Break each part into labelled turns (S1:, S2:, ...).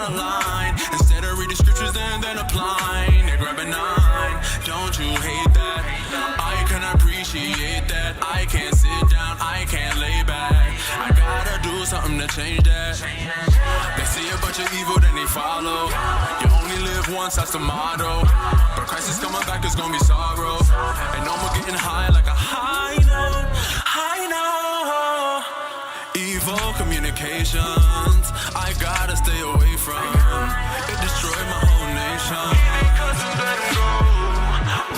S1: out of line. Instead of reading scriptures and then applying, they grab a 9. Don't you hate that? I can appreciate that. I can't sit down, I can't lay back. I gotta do something to change that. They see a bunch of evil, then they follow. You only live once, that's the motto. But Christ is coming back, there's gonna be sorrow. And no more getting high like a high note. High note. Evil communications, I gotta stay away from. It destroyed my whole nation. Because I let him go.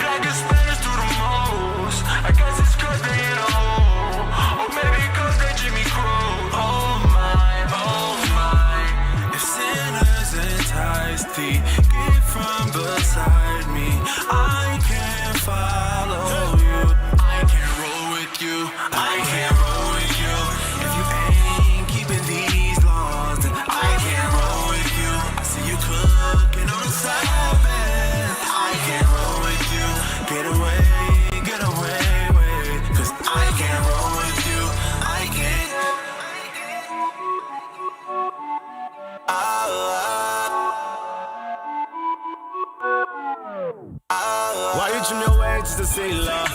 S1: Black and Spanish do the most. I guess it's cause they in a hole. Or maybe cause they Jimmy Crow. Oh my, oh my. If sinners entice thee, get from beside me. I can't follow you. I can't roll with you. I can't roll with you. If you ain't keeping these laws, then I can't roll with you. I see you cooking on the Sabbath. I can't roll with you. Get away, way. Cause I can't roll with you. I can't.
S2: Why you trim your way just to see love?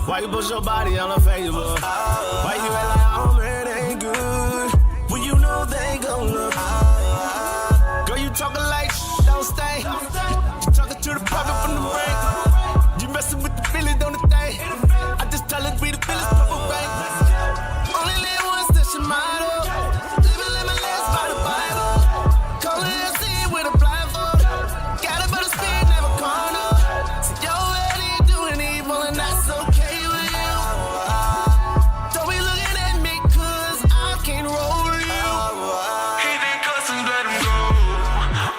S2: Why you push your body on a Facebook? Why you act like home it ain't good when you know they gon' look? Girl, you talking like don't stay. You talking to the prophet from the rain. You messing with the feelings on the thing. I just tell it we the feelings purple rain. Only live once, that's your motto. Living limitless by the Bible. Calling and seeing with a blindfold. Got it, but the spirit never corner. So you're already doing evil and that's okay with you. Don't be looking at me cause I can't roll with you.
S1: He think customs let him go.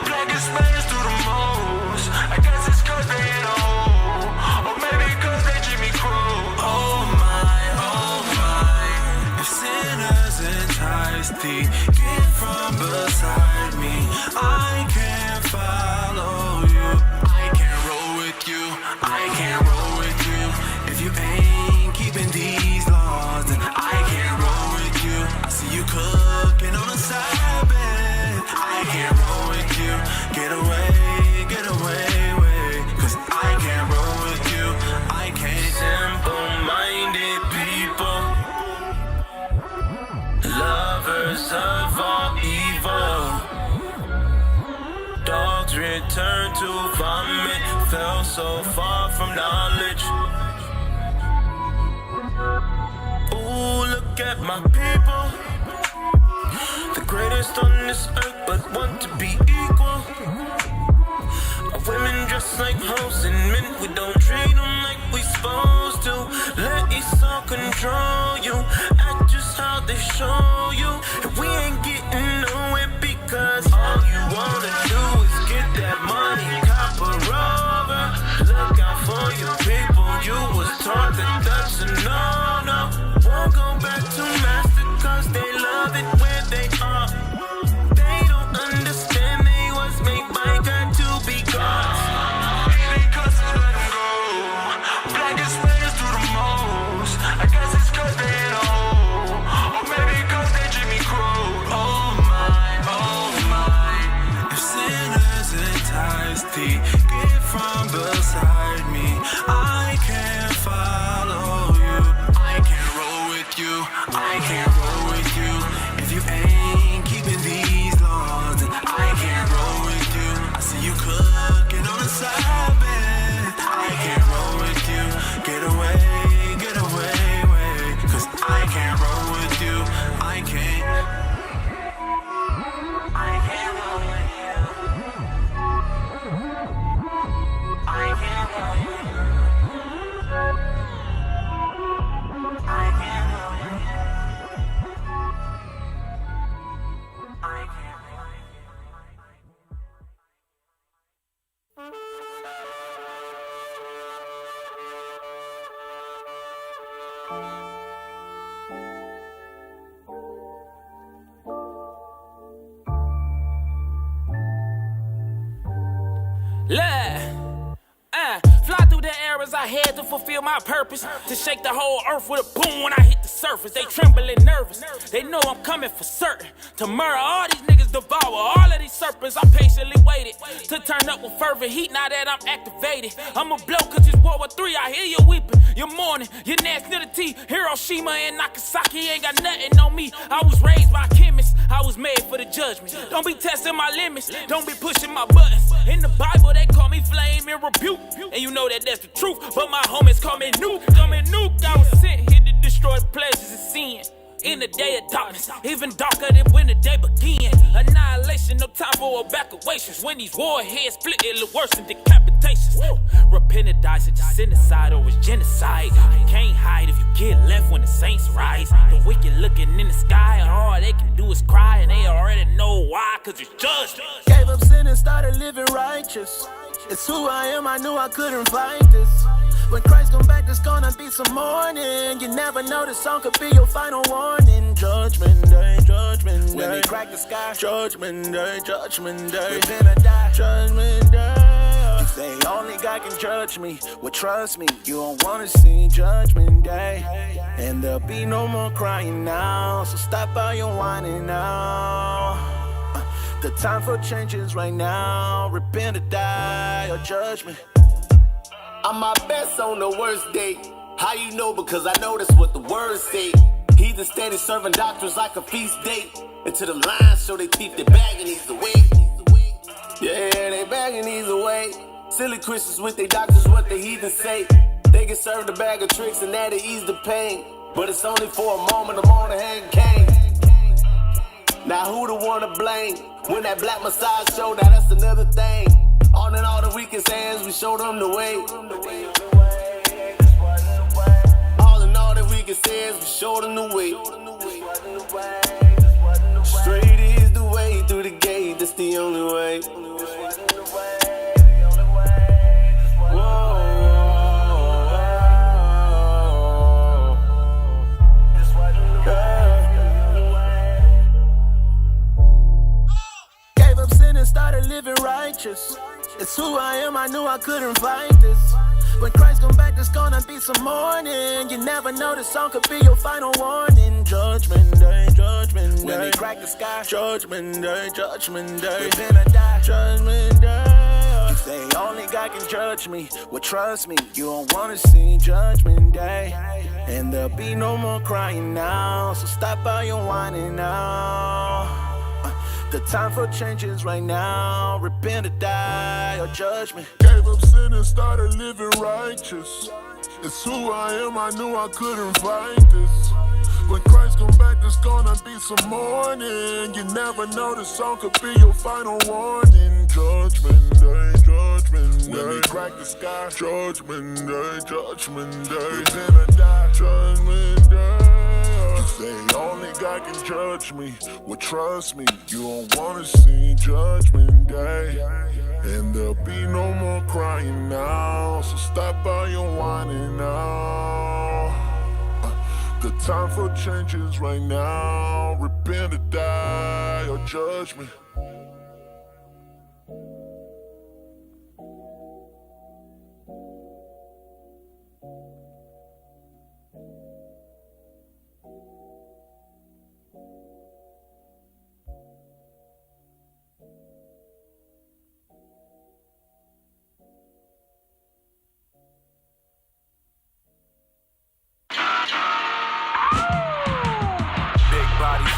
S1: Black and Spanish do the most. I guess it's cause they in a hole. Or maybe cause they Jimmy Crow. Oh my, oh my. If sinners entice thee, get from beside me. I can't follow you. I can't roll with you. I can't roll with you. If you ain't keeping these laws, then I can't roll with you. I see you cooking on the Sabbath. I can't roll with you. Get away, way. Cause I can't roll with you. I can't.
S2: Simple-minded people, lovers of all evil. Dogs return to vomit, fell so far from knowledge. Ooh, look at my people, the greatest on this earth, but want to be equal. Women dress like hoes and men, we don't treat them like we supposed to. Let Esau control you, act just how they show you. And we ain't getting nowhere because all you wanna do is get that money, cop a rover. Look out for your people, you was taught that that's a no-no. Won't go back to master cause they love it where they are. They don't understand they was made by God to be gods.
S1: Because I let him go. Black and Spanish do the most. I guess it's cause they in a hole. Or maybe cause they Jimmy Crow. Oh my. If sinners entice thee, get from beside me. I can't follow you. I can't roll with you. I can't roll with you. If you ain't keeping these laws, then I can't roll with you. I see you cooking on the Sabbath. I can't roll with you. Get away, way. Cause I can't roll with you. I can't. I can't roll with you. I can't roll with you. I can't roll with you. I can't roll with you.
S3: Fly through the air as I head to fulfill my purpose. To shake the whole earth with a boom when I hit the surface. They trembling nervous, they know I'm coming for certain. To murder all these niggas, devour all of these serpents. purpose. I patiently waited to turn up with fervent heat. Now that I'm activated, I'ma blow cause it's World War III. I hear you weeping, you're mourning, your nationality. Hiroshima and Nagasaki ain't got nothing on me. I was raised by chemists, I was made for the judgment. Don't be testing my limits, don't be pushing my buttons. In the Bible they call me flame and rebuke, and you know that that's the truth. But my homies call me nuke, I was sent here to destroy the pleasures of sin. In the day of darkness, even darker than when the day began. Annihilation, no time for evacuations. When these warheads split, it look worse than decapitations. Repented dies such a genocide or was genocide. You can't hide if you get left when the saints rise. The wicked looking in the sky, and all they can do is cry, and they already know why, cause it's judged.
S2: Gave up sin and started living righteous. It's who I am, I knew I couldn't fight this. When Christ come back, there's gonna be some mourning. You never know, this song could be your final warning. Judgment day, judgment day. When they crack the sky, judgment day, judgment day. Repent or die, judgment day. You say only God can judge me. Well, trust me, you don't wanna see judgment day. And there'll be no more crying now, so stop all your whining now. The time for changes right now. Repent or die, or judgment.
S4: I'm my best on the worst day. How you know? Because I know that's what the words say. He's the steady serving doctrines like a feast day. Into the lines show they teeth, they bagging these away. Yeah, they bagging these away. Silly Christians with their doctors, what the heathen say. They get served a bag of tricks and that'll ease the pain. But it's only for a moment, the morning hand came. Now who the one to blame? When that black Messiah showed, now that's another thing. On and all the weakest hands, we showed them the way. All in all the weakest hands, we showed them the way. Straight is the way through the gate, that's the only way. Whoa.
S2: Gave up sin and started living righteous. It's who I am, I knew I couldn't fight this. When Christ come back, there's gonna be some mourning. You never know, this song could be your final warning. Judgment day, judgment day. When they crack the sky, judgment day, judgment day. Repent or die, judgment day. You say only God can judge me. Well, trust me, you don't wanna see judgment day. And there'll be no more crying now, so stop all your whining now. The time for changes right now. Repent or die, or judgment.
S5: Gave up sin and started living righteous. It's who I am, I knew I couldn't fight this. When Christ come back, there's gonna be some mourning. You never know, the song could be your final warning. Judgment day, judgment day. When they crack the sky, judgment day, judgment day. Repent or die, judgment day. Say only God can judge me. Well, trust me, you don't wanna see judgment day. And there'll be no more crying now, so stop all your whining now. The time for changes right now. Repent or die, or judgment.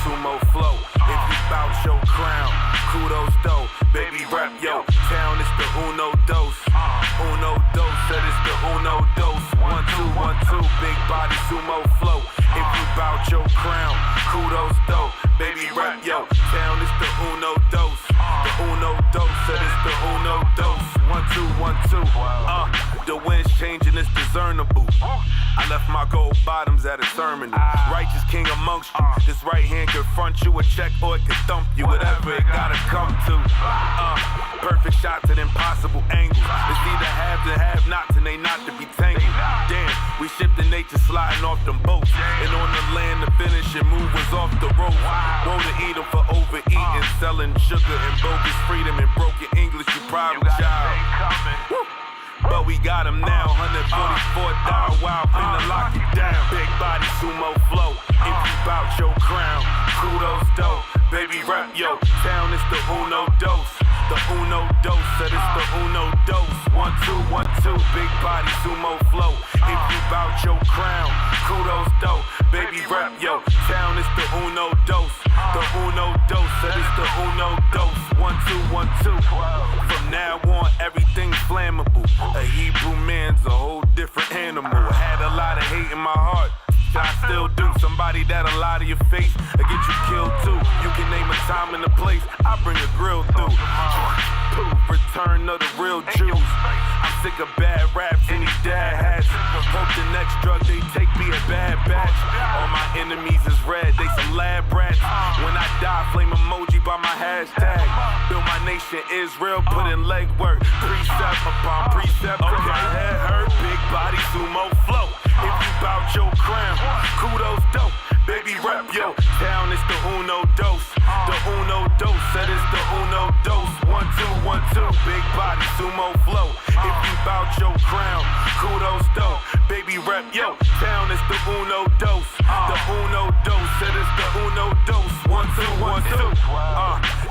S6: Sumo flow, if you bout your crown, kudos though, baby rap yo, town is the uno dos, said it's the uno dos, 1, 2, 1, 2, big body sumo flow, if you bout your crown, kudos though, baby rap yo, town is the uno dos, said it's the uno dos, 1, 2, 1, 2, the wind's changing, it's discernible. I left my gold bottoms at a terminal. Righteous king amongst you. This right hand can front you a check or it can thump you. Whatever it gotta come to. Perfect shots at impossible angles. It's either have to have nots and they not to be tangled. Damn, we shifting nature sliding off them boats. And on the land the finishing move was off the rope. Woe to eat them for overeating. Selling sugar and bogus freedom and broken English. You problem child. Woo. But we got him now, 144 dial wild, finna lock it down. Big body sumo flow, if you bout your crown, kudos though, baby rap yo, town is the uno dos. uno dose, said it's the uno dose. 1, 2, 1, 2, big body, sumo flow. If you bout your crown, kudos though. Baby rap, yo, town is the uno dose. The uno dose, said it's the uno dose. 1, 2, 1, 2. From now on, everything's flammable. A Hebrew man's a whole different animal. I had a lot of hate in my heart. I still do. Somebody that'll lie to your face or get you killed too. You can name a time and a place, I bring a grill through. Return of the real Jews. I'm sick of bad raps and these dad hats. Hope the next drug they take me a bad batch. All my enemies is red, they some lab rats. When I die, flame emoji by my hashtag. Build my nation Israel, put in leg work. Precept upon precept, till my head hurt. Big body sumo flow. If you bout your crown, kudos dope. Baby rap, yo, town is the uno dose. The uno dose, said it's the uno dose. 1, 2, 1, 2, big body, sumo flow. If you bout your crown, kudos dope. Baby rap, yo, town is the uno dose. The uno dose, said it's the uno dose. 1, 2, 1, 2.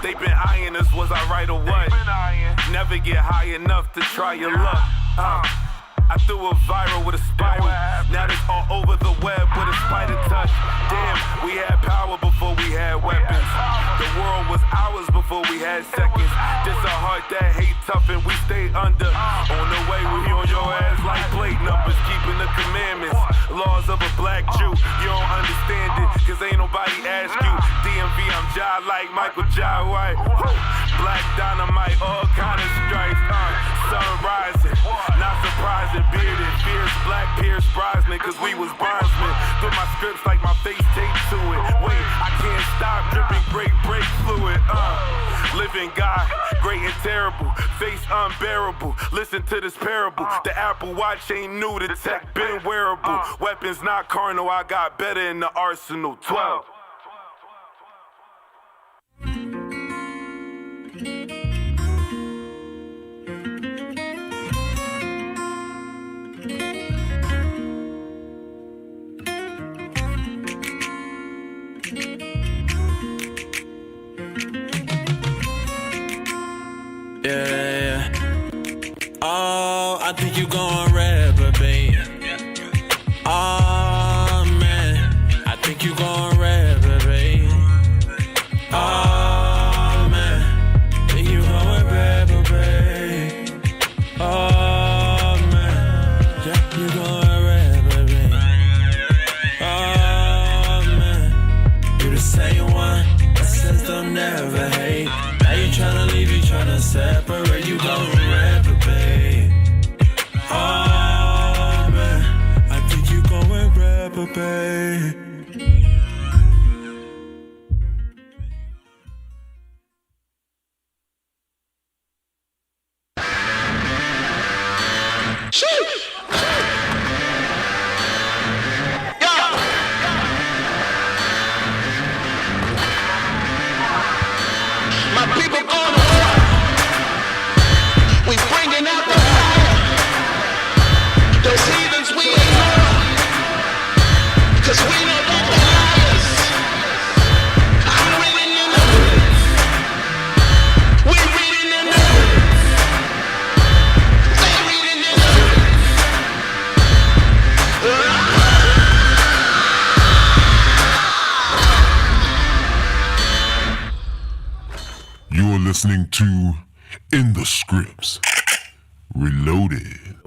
S6: They been eyeing us, was I right or what? Never get high enough to try your luck. I threw a viral with a spiral. Now it's all over the web with a spider touch. Damn, we had power before we had weapons. The world was ours before we had seconds. Just a heart that hate tough and we stay under. On the way, we on your ass like plate numbers. Keeping the commandments, laws of a black Jew. You don't understand it, cause ain't nobody ask you. DMV, I'm Jai like Michael Jai White. Black dynamite, all kind of stripes. Sun rising, not surprising. Bearded, fierce, black Pierce Brosnan, cause we was bondsmen. Through my scripts like my face taped to it. Wait, I can't stop dripping great break fluid. Living God, great and terrible, face unbearable. Listen to this parable. The Apple Watch ain't new, the tech been wearable. Weapons not carnal, I got better in the arsenal. 12.
S1: Yeah. Oh, I think you gon' reprobate. Oh man, I think you gon' reprobate. Oh man, think you gon' reprobate. Oh man, yeah, you gon' reprobate. Oh man, you the same one that says they'll never hate. Now you tryna leave, you tryna separate, you gon' reprobate. Oh man, I think you gon' reprobate.
S7: My people going to war. We bringing out the fire. Those heathens we ignore. Cause we know that they're liars. I'm reading in the news. We reading in the news. They reading in the
S5: You're listening to In the Scripts Reloaded.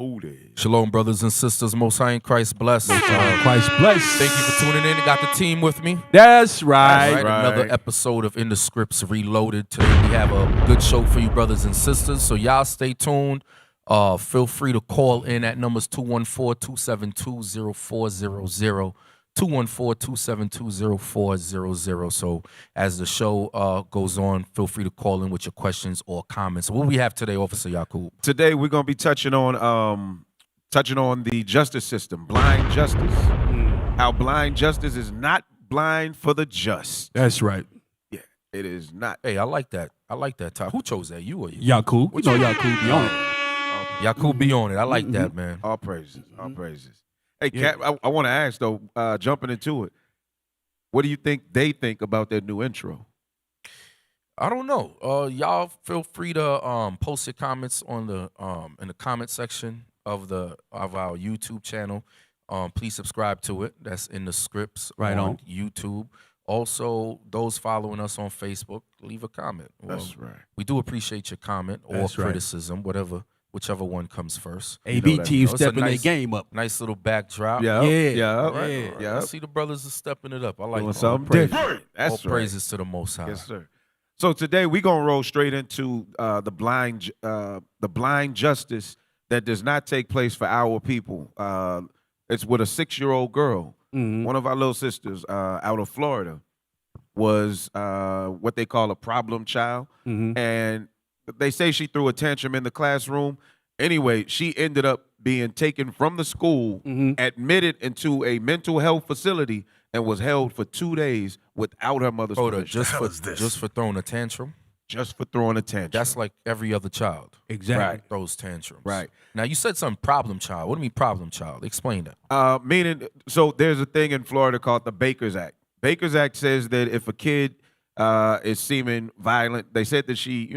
S8: Shalom, brothers and sisters. Most High in Christ bless.
S9: Christ bless.
S8: Thank you for tuning in. I got the team with me.
S9: That's right.
S8: All right, another episode of In the Scripts Reloaded. Today we have a good show for you, brothers and sisters. So y'all stay tuned. Feel free to call in at numbers 214-272-0400. 214-272-0400. So as the show goes on, feel free to call in with your questions or comments. What we have today, Officer Yakub?
S9: Today we're gonna be touching on the justice system, blind justice. How blind justice is not blind for the just.
S10: That's right.
S9: Yeah, it is not.
S8: Hey, I like that. I like that, Ty. Who chose that? You or you?
S10: Yakub. You know Yakub be on it.
S8: Yakub be on it. I like that, man.
S9: All praises. All praises. Hey, Cap, I want to ask, though, jumping into it, what do you think they think about their new intro?
S8: I don't know. Y'all feel free to post your comments on the in the comment section of our YouTube channel. Please subscribe to it. That's In the Scripts on YouTube. Also, those following us on Facebook, leave a comment.
S9: That's right.
S8: We do appreciate your comment or
S10: That's right.
S8: criticism, whichever one comes first.
S10: AB team
S8: It's a
S10: stepping their
S8: nice-
S10: game up.
S8: Nice little backdrop.
S9: Yeah,
S10: Yeah.
S8: All right.
S10: Yeah.
S8: I see the brothers are stepping it up. I like
S9: Doing
S8: all
S9: something
S8: praise-
S9: different.
S8: All
S9: That's right.
S8: praises to the Most High.
S9: Yes, sir. So today we're gonna roll straight into the blind justice that does not take place for our people. It's with a 6-year-old girl. One of our little sisters out of Florida was what they call a problem child, and they say she threw a tantrum in the classroom. Anyway, she ended up being taken from the school, admitted into a mental health facility, and was held for 2 days without her mother's permission.
S8: Just for throwing a tantrum.
S9: Just for throwing a tantrum.
S8: That's like every other child.
S10: Exactly.
S9: Right.
S8: Those tantrums.
S9: Right.
S8: Now you said something problem child. What do you mean problem child? Explain that.
S9: Meaning, so there's a thing in Florida called the Baker's Act. Baker's Act says that if a kid is seeming violent, they said that she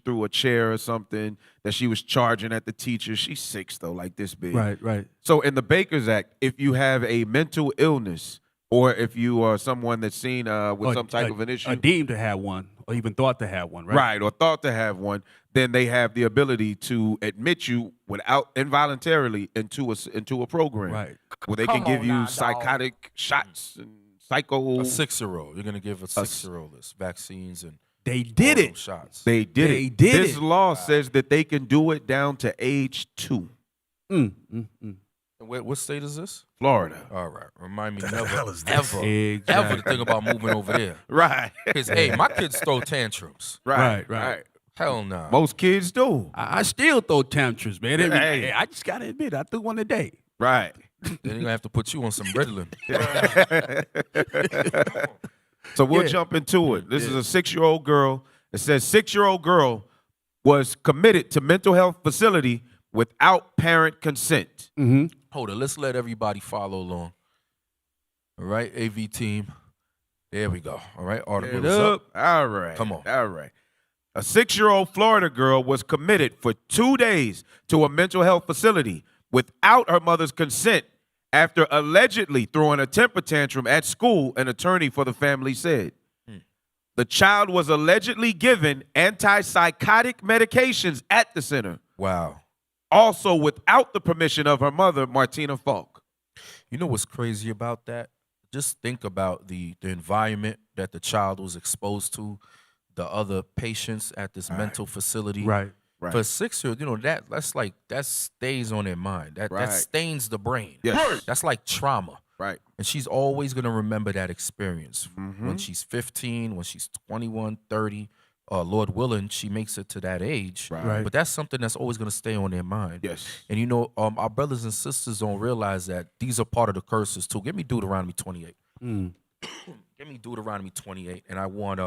S9: threw a chair or something, that she was charging at the teacher. She's 6 though, like this big.
S10: Right.
S9: So in the Baker's Act, if you have a mental illness or if you are someone that's seen with some type of an issue,
S10: deemed to have one, or even thought to have one, right?
S9: right, or thought to have one, then they have the ability to admit you without involuntarily into a program,
S10: Right.
S9: where they can give you psychotic shots and psycho.
S8: A 6-year-old. You're gonna give a 6-year-old this vaccines and
S10: They did
S8: all
S10: it.
S8: those shots.
S9: They did
S10: They
S9: it.
S10: did
S9: This
S10: it.
S9: law says that they can do it down to age 2.
S8: What state is this?
S9: Florida.
S8: All right. Remind me never, ever
S10: Exactly.
S8: to think about moving over there.
S9: Right.
S8: Because hey, my kids throw tantrums.
S9: Right.
S8: Hell no.
S9: Most kids do.
S10: I still throw tantrums, man.
S9: Hey.
S10: I just gotta admit, I threw one today.
S9: Right.
S8: Then you're gonna have to put you on some Ritalin.
S9: So we'll jump into it. This is a 6-year-old girl. It says 6-year-old girl was committed to mental health facility without parent consent.
S8: Hold on, let's let everybody follow along. All right, AV team. There we go. All right, article is up.
S9: All right.
S8: Come on.
S9: All right. A 6-year-old Florida girl was committed for 2 days to a mental health facility without her mother's consent after allegedly throwing a temper tantrum at school, an attorney for the family said. The child was allegedly given antipsychotic medications at the center.
S8: Wow.
S9: Also without the permission of her mother, Martina Falk.
S8: You know what's crazy about that? Just think about the environment that the child was exposed to, the other patients at this mental facility.
S10: Right.
S8: For a 6-year-old, you know, that stays on their mind. That stains the brain.
S9: Yes.
S8: That's like trauma.
S9: Right.
S8: And she's always going to remember that experience. When she's 15, when she's 21, 30, Lord willing, she makes it to that age.
S10: Right.
S8: But that's something that's always going to stay on their mind.
S9: Yes.
S8: And you know, our brothers and sisters don't realize that these are part of the curses too. Give me Deuteronomy 28. Give me Deuteronomy 28. And I want,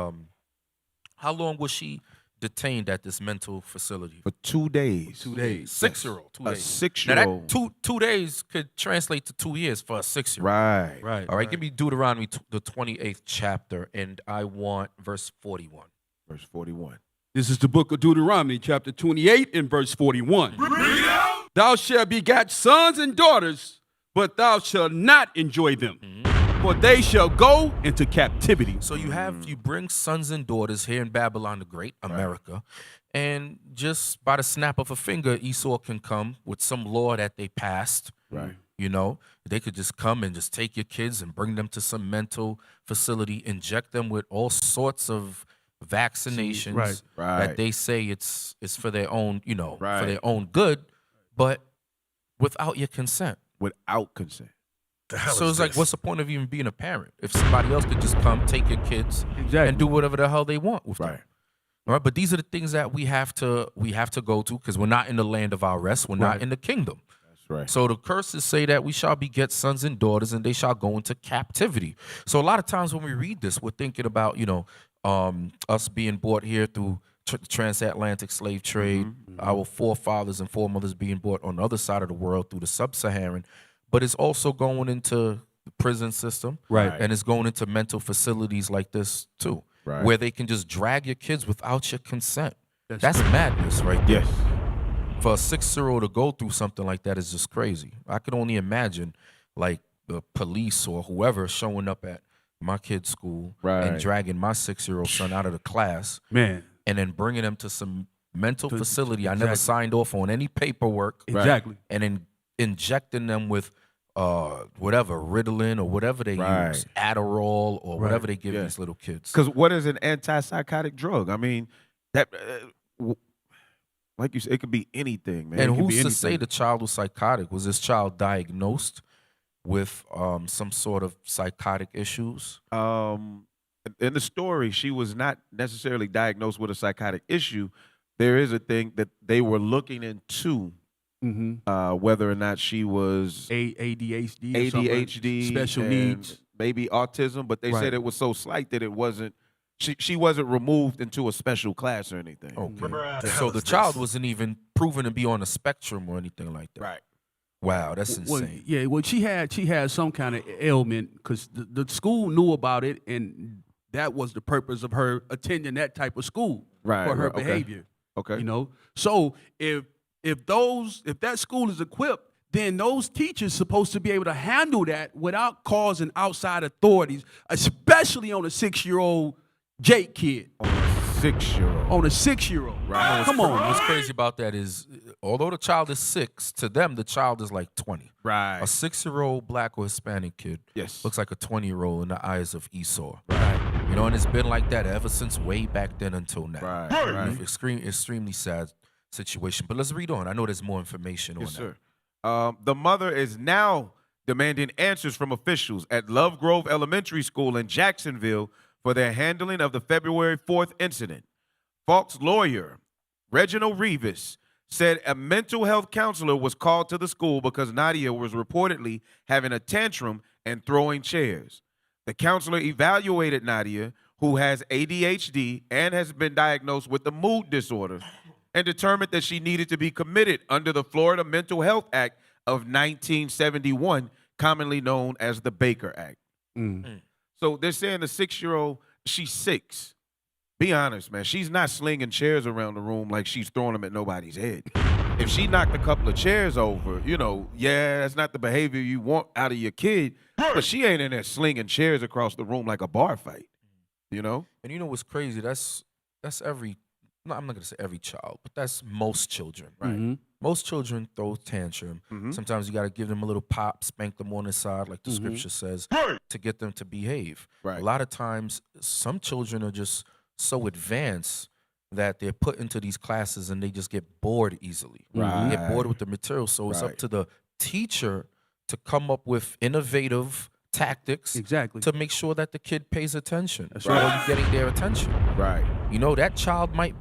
S8: how long was she detained at this mental facility?
S9: For 2 days.
S10: 2 days.
S8: 6-year-old. 2
S9: A
S8: days.
S9: 6-year-old.
S8: Now that two days could translate to 2 years for a 6-year-old.
S9: Right.
S10: Right.
S8: All right, give me Deuteronomy, the 28th chapter, and I want verse 41.
S9: Verse 41.
S10: This is the book of Deuteronomy, chapter 28, and verse 41. Thou shalt begat sons and daughters, but thou shalt not enjoy them, for they shall go into captivity.
S8: So you bring sons and daughters here in Babylon the Great, America, and just by the snap of a finger, Esau can come with some law that they passed.
S9: Right.
S8: You know, they could just come and just take your kids and bring them to some mental facility, inject them with all sorts of vaccinations
S10: Right.
S8: that they say it's for their own, you know,
S9: Right.
S8: for their own good, but without your consent.
S9: Without consent.
S8: So it's like, what's the point of even being a parent if somebody else could just come, take your kids, and do whatever the hell they want with them? All right, but these are the things that we have to go to because we're not in the land of our rest. We're not in the kingdom.
S9: That's right.
S8: So the curses say that we shall beget sons and daughters, and they shall go into captivity. So a lot of times when we read this, we're thinking about, you know, us being brought here through transatlantic slave trade, our forefathers and foremothers being brought on the other side of the world through the sub-Saharan, but it's also going into the prison system,
S10: Right.
S8: and it's going into mental facilities like this too.
S9: Right.
S8: where they can just drag your kids without your consent. That's
S10: crazy.
S8: madness right there.
S9: Yes.
S8: For a 6-year-old to go through something like that is just crazy. I could only imagine, like, the police or whoever showing up at my kid's school and
S9: Right.
S8: dragging my 6-year-old son out of the class
S10: Man,
S8: and then bringing him to some mental facility I never
S10: exactly.
S8: signed off on any paperwork.
S10: exactly.
S8: And then injecting them with whatever, Ritalin or whatever they
S9: Right.
S8: use, Adderall or whatever they give
S9: Yeah.
S8: these little kids.
S9: Because what is an antipsychotic drug? I mean, that, like you said, it could be anything, man.
S8: And
S9: It could
S8: who's
S9: be
S8: to say
S9: anything.
S8: the child was psychotic? Was this child diagnosed with some sort of psychotic issues?
S9: In the story, she was not necessarily diagnosed with a psychotic issue. There is a thing that they were looking into whether or not she was
S10: ADHD, or something.
S9: ADHD,
S10: special
S9: and
S10: needs.
S9: maybe autism, but they
S10: Right.
S9: said it was so slight that it wasn't. She wasn't removed into a special class or anything.
S8: Okay. So the child wasn't even proven to be on the spectrum or anything like that.
S9: Right.
S8: Wow, that's
S10: Well,
S8: insane.
S10: yeah, well, she had some kind of ailment because the school knew about it, and that was the purpose of her attending that type of school
S9: Right,
S10: for her
S9: right, okay.
S10: behavior.
S9: Okay.
S10: You know, so if that school is equipped, then those teachers supposed to be able to handle that without causing outside authorities, especially on a 6-year-old Jake kid.
S9: 6-year-old.
S10: On a 6-year-old.
S9: Right.
S10: Come on.
S8: What's crazy about that is, although the child is 6, to them the child is like 20.
S9: Right.
S8: A 6-year-old black or Hispanic kid
S9: Yes.
S8: looks like a 20-year-old in the eyes of Esau. Right. You know, and it's been like that ever since way back then until now.
S9: Right.
S8: Right. Extremely sad situation. But let's read on. I know there's more information
S9: Yes,
S8: on that.
S9: sir. The mother is now demanding answers from officials at Love Grove Elementary School in Jacksonville for their handling of the February 4th incident. Falk's lawyer, Reginald Rivas, said a mental health counselor was called to the school because Nadia was reportedly having a tantrum and throwing chairs. The counselor evaluated Nadia, who has ADHD and has been diagnosed with a mood disorder, and determined that she needed to be committed under the Florida Mental Health Act of 1971, commonly known as the Baker Act. So they're saying the 6-year-old, she's 6. Be honest, man. She's not slinging chairs around the room like she's throwing them at nobody's head. If she knocked a couple of chairs over, yeah, that's not the behavior you want out of your kid. But she ain't in there slinging chairs across the room like a bar fight. You know?
S8: And you know what's crazy? That's every, no, I'm not going to say every child, but that's most children, right? Most children throw tantrum. Sometimes you got to give them a little pop, spank them on the side, like the scripture says, to get them to behave.
S9: Right.
S8: A lot of times, some children are just so advanced that they're put into these classes and they just get bored easily.
S9: Right.
S8: They get bored with the material. So it's up
S9: Right.
S8: to the teacher to come up with innovative tactics
S10: Exactly.
S8: to make sure that the kid pays attention.
S10: That's
S8: Or
S10: right.
S8: you're getting their attention.
S9: Right.
S8: You know, that child may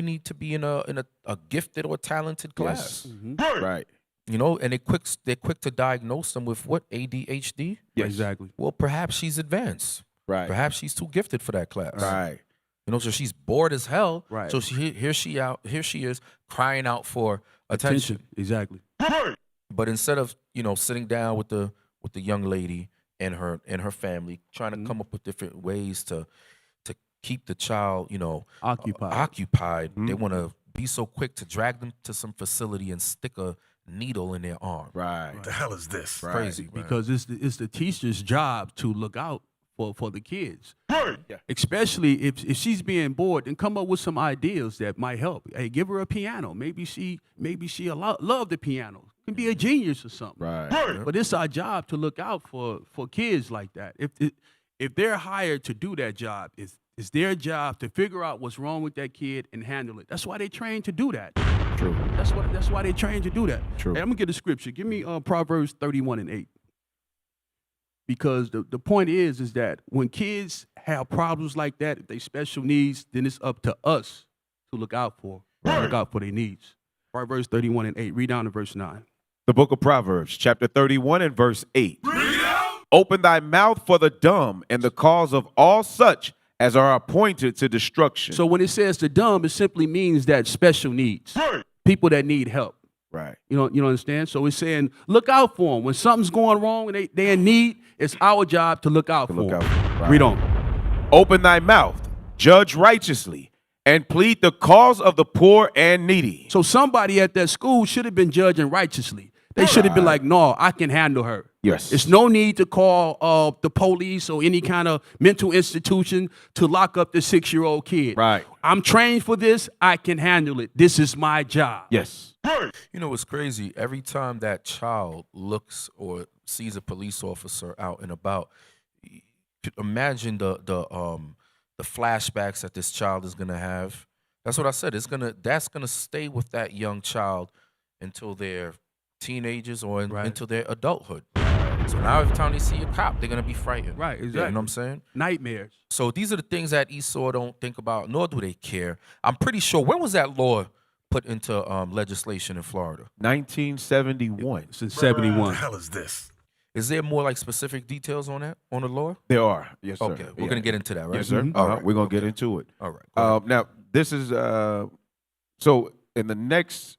S8: need to be in a gifted or talented class.
S9: Right.
S8: You know, and they're quick to diagnose them with what, ADHD?
S9: Yes.
S10: Exactly.
S8: Well, perhaps she's advanced.
S9: Right.
S8: Perhaps she's too gifted for that class.
S9: Right.
S8: You know, so she's bored as hell.
S10: Right.
S8: So here she is crying out for attention.
S10: Exactly.
S8: But instead of, sitting down with the young lady and her family, trying to come up with different ways to keep the child, occupied, they want to be so quick to drag them to some facility and stick a needle in their arm.
S9: Right.
S11: The hell is this?
S9: Right.
S8: Crazy, man.
S10: Because it's the teacher's job to look out for the kids.
S9: Yeah.
S10: Especially if she's being bored, then come up with some ideas that might help. Hey, give her a piano. Maybe she love the piano. Can be a genius or something.
S9: Right.
S10: But it's our job to look out for kids like that. If they're hired to do that job, it's their job to figure out what's wrong with that kid and handle it. That's why they trained to do that.
S9: True.
S10: That's why they trained to do that.
S9: True.
S10: Hey, I'm gonna get the scripture. Give me Proverbs 31:8. Because the point is that when kids have problems like that, if they special needs, then it's up to us to look out for their needs. Proverbs 31:8. Read down to verse 9.
S9: The book of Proverbs, chapter 31 and verse 8. Open thy mouth for the dumb and the cause of all such as are appointed to destruction.
S10: So when it says the dumb, it simply means that special needs, people that need help.
S9: Right.
S10: You understand? So it's saying look out for them. When something's going wrong and they're in need, it's our job to look out for
S9: look
S10: them.
S9: out for 'em. Right.
S10: Read on.
S9: Open thy mouth, judge righteously, and plead the cause of the poor and needy.
S10: So somebody at that school should have been judging righteously. They should have been like, no, I can handle her.
S9: Yes.
S10: It's no need to call the police or any kind of mental institution to lock up the 6-year-old kid.
S9: Right.
S10: I'm trained for this. I can handle it. This is my job.
S9: Yes.
S8: You know what's crazy? Every time that child looks or sees a police officer out and about, you could imagine the flashbacks that this child is gonna have. That's what I said. That's gonna stay with that young child until they're teenagers or until their adulthood. So now every time they see a cop, they're gonna be frightened.
S10: Right, exactly.
S8: You know what I'm saying?
S10: Nightmares.
S8: So these are the things that Esau don't think about, nor do they care. I'm pretty sure, when was that law put into legislation in Florida?
S9: 1971.
S10: Since 71.
S5: What the hell is this?
S8: Is there more like specific details on that, on the law?
S9: There are. Yes, sir.
S8: Okay, we're gonna get into that, right?
S9: Yes, sir.
S8: All right,
S9: We're going to get into it.
S8: All right. Go ahead.
S9: Now, this is, so in the next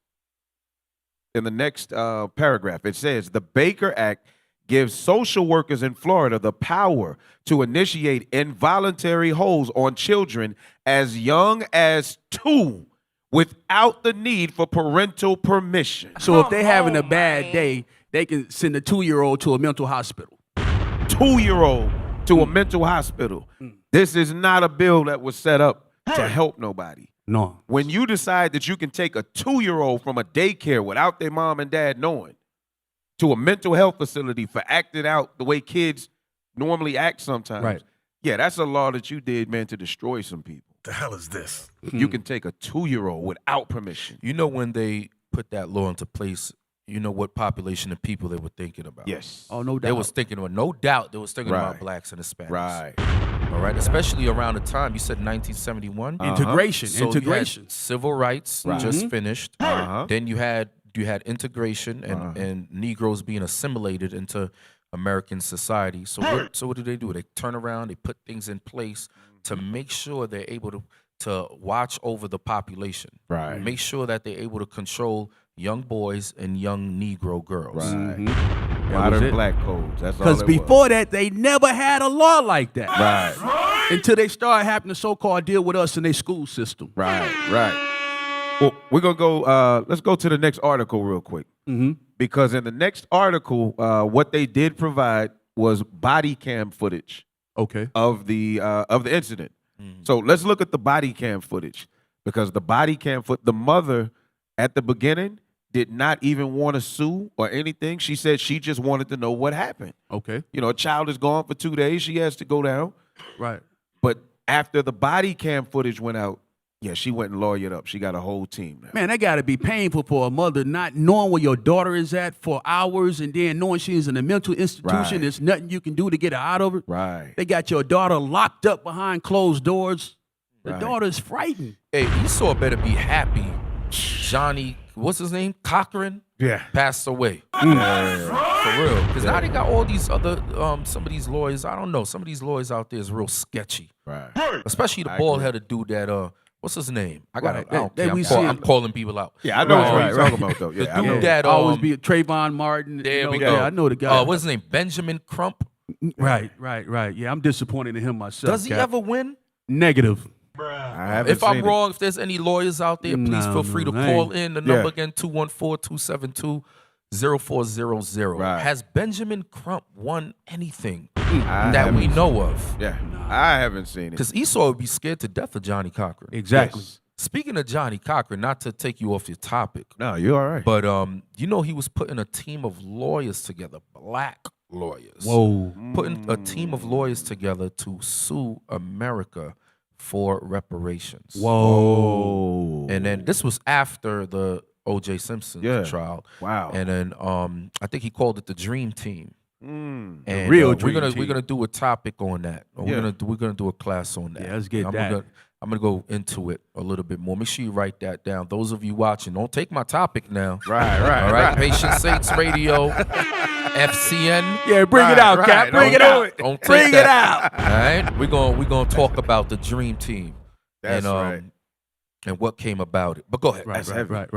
S9: paragraph, it says, the Baker Act gives social workers in Florida the power to initiate involuntary holds on children as young as 2 without the need for parental permission.
S10: So if they're having a bad day, they can send a 2-year-old to a mental hospital.
S9: 2-year-old to a mental hospital. This is not a bill that was set up to help nobody.
S10: No.
S9: When you decide that you can take a 2-year-old from a daycare without their mom and dad knowing to a mental health facility for acting out the way kids normally act sometimes.
S10: Right.
S9: Yeah, that's a law that you did, man, to destroy some people.
S5: The hell is this?
S9: You can take a 2-year-old without permission.
S8: You know, when they put that law into place, you know what population of people they were thinking about.
S9: Yes.
S10: Oh, no doubt.
S8: They was thinking about, no doubt, they was thinking
S9: Right.
S8: about blacks and Hispanics.
S9: Right.
S8: All right. Especially around the time you said 1971.
S10: Integration.
S8: So
S10: Integration.
S8: You had civil rights just finished. Then you had integration and Negroes being assimilated into American society. So what do? They turn around, they put things in place to make sure they're able to watch over the population.
S9: Right.
S8: Make sure that they're able to control young boys and young Negro girls.
S9: Right.
S10: was
S9: Modern
S10: it.
S9: black codes. That's all
S10: Because
S9: it was.
S10: before that, they never had a law like that.
S9: Right.
S10: Until they started having to so-called deal with us in their school system.
S9: Right. Well, we're going to go, let's go to the next article real quick. Because in the next article, what they did provide was body cam footage
S10: Okay.
S9: of the incident. So let's look at the body cam footage, because the body cam the mother at the beginning did not even want to sue or anything. She said she just wanted to know what happened.
S10: Okay.
S9: You know, a child is gone for 2 days. She has to go down.
S10: Right.
S9: But after the body cam footage went out, yeah, she went and lawyered up. She got a whole team now.
S10: Man, that got to be painful for a mother not knowing where your daughter is at for hours and then knowing she's in a mental institution.
S9: Right.
S10: There's nothing you can do to get her out of it.
S9: Right.
S10: They got your daughter locked up behind closed doors. The
S9: Right.
S10: daughter's frightened.
S8: Hey, Esau better be happy. Johnny, what's his name? Cochran?
S9: Yeah.
S8: Passed away. For real. Because now they got all these other, some of these lawyers. I don't know. Some of these lawyers out there is real sketchy.
S9: Right.
S8: Especially the
S9: I
S8: bald
S9: agree.
S8: headed dude that, what's his name? I got
S10: Right.
S8: I don't
S10: That
S8: care.
S10: we see
S8: I'm
S10: him.
S8: calling people out.
S9: Yeah, I know what
S10: Right,
S9: you're
S10: right.
S9: talking about, though.
S8: The
S9: Yeah, I
S8: dude
S9: know.
S8: that,
S10: always be Trayvon Martin.
S8: there
S10: you know,
S8: we go.
S10: Yeah, I know the guy.
S8: What's his name? Benjamin Crump.
S10: Right. Yeah, I'm disappointed in him myself.
S8: Does he
S10: Cap.
S8: ever win?
S10: Negative.
S9: I haven't
S8: If I'm
S9: seen it.
S8: wrong, if there's any lawyers out there, please
S10: No,
S8: feel free to
S10: no, I
S8: call
S10: ain't.
S8: in. The
S9: Yeah.
S8: number again, 214-272-0400.
S9: Right.
S8: Has Benjamin Crump won anything
S9: I
S8: that we
S9: haven't-
S8: know of?
S9: Yeah, I haven't seen it.
S8: Because Esau would be scared to death of Johnny Cochran.
S10: Exactly.
S9: Yes.
S8: Speaking of Johnny Cochran, not to take you off your topic,
S9: No, you're all right.
S8: but you know he was putting a team of lawyers together, black lawyers.
S10: Whoa.
S8: Putting a team of lawyers together to sue America for reparations.
S10: Whoa.
S8: And then this was after the O.J. Simpson
S9: Yeah.
S8: trial.
S9: Wow.
S8: And then I think he called it the Dream Team. And
S10: real
S8: we're
S10: Dream
S8: gonna
S10: Team.
S8: we're gonna do a topic on that. Or
S9: Yeah.
S8: We're gonna do a class on that.
S10: Yeah, let's get
S8: I'm
S10: that.
S8: I'm gonna go into it a little bit more. Make sure you write that down. Those of you watching, don't take my topic now.
S9: Right.
S8: All right, Patient Saints Radio, FCN.
S10: Yeah, bring it out,
S9: right.
S10: Cap. Bring
S9: Don't
S10: it
S9: do
S10: out.
S9: it.
S8: Don't take
S10: Bring it
S8: that.
S10: out.
S8: All right, we're gonna talk about the Dream Team.
S9: That's
S8: and,
S9: right.
S8: And what came about it. But go ahead.
S9: That's heavy.
S10: Right.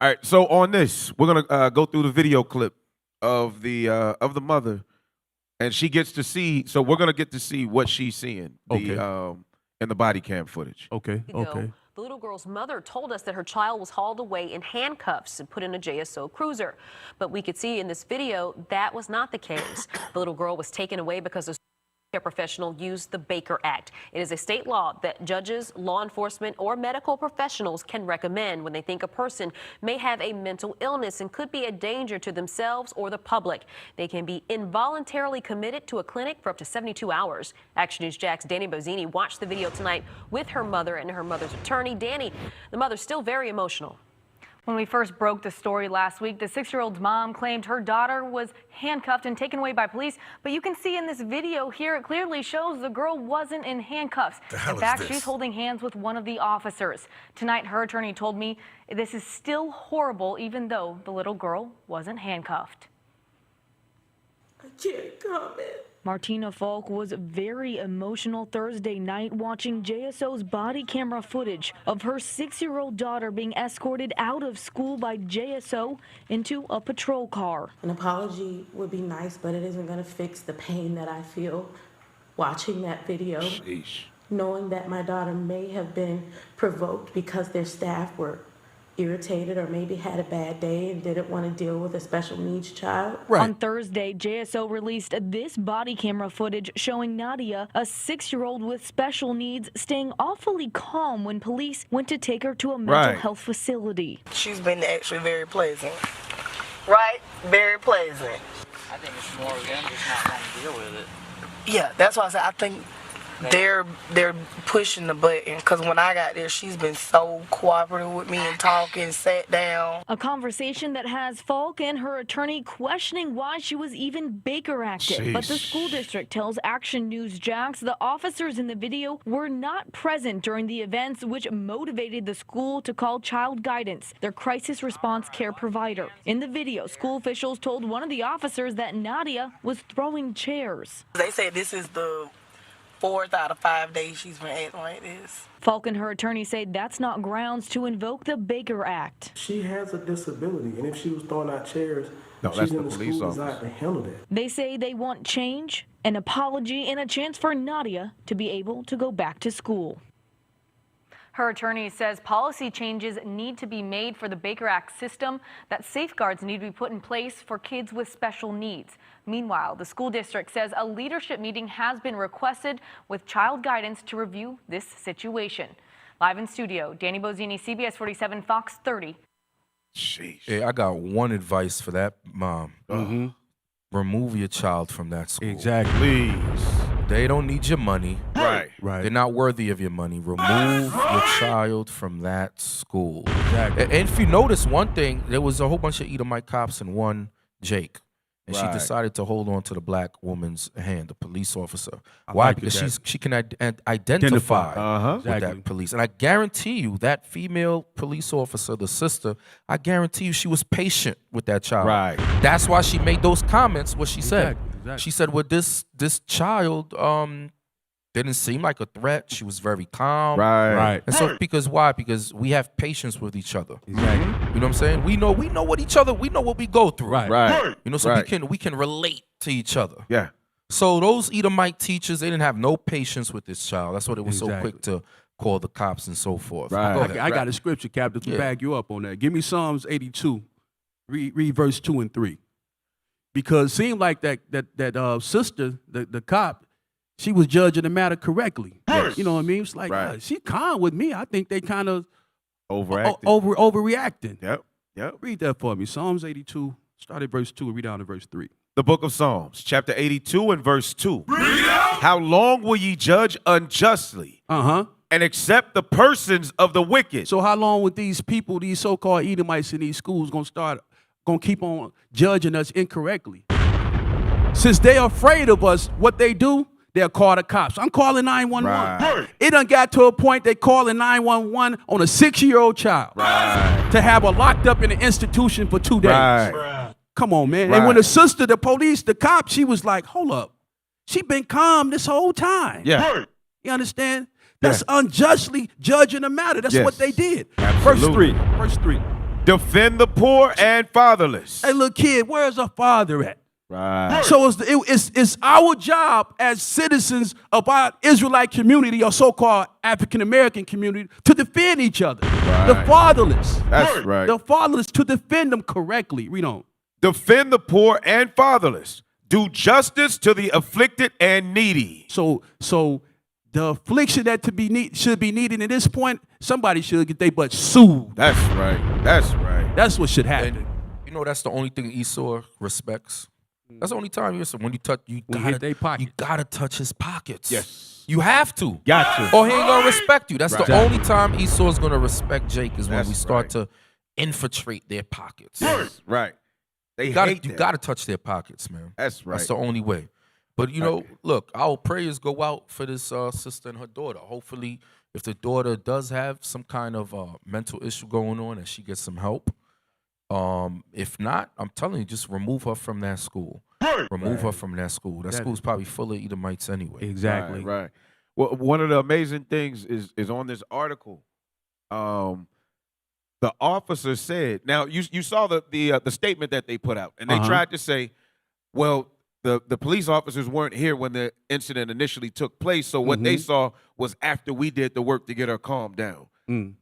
S9: All right, so on this, we're gonna go through the video clip of the mother And she gets to see, so we're going to get to see what she's seeing in the body cam footage.
S10: Okay.
S11: The little girl's mother told us that her child was hauled away in handcuffs and put in a JSO cruiser. But we could see in this video that was not the case. The little girl was taken away because a care professional used the Baker Act. It is a state law that judges, law enforcement, or medical professionals can recommend when they think a person may have a mental illness and could be a danger to themselves or the public. They can be involuntarily committed to a clinic for up to 72 hours. Action News Jack's Danny Bozzini watched the video tonight with her mother and her mother's attorney. Danny, the mother's still very emotional.
S12: When we first broke the story last week, the 6-year-old's mom claimed her daughter was handcuffed and taken away by police. But you can see in this video here, it clearly shows the girl wasn't in handcuffs. In fact, she's holding hands with one of the officers. Tonight, her attorney told me this is still horrible, even though the little girl wasn't handcuffed.
S13: I can't comment.
S12: Martina Falk was very emotional Thursday night watching JSO's body camera footage of her 6-year-old daughter being escorted out of school by JSO into a patrol car.
S13: An apology would be nice, but it isn't going to fix the pain that I feel watching that video.
S9: Sheesh.
S13: Knowing that my daughter may have been provoked because their staff were irritated or maybe had a bad day and didn't want to deal with a special needs child.
S12: On Thursday, JSO released this body camera footage showing Nadia, a 6-year-old with special needs, staying awfully calm when police went to take her to a mental health facility.
S14: She's been actually very pleasant. Right? Very pleasant.
S15: I think it's more of them just not wanting to deal with it.
S14: Yeah, that's why I said I think they're pushing the button, because when I got there, she's been so cooperative with me and talking, sat down.
S12: A conversation that has Falk and her attorney questioning why she was even Baker acted. But the school district tells Action News Jax the officers in the video were not present during the events, which motivated the school to call Child Guidance, their crisis response care provider. In the video, school officials told one of the officers that Nadia was throwing chairs.
S14: They said this is the 4th out of 5 days she's been acting like this.
S12: Falk and her attorney say that's not grounds to invoke the Baker Act.
S16: She has a disability, and if she was throwing out chairs,
S9: that's
S16: she's
S9: the
S16: in the
S9: police
S16: school
S9: officer.
S16: design to handle that.
S12: They say they want change, an apology, and a chance for Nadia to be able to go back to school. Her attorney says policy changes need to be made for the Baker Act system, that safeguards need to be put in place for kids with special needs. Meanwhile, the school district says a leadership meeting has been requested with Child Guidance to review this situation. Live in studio, Danny Bozzini, CBS 47, Fox 30.
S9: Sheesh.
S8: Hey, I got one advice for that mom. Remove your child from that school.
S10: Exactly.
S8: They don't need your money.
S9: Right.
S8: They're not worthy of your money. Remove your child from that school.
S10: Exactly.
S8: And if you notice one thing, there was a whole bunch of Edomite cops and one Jake. And she decided to hold on to the black woman's hand, the police officer. Why? Because she can identify with that police. And I guarantee you, that female police officer, the sister, I guarantee you she was patient with that child.
S9: Right.
S8: That's why she made those comments, what she said.
S10: Exactly.
S8: She said, well, this child didn't seem like a threat. She was very calm.
S9: Right.
S8: And so why? Because we have patience with each other.
S10: Exactly.
S8: You know what I'm saying? We know what each other, we know what we go through.
S9: Right.
S8: You know, so we can relate to each other.
S9: Yeah.
S8: So those Edomite teachers, they didn't have no patience with this child. That's why they were so quick to call the cops and so forth.
S9: Right.
S8: Go ahead.
S10: I got a scripture, Captain, to back you up on that. Give me Psalms 82. Read verse 2 and 3. Because it seemed like that sister, the cop, she was judging the matter correctly.
S9: Yes.
S10: You know what I mean? It's like, she calm with me. I think they kind of overreacting.
S9: Yep.
S10: Read that for me. Psalms 82, start at verse 2 and read down to verse 3.
S9: The book of Psalms, chapter 82 and verse 2. How long will ye judge unjustly? And accept the persons of the wicked?
S10: So how long would these people, these so-called Edomites in these schools, gonna keep on judging us incorrectly? Since they're afraid of us, what they do, they'll call the cops. I'm calling 911. It done got to a point they calling 911 on a 6-year-old child to have her locked up in an institution for 2 days. Come on, man. And when the sister, the police, the cop, she was like, hold up. She been calm this whole time.
S9: Yeah.
S10: You understand? That's unjustly judging the matter. That's what they did.
S9: Absolutely.
S10: Verse 3.
S9: Defend the poor and fatherless.
S10: Hey, little kid, where's her father at?
S9: Right.
S10: So it's our job as citizens of our Israelite community or so-called African American community to defend each other.
S9: Right.
S10: The fatherless.
S9: That's right.
S10: The fatherless, to defend them correctly. Read on.
S9: Defend the poor and fatherless. Do justice to the afflicted and needy.
S10: So the affliction that should be needed at this point, somebody should get their butt sued.
S9: That's right. That's right.
S10: That's what should happen.
S8: And you know that's the only thing Esau respects. That's the only time when you touch you gotta touch his pockets.
S9: Yes.
S8: You have to.
S9: Got to.
S8: Or he ain't gonna respect you. That's
S9: Right.
S8: the only time Esau's gonna respect Jake is when
S9: That's
S8: we start
S9: right.
S8: to infiltrate their pockets.
S9: Right. They
S8: You
S9: hate
S8: gotta
S9: that.
S8: touch their pockets, man.
S9: That's right.
S8: That's the only way. But you know, look, our prayers go out for this sister and her daughter. Hopefully, if the daughter does have some kind of mental issue going on, and she gets some help. If not, I'm telling you, just remove her from that school. Remove her from that school. That school's probably full of Edomites anyway.
S10: Exactly.
S9: Right. Well, one of the amazing things is on this article. The officer said, now you saw the statement that they put out, and they tried to say, well, the police officers weren't here when the incident initially took place, so what they saw was after we did the work to get her calmed down.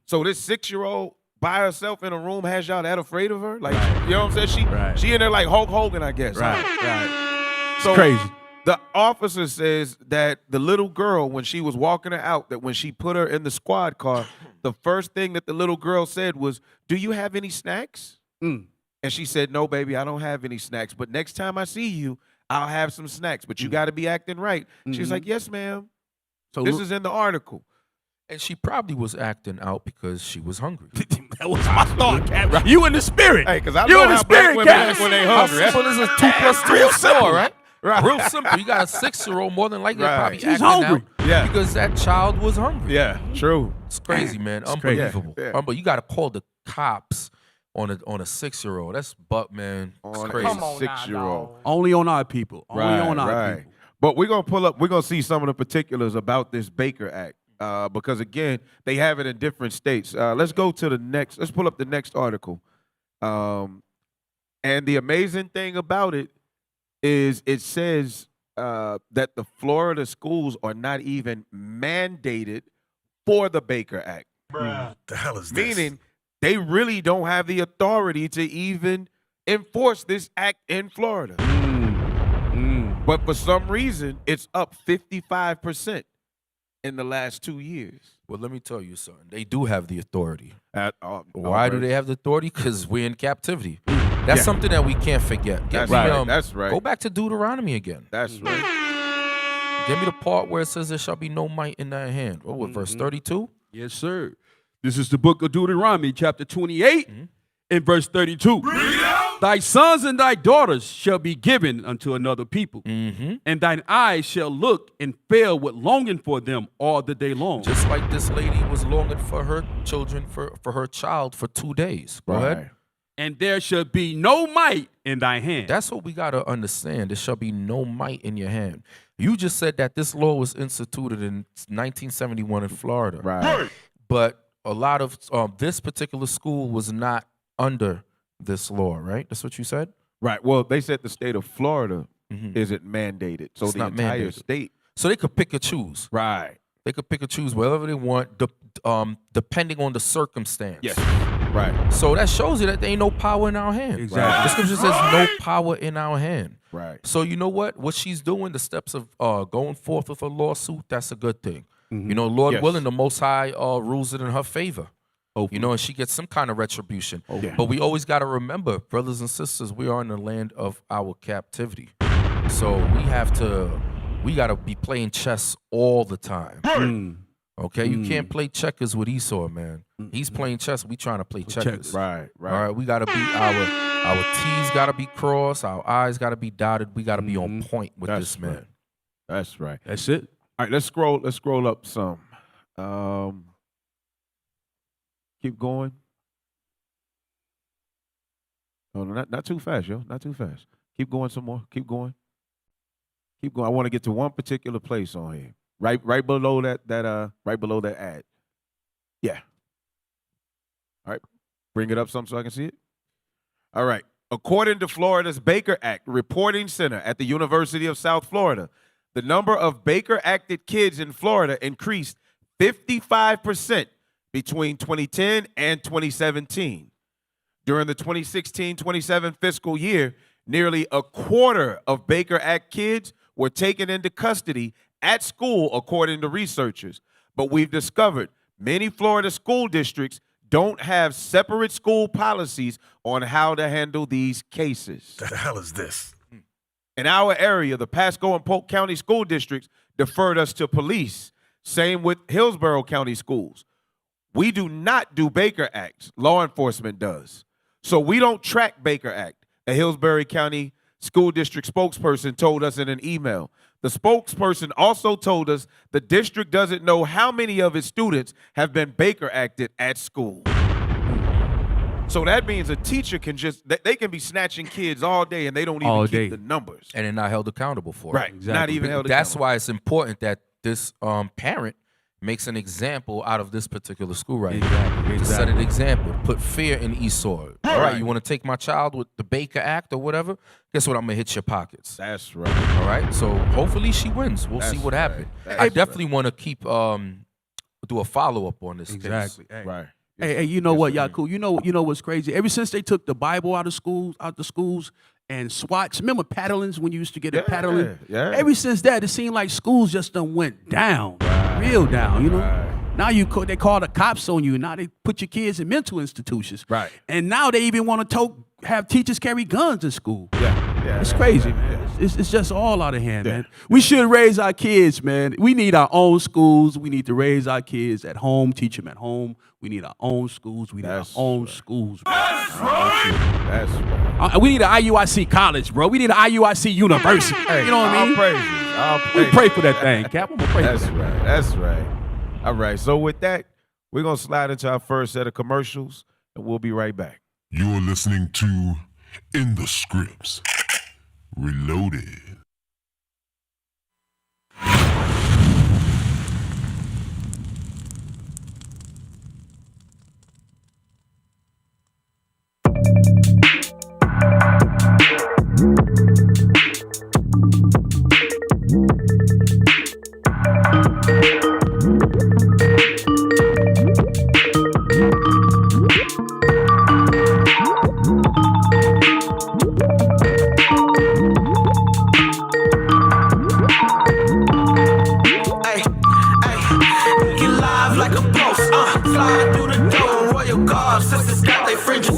S9: So this 6-year-old by herself in a room has y'all that afraid of her? Like, you know what I'm saying? She in there like Hulk Hogan, I guess.
S10: Right.
S9: So
S10: It's crazy.
S9: The officer says that the little girl, when she was walking her out, that when she put her in the squad car, the first thing that the little girl said was, "Do you have any snacks?" And she said, "No, baby, I don't have any snacks. But next time I see you, I'll have some snacks. But you got to be acting right." She's like, "Yes, ma'am."
S10: So
S9: this is in the article.
S8: And she probably was acting out because she was hungry.
S10: That was my thought, Cap. You in the spirit.
S9: Hey, because I
S10: You
S9: know
S10: in the
S9: how black
S10: spirit,
S9: women
S10: Cap.
S9: act when they
S8: How
S9: hungry.
S8: simple is a 2 + 2
S9: Real
S8: is
S9: simple,
S8: 4, right?
S9: Right.
S8: Real simple. You got a 6-year-old, more than likely
S9: Right.
S8: probably
S9: She's
S8: acting
S10: hungry.
S8: out
S9: Yeah.
S8: because that child was hungry.
S9: Yeah, true.
S8: It's crazy, man.
S10: crazy.
S8: Unbelievable.
S9: Yeah.
S8: You got to call the cops on a 6-year-old. That's man. It's
S9: On
S8: crazy.
S9: a 6-year-old.
S10: Only on our people. Only on our people.
S9: But we're gonna pull up. We're gonna see some of the particulars about this Baker Act because again, they have it in different states. Let's go to the next. Let's pull up the next article. And the amazing thing about it is it says that the Florida schools are not even mandated for the Baker Act.
S5: The hell is
S9: Meaning they really don't have the authority to even enforce this act in Florida. But for some reason, it's up 55% in the last 2 years.
S8: Well, let me tell you something. They do have the authority.
S9: Why
S8: Why do they have the authority? Because we're in captivity. That's something that we can't forget.
S9: That's right. That's right.
S8: Go back to Deuteronomy again.
S9: That's right.
S8: Give me the part where it says there shall be no might in thy hand. Oh, what, verse 32?
S10: Yes, sir. This is the book of Deuteronomy, chapter 28, and verse 32. Thy sons and thy daughters shall be given unto another people, and thine eyes shall look and fail with longing for them all the day long.
S8: Just like this lady was longing for her children, for her child for 2 days. Go ahead.
S10: And there shall be no might in thy hand.
S8: That's what we got to understand. There shall be no might in your hand. You just said that this law was instituted in 1971 in Florida.
S9: Right.
S8: But a lot of this particular school was not under this law, right? That's what you said?
S9: Right. Well, they said the state of Florida isn't mandated. So
S8: It's
S9: the
S8: not
S9: entire
S8: mandated.
S9: state.
S8: So they could pick or choose.
S9: Right.
S8: They could pick or choose whatever they want, depending on the circumstance.
S9: Yes. Right.
S8: So that shows you that there ain't no power in our hand.
S10: Exactly.
S8: The scripture says no power in our hand.
S9: Right.
S8: So you know what? What she's doing, the steps of going forth with a lawsuit, that's a good thing. You know, Lord
S9: Yes.
S8: willing, the Most High rules it in her favor. You know, and she gets some kind of retribution. But we always got to remember, brothers and sisters, we are in the land of our captivity. So we got to be playing chess all the time. Okay, you can't play checkers with Esau, man. He's playing chess. We trying to play checkers.
S9: Right. Right.
S8: All right, we got to be our T's got to be crossed, our I's got to be dotted. We got to be on point with
S9: That's
S8: this man.
S9: right. That's right.
S10: That's it.
S9: All right, let's scroll up some. Keep going. Oh, no, not too fast, yo. Not too fast. Keep going some more. Keep going. Keep going. I want to get to one particular place on here. Right below that right below that ad. Yeah. All right. Bring it up some so I can see it. All right. According to Florida's Baker Act Reporting Center at the University of South Florida, the number of Baker-acted kids in Florida increased 55% between 2010 and 2017. During the 2016-27 fiscal year, nearly a quarter of Baker Act kids were taken into custody at school, according to researchers. But we've discovered many Florida school districts don't have separate school policies on how to handle these cases.
S17: The hell is this?
S9: In our area, the Pasco and Polk County school districts deferred us to police. Same with Hillsborough County schools. We do not do Baker Acts. Law enforcement does. So we don't track Baker Act. A Hillsborough County school district spokesperson told us in an email. The spokesperson also told us the district doesn't know how many of its students have been Baker Acted at school. So that means a teacher can they can be snatching kids all day and they don't even keep the numbers.
S8: And they're not held accountable for
S9: Right,
S8: it.
S9: exactly. Not even held
S8: That's
S9: accountable.
S8: why it's important that this parent makes an example out of this particular school right here. To set an example. Put fear in Esau. All right, you want to take my child with the Baker Act or whatever? Guess what? I'm going to hit your pockets.
S9: That's right.
S8: All right? So hopefully she wins. We'll see what happens. I definitely want to keep do a follow-up on this
S10: Exactly.
S8: case.
S10: Hey.
S9: Right.
S10: Hey, you know what, Yaku? You know what's crazy? Ever since they took the Bible out of the schools, and SWATs, remember paddlings when you used to get it paddling?
S9: Yeah.
S10: Ever since that, it seemed like schools just done went down, real down. You know. Now they call the cops on you. Now they put your kids in mental institutions.
S9: Right.
S10: And now they even want to have teachers carry guns in school.
S9: Yeah.
S10: It's crazy, man. It's just all out of hand, man. We should raise our kids, man. We need our own schools. We need to raise our kids at home, teach them at home. We need our own schools. We need our own schools.
S9: That's right.
S10: We need an IUIC college, bro. We need an IUIC university.
S9: Hey,
S10: you know what I mean?
S9: I'll praise
S10: We pray for that thing, Cap. I'm gonna pray
S9: That's
S10: for that.
S9: right. That's right. All right. So with that, we're going to slide into our first set of commercials, and we'll be right back.
S5: You're listening to In the Scripts Reloaded.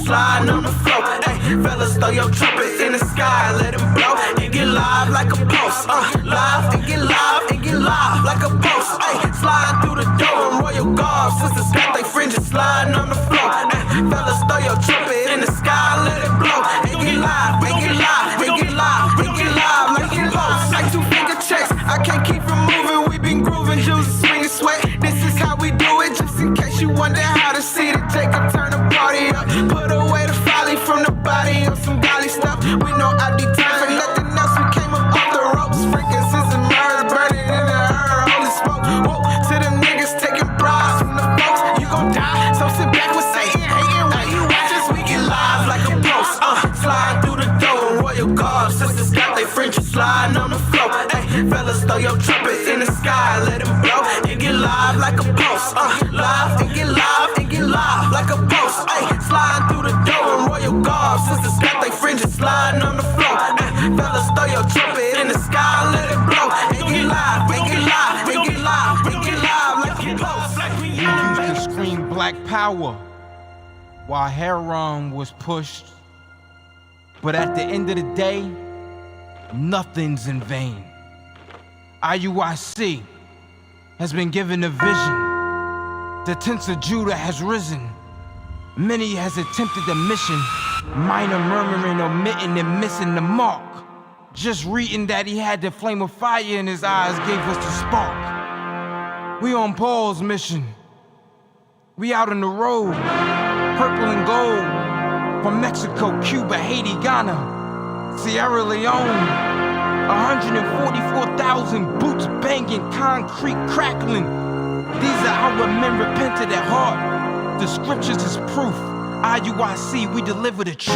S2: Sliding on the floor, ayy, fellas throw your trumpets in the sky, let them blow, and get live like a post, live, and get live like a post, ayy, slide through the door in royal garb, sisters got they fringes sliding on the floor, ayy, fellas throw your trumpet in the sky, let it blow, and get live, and get live, and get live, and get live like a post, like 2 finger checks, I can't keep from moving, we been grooving, juice, swinging, sweat, this is how we do it, just in case you wonder how to see the Jacob turn the party up, put away the folly from the body on some golly stuff. We know I be time for nothing else. We came up off the ropes, frankincense and myrrh, burning in the earth, holy smoke. Whoa, to them niggas taking bribes from the folks. You gon' die, so sit back with Satan, hating while you watch us. We get live like a post, slide through the door in royal garb. Sisters got they fringes sliding on the floor. Ay, fellas throw your trumpets in the sky, let them blow and get live like a post, live and get live like a post. Ay, slide through the door in royal garb. Sisters got they fringes sliding on the floor. Ay, fellas throw your trumpet in the sky, let it blow and get live, and get live, and get live, and get live like a post.
S18: We used to scream black power while heroin was pushed. But at the end of the day, nothing's in vain. IUIC has been given a vision. The tents of Judah has risen. Many has attempted the mission. Minor murmuring, omitting, and missing the mark. Just reading that he had the flame of fire in his eyes gave us the spark. We on Paul's mission. We out on the road, purple and gold. From Mexico, Cuba, Haiti, Ghana, Sierra Leone. 144,000 boots banging, concrete crackling. These are our men repented at heart. The scriptures is proof. IUIC, we deliver the truth.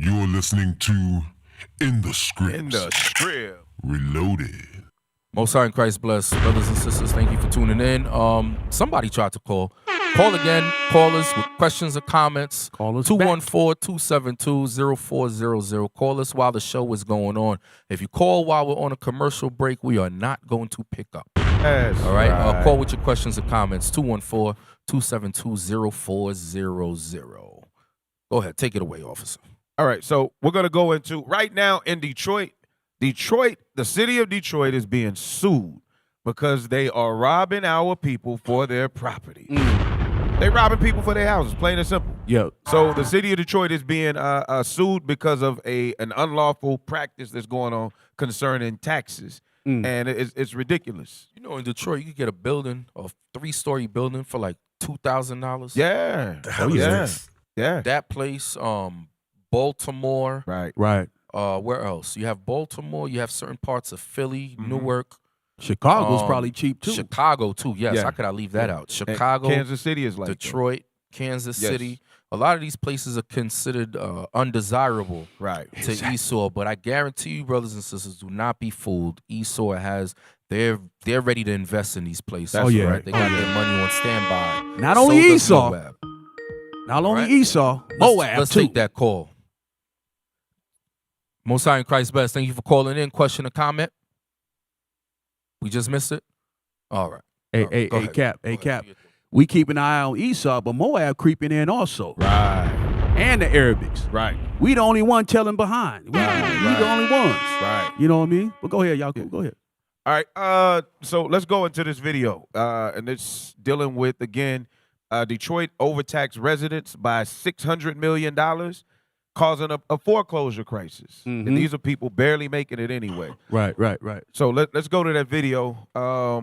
S5: You're listening to In the Script.
S9: In the Script.
S5: Reloaded.
S8: Most High in Christ bless. Brothers and sisters, thank you for tuning in. Somebody tried to call. Call again. Call us with questions or comments.
S10: Call us
S8: 214-272-0400. Call us while the show is going on. If you call while we're on a commercial break, we are not going to pick up.
S9: Yes,
S8: all right? Call with your questions or comments. 214-272-0400. Go ahead. Take it away, officer.
S9: All right, so we're going to go into, right now in Detroit, the city of Detroit is being sued because they are robbing our people for their property. They're robbing people for their houses, plain and simple.
S10: Yeah.
S9: So the city of Detroit is being sued because of an unlawful practice that's going on concerning taxes. And it's ridiculous.
S8: You know, in Detroit, you could get a building, a 3-story building for like $2,000.
S9: Yeah. Yeah.
S8: That place, Baltimore.
S9: Right.
S8: Where else? You have Baltimore. You have certain parts of Philly, Newark.
S10: Chicago's probably cheap too.
S8: Chicago too. Yes.
S9: Yeah.
S8: How could I leave that out? Chicago,
S9: And Kansas City is like
S8: Detroit, Kansas
S9: Yes.
S8: City. A lot of these places are considered undesirable to Esau, but I guarantee you, brothers and sisters, do not be fooled. Esau they're ready to invest in these places.
S10: Oh, yeah.
S8: Right? They got their money on standby.
S10: Not only
S8: So does
S10: Esau.
S8: Moab.
S10: Not only
S8: Right?
S10: Esau, Moab
S8: Let's
S10: too.
S8: take that call. Most High in Christ best. Thank you for calling in. Question or comment? We just missed it? All right.
S10: Hey,
S8: Go ahead.
S10: Cap.
S8: Go
S10: Hey,
S8: ahead.
S10: Cap. We keep an eye on Esau, but Moab creeping in also.
S9: Right.
S10: And the Arabics.
S9: Right.
S10: We the only one telling behind. We the only ones.
S9: Right.
S10: You know what I mean? But go ahead, y'all. Go ahead.
S9: All right. So let's go into this video. And it's dealing with, again, Detroit overtaxed residents by $600 million, causing a foreclosure crisis. And these are people barely making it anyway.
S10: Right.
S9: So let's go to that video. I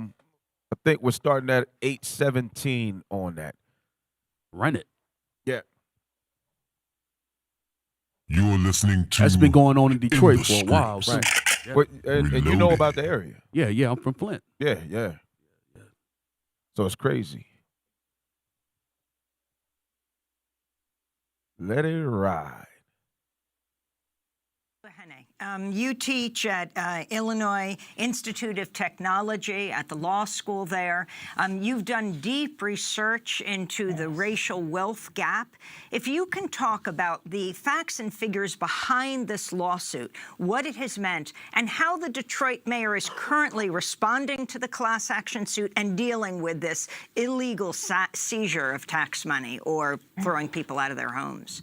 S9: think we're starting at 8:17 on that.
S10: Run it.
S9: Yeah.
S5: You're listening to
S10: That's been going on in Detroit
S5: the
S10: for a while.
S5: Scripts.
S10: Right. Yeah.
S9: Wait, and you know
S5: Reloaded.
S9: about the area.
S10: Yeah, I'm from Flint.
S9: Yeah. So it's crazy. Let it ride.
S17: You teach at Illinois Institute of Technology at the law school there. You've done deep research into the racial wealth gap. If you can talk about the facts and figures behind this lawsuit, what it has meant, and how the Detroit mayor is currently responding to the class action suit and dealing with this illegal seizure of tax money or throwing people out of their homes.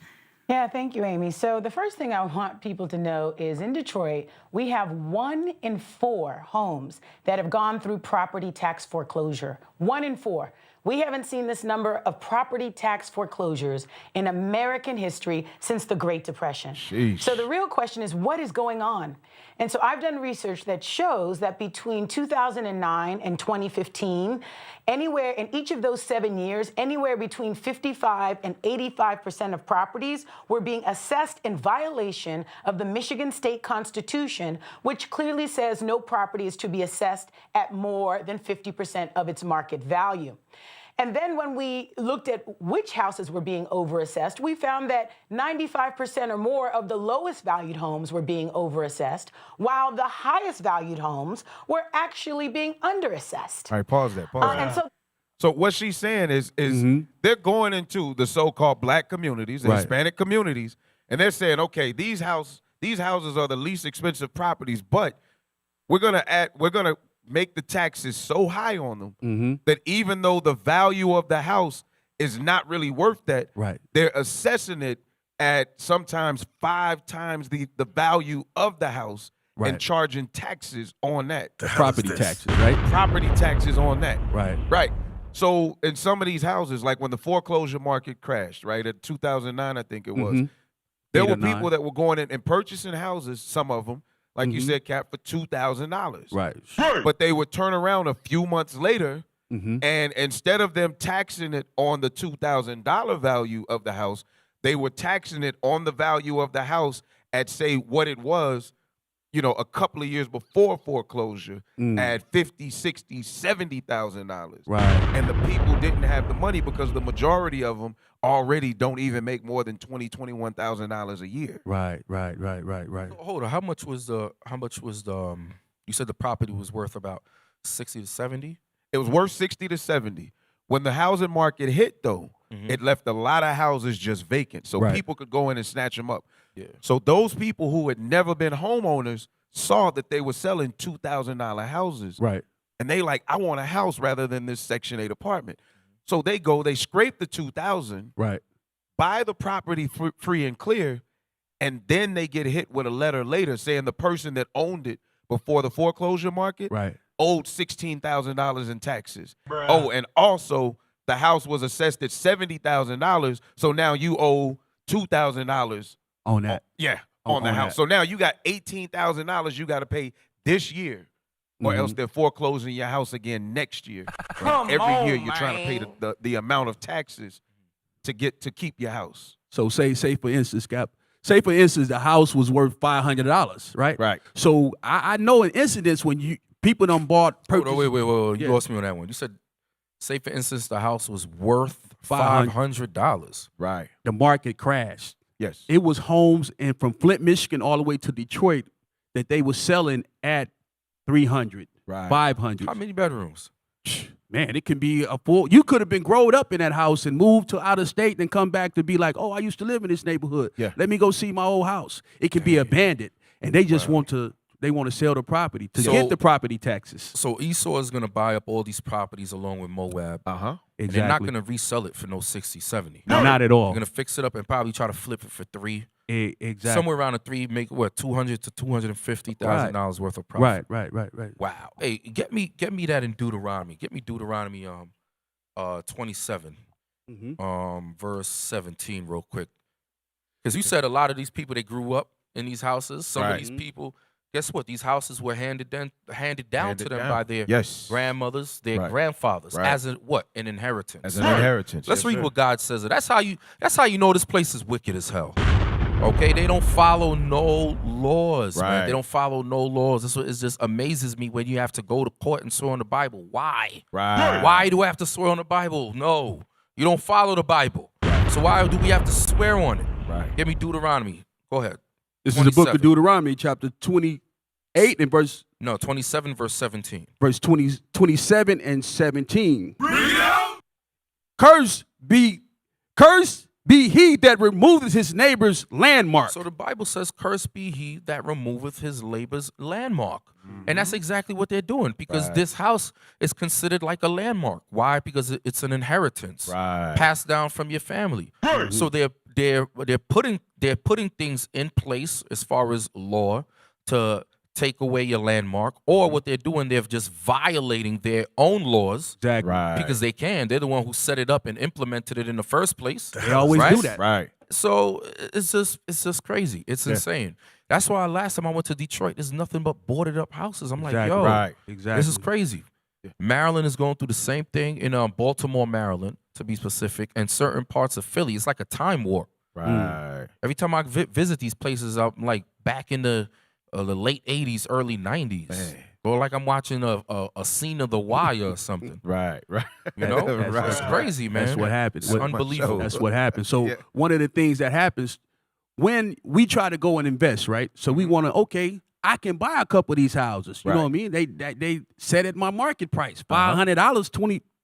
S19: Yeah, thank you, Amy. So the first thing I want people to know is in Detroit, we have 1 in 4 homes that have gone through property tax foreclosure. 1 in 4. We haven't seen this number of property tax foreclosures in American history since the Great Depression.
S9: Sheesh.
S19: So the real question is, what is going on? And so I've done research that shows that between 2009 and 2015, anywhere in each of those 7 years, anywhere between 55 and 85% of properties were being assessed in violation of the Michigan State Constitution, which clearly says no property is to be assessed at more than 50% of its market value. And then when we looked at which houses were being overassessed, we found that 95% or more of the lowest valued homes were being overassessed, while the highest valued homes were actually being underassessed.
S9: All right, pause that.
S19: And
S9: So what she's saying is they're going into the so-called black communities, the
S10: Right.
S9: Hispanic communities, and they're saying, okay, these houses are the least expensive properties, but we're gonna make the taxes so high on them that even though the value of the house is not really worth that,
S10: Right.
S9: they're assessing it at sometimes 5 times the value of the house
S10: Right.
S9: and charging taxes on that.
S10: Property taxes, right?
S9: Property taxes on that.
S10: Right.
S9: Right. So in some of these houses, like when the foreclosure market crashed, right, in 2009, I think it was, there
S10: 8
S9: were
S10: or 9.
S9: people that were going in and purchasing houses, some of them, like you said, Cap, for $2,000.
S10: Right.
S9: But they would turn around a few months later, and instead of them taxing it on the $2,000 value of the house, they were taxing it on the value of the house at, say, what it was a couple of years before foreclosure at $50,000, $60,000, $70,000.
S10: Right.
S9: And the people didn't have the money because the majority of them already don't even make more than $21,000 a year.
S10: Right.
S8: Hold on. How much was the you said the property was worth about 60 to 70?
S9: It was worth 60 to 70. When the housing market hit, though, it left a lot of houses just vacant. So people could go in and snatch them up.
S8: Yeah.
S9: So those people who had never been homeowners saw that they were selling $2,000 houses.
S10: Right.
S9: And they like, I want a house rather than this Section 8 apartment. So they scrape the $2,000,
S10: right,
S9: buy the property free and clear, and then they get hit with a letter later saying the person that owned it before the foreclosure market owed $16,000 in taxes.
S10: Bruh.
S9: Oh, and also the house was assessed at $70,000, so now you owe $2,000
S10: on that.
S9: On the
S10: on
S9: house.
S10: that.
S9: So now you got $18,000 you got to pay this year, or else they're foreclosing your house again next year.
S10: Come
S9: Every
S10: on,
S9: year you're trying to pay
S10: man.
S9: the amount of taxes to keep your house.
S10: So say for instance, the house was worth $500, right?
S9: Right.
S10: So I know in incidents when people done bought purchase.
S8: Wait. You lost me on that one. You said, say for instance, the house was worth $500.
S9: Right.
S10: The market crashed.
S9: Yes.
S10: It was homes and from Flint, Michigan, all the way to Detroit that they were selling at $300, $500.
S8: How many bedrooms?
S10: Man, it can be a full. You could have been growed up in that house and moved to out of state and come back to be like, oh, I used to live in this neighborhood.
S9: Yeah.
S10: Let me go see my old house. It can be abandoned, and they just want to sell the property to get the property taxes.
S8: So Esau is going to buy up all these properties along with Moab.
S9: Uh-huh.
S8: And they're not going to resell it for no 60, 70.
S10: No, not at all.
S8: They're going to fix it up and probably try to flip it for $3.
S10: Exactly.
S8: Somewhere around $3, make what, $200,000 to $250,000 worth of profit.
S10: Right.
S8: Wow. Hey, get me that in Deuteronomy. Get me Deuteronomy 27, verse 17, real quick. Because you said a lot of these people, they grew up in these houses. Some of these people, guess what? These houses were handed down to them by their grandmothers, their grandfathers, as an inheritance.
S9: As an inheritance.
S8: Let's read what God says. That's how you know this place is wicked as hell. Okay, they don't follow no laws, man. They don't follow no laws. This is just amazes me when you have to go to court and swear on the Bible. Why? Why do I have to swear on the Bible? No, you don't follow the Bible. So why do we have to swear on it? Give me Deuteronomy. Go ahead.
S10: This is the book of Deuteronomy, chapter 28 and verse.
S8: No, 27, verse 17.
S10: Verse 27 and 17. Cursed be he that removeth his neighbor's landmark.
S8: So the Bible says, cursed be he that removeth his neighbor's landmark. And that's exactly what they're doing, because this house is considered like a landmark. Why? Because it's an inheritance passed down from your family. So they're putting things in place as far as law to take away your landmark, or what they're doing, they're just violating their own laws.
S10: Exactly.
S8: Because they can. They're the one who set it up and implemented it in the first place.
S10: They always do that.
S9: Right.
S8: So it's just crazy. It's insane. That's why last time I went to Detroit, there's nothing but boarded up houses. I'm like, yo, this is crazy. Maryland is going through the same thing in Baltimore, Maryland, to be specific, and certain parts of Philly. It's like a time warp. Every time I visit these places, I'm like back in the late 80s, early 90s. Or like I'm watching a scene of The Wire or something.
S9: Right.
S8: You know? It's crazy, man.
S10: That's what happens.
S8: It's unbelievable.
S10: That's what happens. So one of the things that happens when we try to go and invest, right? So we want to, okay, I can buy a couple of these houses. You know what I mean? They set at my market price. $500,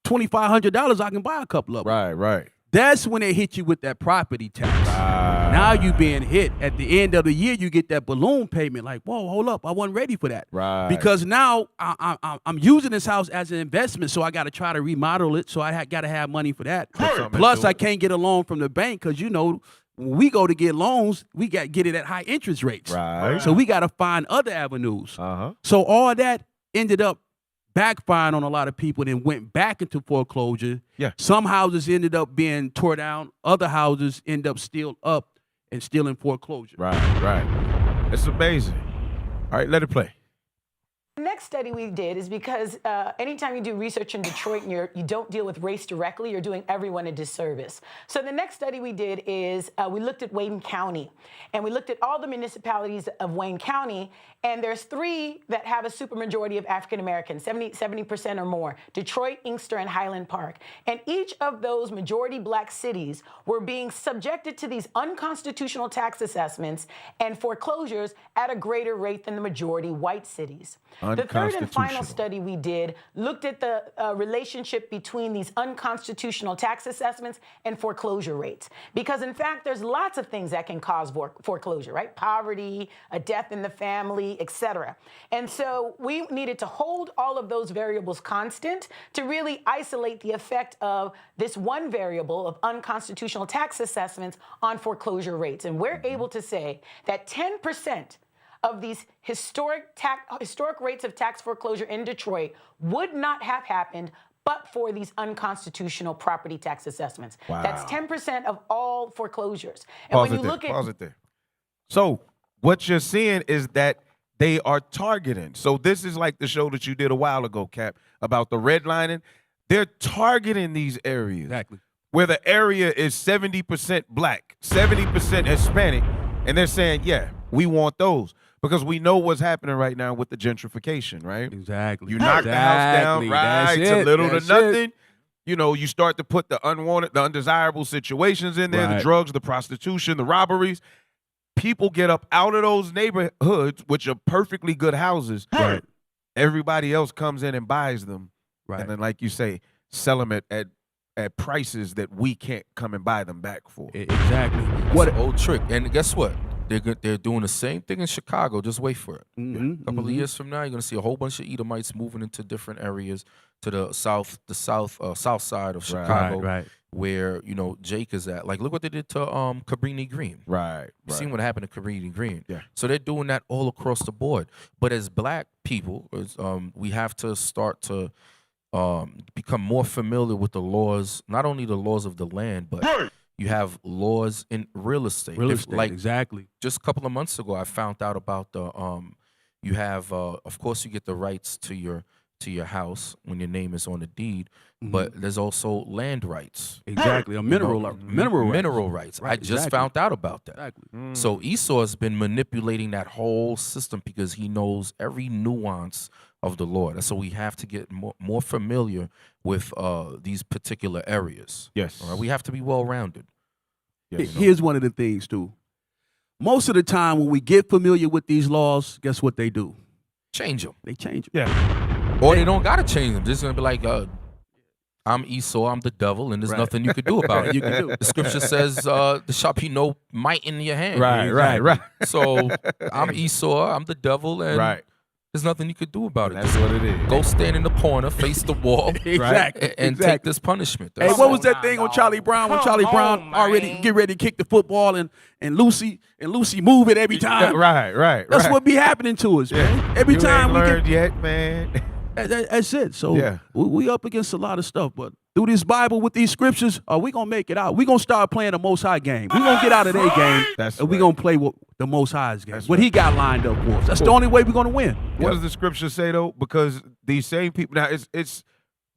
S10: $2,500, I can buy a couple of them.
S9: Right.
S10: That's when they hit you with that property tax. Now you being hit. At the end of the year, you get that balloon payment. Like, whoa, hold up. I wasn't ready for that. Because now I'm using this house as an investment, so I got to try to remodel it. So I got to have money for that. Plus, I can't get a loan from the bank because, you know, when we go to get loans, we got to get it at high interest rates. So we got to find other avenues. So all that ended up backfiring on a lot of people and went back into foreclosure. Some houses ended up being tore down. Other houses end up still up and still in foreclosure.
S9: Right. It's amazing. All right, let it play.
S19: Next next study we did is because anytime you do research in Detroit and you don't deal with race directly, you're doing everyone a disservice. So the next study we did is we looked at Wayne County, and we looked at all the municipalities of Wayne County, and there's 3 that have a supermajority of African Americans, 70% or more: Detroit, Inkster, and Highland Park. And each of those majority black cities were being subjected to these unconstitutional tax assessments and foreclosures at a greater rate than the majority white cities. The third and final study we did looked at the relationship between these unconstitutional tax assessments and foreclosure rates. Because in fact, there's lots of things that can cause foreclosure, right? Poverty, a death in the family, etc. And so we needed to hold all of those variables constant to really isolate the effect of this one variable of unconstitutional tax assessments on foreclosure rates. And we're able to say that 10% of these historic rates of tax foreclosure in Detroit would not have happened but for these unconstitutional property tax assessments.
S9: Wow.
S19: That's 10% of all foreclosures. And when you look at
S9: Pause it there. So what you're seeing is that they are targeting. So this is like the show that you did a while ago, Cap, about the redlining. They're targeting these areas.
S10: Exactly.
S9: Where the area is 70% black, 70% Hispanic, and they're saying, yeah, we want those. Because we know what's happening right now with the gentrification, right?
S10: Exactly.
S9: You knock the house down, right, to little to nothing. You know, you start to put the unwanted, the undesirable situations in there, the drugs, the prostitution, the robberies. People get up out of those neighborhoods, which are perfectly good houses.
S10: Right.
S9: Everybody else comes in and buys them.
S10: Right.
S9: And then, like you say, sell them at prices that we can't come and buy them back for.
S10: Exactly.
S8: What an old trick. And guess what? They're doing the same thing in Chicago. Just wait for it.
S10: Mm-hmm,
S8: A couple of years from now, you're gonna see a whole bunch of Edomites moving into different areas to the south side of Chicago, where Jake is at. Like, look what they did to Cabrini Green.
S9: Right.
S8: You seen what happened to Cabrini Green.
S9: Yeah.
S8: So they're doing that all across the board. But as black people, we have to start to become more familiar with the laws, not only the laws of the land, but you have laws in real estate.
S10: Exactly.
S8: Just a couple of months ago, I found out about the you have of course you get the rights to your house when your name is on the deed, but there's also land rights.
S10: Exactly. A mineral
S8: rights. I just found out about that.
S10: Exactly.
S8: So Esau has been manipulating that whole system because he knows every nuance of the law. And so we have to get more familiar with these particular areas.
S9: Yes.
S8: All right? We have to be well-rounded.
S10: Here's one of the things, too. Most of the time when we get familiar with these laws, guess what they do?
S8: Change them.
S10: They change them.
S8: Yeah. Or they don't got to change them. They're just going to be like, I'm Esau, I'm the devil, and there's nothing you could do about it. The scripture says, there shall be no might in your hand.
S9: Right.
S8: So I'm Esau, I'm the devil, and there's nothing you could do about it.
S9: That's what it is.
S8: Go stand in the corner, face the wall, and take this punishment.
S10: Hey, what was that thing on Charlie Brown when Charlie Brown already get ready to kick the football and Lucy move it every time?
S9: Right.
S10: That's what be happening to us, man. Every time we
S9: learned yet, man.
S10: That's it. So we up against a lot of stuff, but through this Bible with these scriptures, we gonna make it out. We gonna start playing the Most High game. We gonna get out of their game, and we gonna play what the Most High's game. What he got lined up for us. That's the only way we're gonna win.
S9: What does the scripture say though? Because these same people now, it's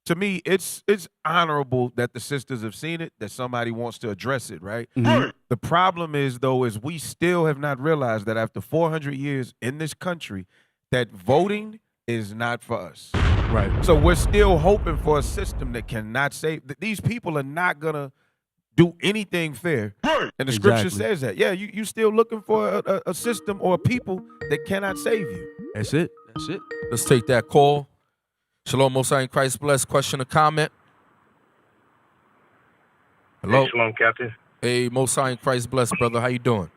S9: to me, it's honorable that the sisters have seen it, that somebody wants to address it, right? The problem is though, is we still have not realized that after 400 years in this country, that voting is not for us.
S10: Right.
S9: So we're still hoping for a system that cannot save. These people are not going to do anything fair. And the scripture says that. Yeah, you still looking for a system or a people that cannot save you.
S10: That's it.
S8: Let's take that call. Shalom, Most High in Christ bless. Question or comment? Hello?
S20: Hey, shalom, Captain.
S8: Hey, Most High in Christ bless, brother. How you doing?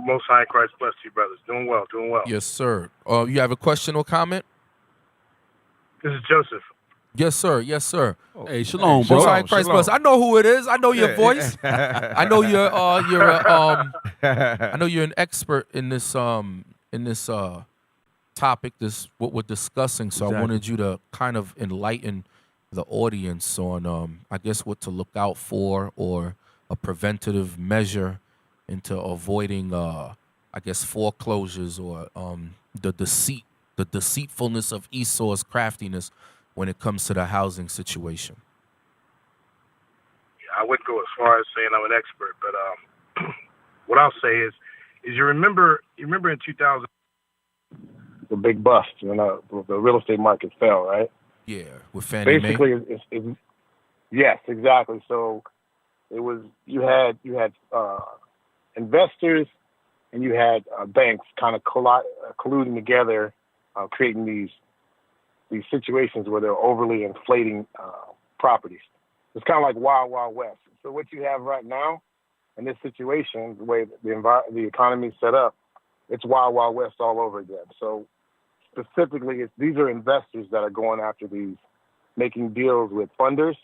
S20: Most High in Christ bless you, brothers. Doing well.
S8: Yes, sir. You have a question or comment?
S20: This is Joseph.
S8: Yes, sir.
S10: Hey, shalom, bro.
S8: Most High in Christ bless. I know who it is. I know your voice. I know you're an expert in this topic, what we're discussing. So I wanted you to kind of enlighten the audience on I guess what to look out for or a preventative measure into avoiding I guess foreclosures or the the deceitfulness of Esau's craftiness when it comes to the housing situation?
S20: I wouldn't go as far as saying I'm an expert, but what I'll say is you remember in 2000 the big bust when the real estate market fell, right?
S8: Yeah, with Fannie Mae.
S20: Basically, yes, exactly. So it was you had investors and you had banks kind of colluding together, creating these situations where they're overly inflating properties. It's kind of like Wild Wild West. So what you have right now in this situation, the way the economy is set up, it's Wild Wild West all over again. So specifically, these are investors that are going after these, making deals with funders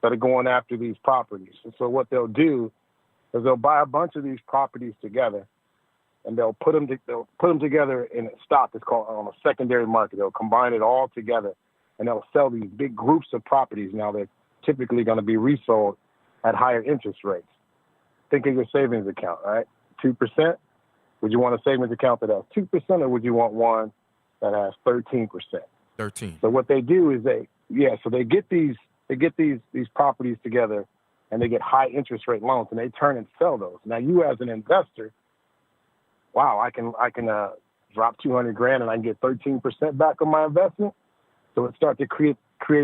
S20: that are going after these properties. And so what they'll do is they'll buy a bunch of these properties together, and they'll put them together in a stock. It's called on a secondary market. They'll combine it all together, and they'll sell these big groups of properties. Now they're typically going to be resold at higher interest rates. Think of your savings account, right? 2%. Would you want a savings account that has 2%, or would you want one that has 13%?
S8: 13.
S20: So what they do is they get these properties together, and they get high interest rate loans, and they turn and sell those. Now you as an investor, wow, I can drop $200,000 and I can get 13% back on my investment. So it starts to create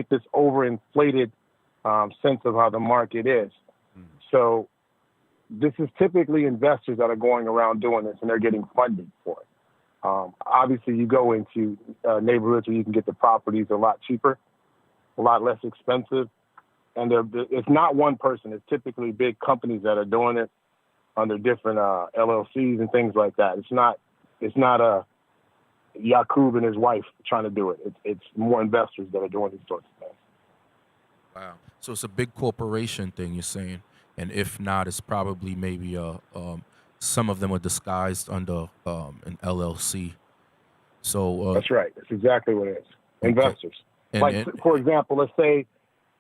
S20: this overinflated sense of how the market is. So this is typically investors that are going around doing this, and they're getting funded for it. Obviously, you go into neighborhoods where you can get the properties a lot cheaper, a lot less expensive, and it's not one person. It's typically big companies that are doing it under different LLCs and things like that. It's not a Yakub and his wife trying to do it. It's more investors that are doing these sorts of things.
S8: Wow. So it's a big corporation thing you're saying, and if not, it's probably maybe some of them are disguised under an LLC. So
S20: that's right. That's exactly what it is. Investors. For example, let's say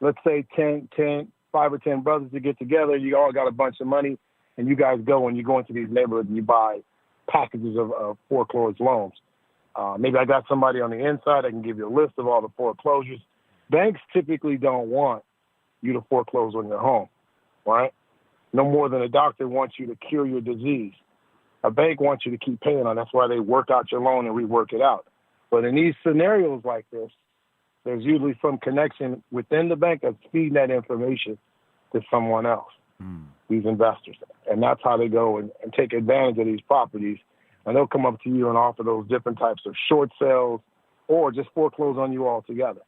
S20: 5 or 10 brothers to get together. You all got a bunch of money, and you guys go into these neighborhoods and you buy packages of foreclosed loans. Maybe I got somebody on the inside that can give you a list of all the foreclosures. Banks typically don't want you to foreclose on your home, right? No more than a doctor wants you to cure your disease. A bank wants you to keep paying on. That's why they work out your loan and rework it out. But in these scenarios like this, there's usually some connection within the bank that's feeding that information to someone else, these investors. And that's how they go and take advantage of these properties. And they'll come up to you and offer those different types of short sales or just foreclose on you altogether.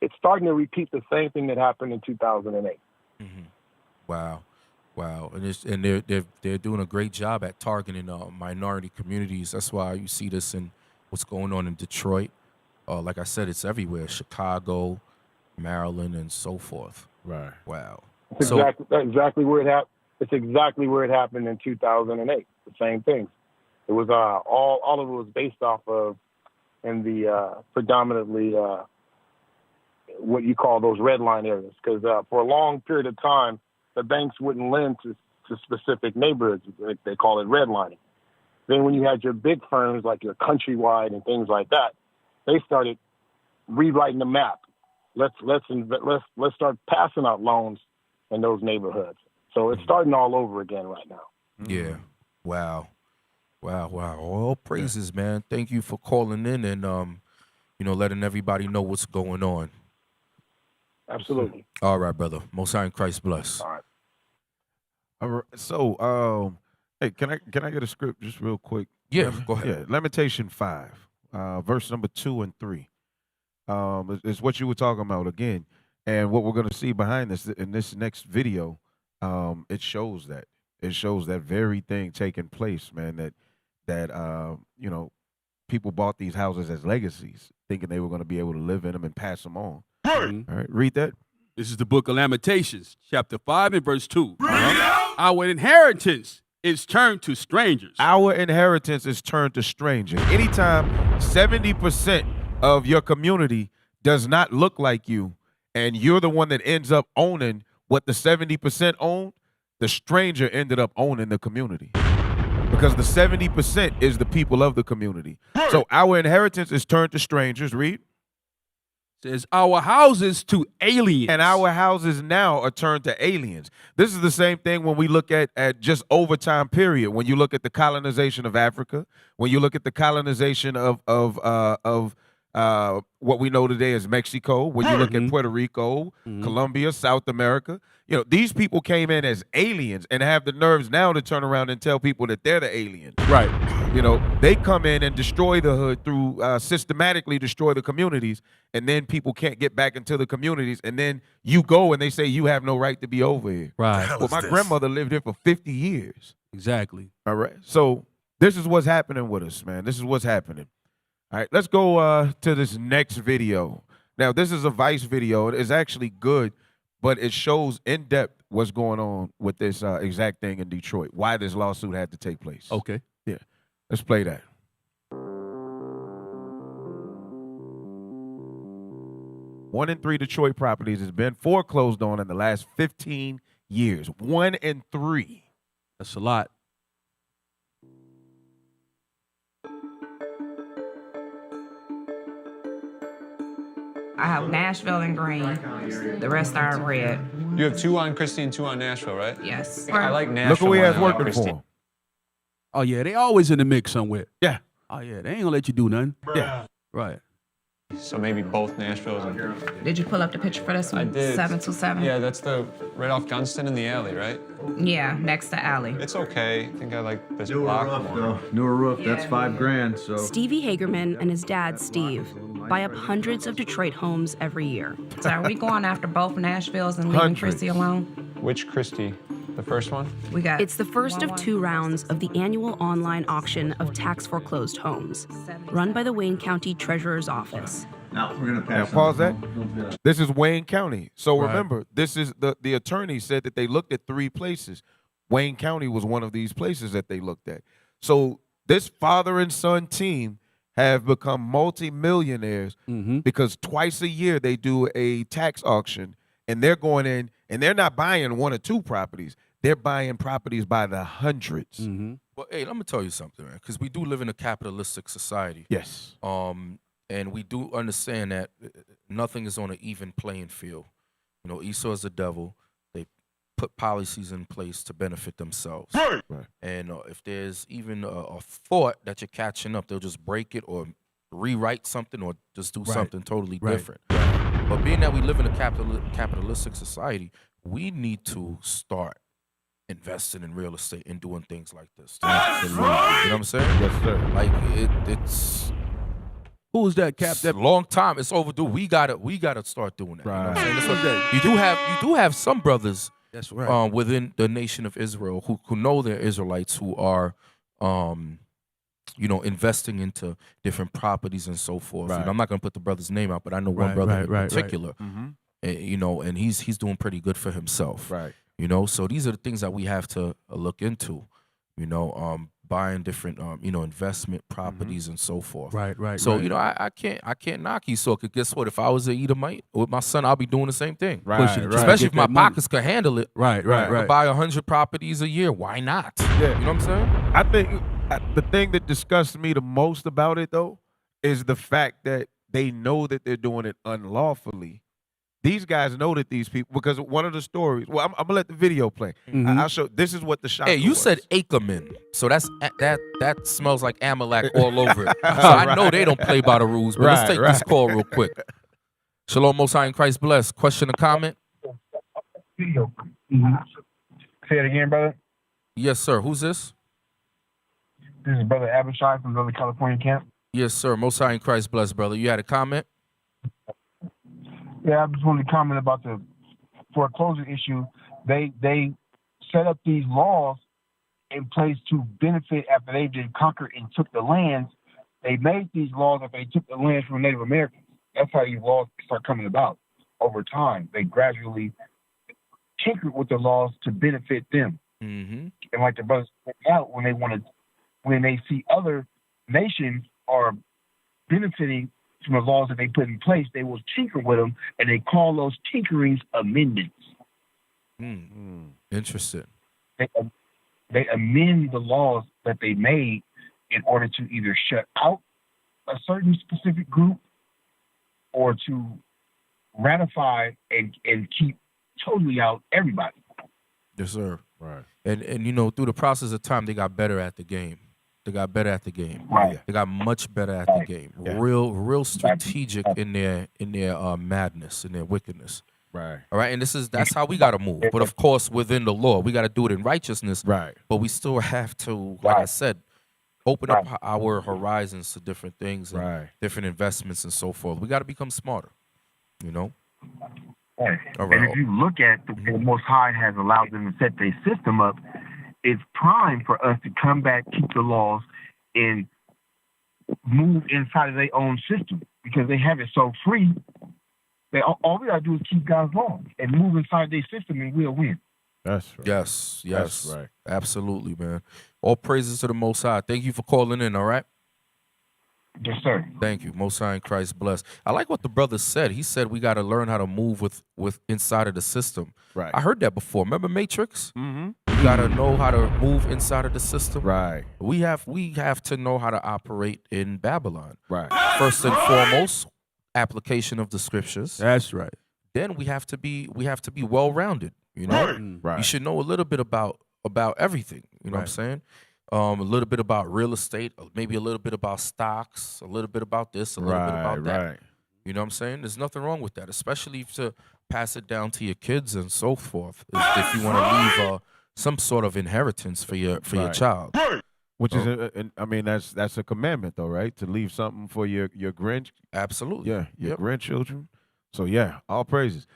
S20: It's starting to repeat the same thing that happened in 2008.
S8: Wow. And they're doing a great job at targeting minority communities. That's why you see this in what's going on in Detroit. Like I said, it's everywhere: Chicago, Maryland, and so forth.
S9: Right.
S8: Wow.
S20: That's exactly where it happened. It's exactly where it happened in 2008. The same thing. It was all of it was based off of in the predominantly what you call those red line areas, because for a long period of time, the banks wouldn't lend to specific neighborhoods. They call it redlining. Then when you had your big firms like your Countrywide and things like that, they started rewriting the map. Let's start passing out loans in those neighborhoods. So it's starting all over again right now.
S8: Yeah. Wow. All praises, man. Thank you for calling in and letting everybody know what's going on.
S20: Absolutely.
S8: All right, brother. Most High in Christ bless.
S20: All
S9: right. So, hey, can I get a script just real quick?
S8: Yeah, go ahead.
S9: Yeah, Lamentation 5, verse number 2 and 3. Is what you were talking about again, and what we're going to see behind this in this next video. It shows that very thing taking place, man. That people bought these houses as legacies, thinking they were going to be able to live in them and pass them on. All right, read that.
S10: This is the book of Lamentations, chapter 5 and verse 2. Our inheritance is turned to strangers.
S9: Our inheritance is turned to strangers. Anytime 70% of your community does not look like you, and you're the one that ends up owning what the 70% owned, the stranger ended up owning the community. because the 70% is the people of the community. So our inheritance is turned to strangers. Read.
S10: Says our houses to aliens.
S9: And our houses now are turned to aliens. This is the same thing when we look at just over time period. When you look at the colonization of Africa, when you look at the colonization of what we know today as Mexico, when you look at Puerto Rico, Colombia, South America, you know, these people came in as aliens and have the nerves now to turn around and tell people that they're the aliens.
S10: Right.
S9: You know, they come in and destroy the hood through systematically destroy the communities, and then people can't get back into the communities, and then you go and they say you have no right to be over here.
S10: Right.
S9: Well, my grandmother lived here for 50 years.
S10: Exactly.
S9: All right. So this is what's happening with us, man. This is what's happening. All right, let's go to this next video. Now, this is a Vice video. It's actually good, but it shows in depth what's going on with this exact thing in Detroit, why this lawsuit had to take place.
S10: Okay.
S9: Yeah. Let's play that. One in 3 Detroit properties has been foreclosed on in the last 15 years. 1 in 3.
S10: That's a lot.
S21: I have Nashville in green. The rest are in red.
S22: You have 2 on Christie and 2 on Nashville, right?
S21: Yes.
S22: I like Nashville.
S9: Look who he
S22: more
S9: has
S22: than I like
S9: working
S22: Christie.
S9: for him.
S10: Oh, yeah, they always in the mix somewhere.
S9: Yeah.
S10: Oh, yeah, they ain't gonna let you do nothing.
S9: Yeah.
S10: Right.
S22: So maybe both Nashvilles. And...
S21: Did you pull up the picture for this one?
S22: I did.
S21: 727?
S22: Yeah, that's the right off Gunston in the alley, right?
S21: Yeah, next to Alley.
S22: It's okay. I think I like this block more.
S23: Newer roof, that's $5,000. So
S24: Stevie Hagerman and his dad, Steve, buy up hundreds of Detroit homes every year.
S21: So are we going after both Nashvilles and leaving Christie alone?
S22: Which Christie? The first one?
S21: We got.
S24: It's the first of 2 rounds of the annual online auction of tax foreclosed homes, run by the Wayne County Treasurer's Office.
S23: now we're gonna
S9: Now
S23: pass.
S9: pause that. This is Wayne County. So
S10: Right.
S9: remember, this is the attorney said that they looked at 3 places. Wayne County was one of these places that they looked at. So this father and son team have become multimillionaires because twice a year they do a tax auction, and they're going in and they're not buying 1 or 2 properties. They're buying properties by the hundreds.
S8: Well, hey, let me tell you something, man, because we do live in a capitalistic society.
S9: Yes.
S8: And we do understand that nothing is on an even playing field. You know, Esau is the devil. They put policies in place to benefit themselves.
S9: Right.
S8: And if there's even a thought that you're catching up, they'll just break it or rewrite something or just do something totally different. But being that we live in a capitalistic society, we need to start investing in real estate and doing things like this. You know what I'm saying?
S9: Yes, sir.
S8: Like it's
S10: Who's that cap?
S8: that long time. It's overdue. We gotta start doing that. You know what I'm saying? That's what you do have some brothers
S10: That's right.
S8: within the nation of Israel who know they're Israelites who are investing into different properties and so forth.
S9: Right.
S8: You know, I'm not gonna put the brother's name out, but I know one
S10: Right,
S8: brother
S10: right,
S8: in
S10: right, right.
S8: particular. And he's doing pretty good for himself.
S9: Right.
S8: You know, so these are the things that we have to look into. You know, buying different investment properties and so forth.
S10: Right.
S8: So I can't knock you. So guess what? If I was an Edomite with my son, I'll be doing the same thing.
S9: Right,
S10: Pushing it,
S9: right.
S10: trying to
S8: Especially
S10: get
S8: if my
S10: that money.
S8: pockets could handle it.
S10: Right.
S8: I buy 100 properties a year. Why not?
S9: Yeah.
S8: You know what I'm saying?
S9: I think the thing that disgusts me the most about it, though, is the fact that they know that they're doing it unlawfully. These guys know that these people, because one of the stories, well, I'm gonna let the video play. I'll show. This is what the shot.
S8: Hey, you said Ackerman, so that smells like Amalek all over it. So I know they don't play by the rules. But let's take this call real quick. Shalom, Most High in Christ bless. Question or comment?
S20: Say it again, brother.
S8: Yes, sir. Who's this?
S20: This is Brother Abishai from Northern California camp.
S8: Yes, sir. Most High in Christ bless, brother. You had a comment?
S20: Yeah, I just wanted to comment about the foreclosure issue. They set up these laws in place to benefit after they did conquer and took the lands. They made these laws after they took the lands from Native Americans. That's how these laws start coming about over time. They gradually tinkered with the laws to benefit them. And like the brothers pointed out, when they see other nations are benefiting from the laws that they put in place, they will tinker with them, and they call those tinkerings amendments.
S8: Interesting.
S20: They amend the laws
S1: that they made in order to either shut out a certain specific group or to ratify and keep totally out everybody.
S8: Yes, sir. Right. And you know, through the process of time, they got better at the game. They got better at the game.
S1: Right.
S8: They got much better at the game.
S9: Yeah.
S8: Real strategic in their madness, in their wickedness.
S9: Right.
S8: All right. And that's how we got to move. But of course, within the law, we got to do it in righteousness.
S9: Right.
S8: But we still have to, like I said, open up our horizons to different things, and different investments, and so forth. We got to become smarter. You know.
S1: Right.
S8: All right.
S1: And if you look at the way the Most High has allowed them to set their system up, it's prime for us to come back, keep the laws, and move inside of their own system because they have it so free. All we gotta do is keep God's laws and move inside their system, and we'll win.
S9: That's right.
S8: Yes.
S9: That's right.
S8: Absolutely, man. All praises to the Most High. Thank you for calling in. All right.
S1: Yes, sir.
S8: Thank you. Most High in Christ bless. I like what the brother said. He said we got to learn how to move with inside of the system.
S9: Right.
S8: I heard that before. Remember Matrix?
S9: Mm-hmm.
S8: You got to know how to move inside of the system.
S9: Right.
S8: We have to know how to operate in Babylon.
S9: Right.
S8: First and foremost, application of the scriptures.
S10: That's right.
S8: Then we have to be well-rounded. You know,
S9: Right.
S8: You should know a little bit about everything. You know what I'm saying? A little bit about real estate, maybe a little bit about stocks, a little bit about this, a little bit about that.
S9: Right.
S8: You know what I'm saying? There's nothing wrong with that, especially to pass it down to your kids and so forth. If you want to leave some sort of inheritance for your child.
S9: Which is, I mean, that's a commandment, though, right? To leave something for your grand.
S8: Absolutely.
S9: Yeah, your grandchildren. So yeah, all praises.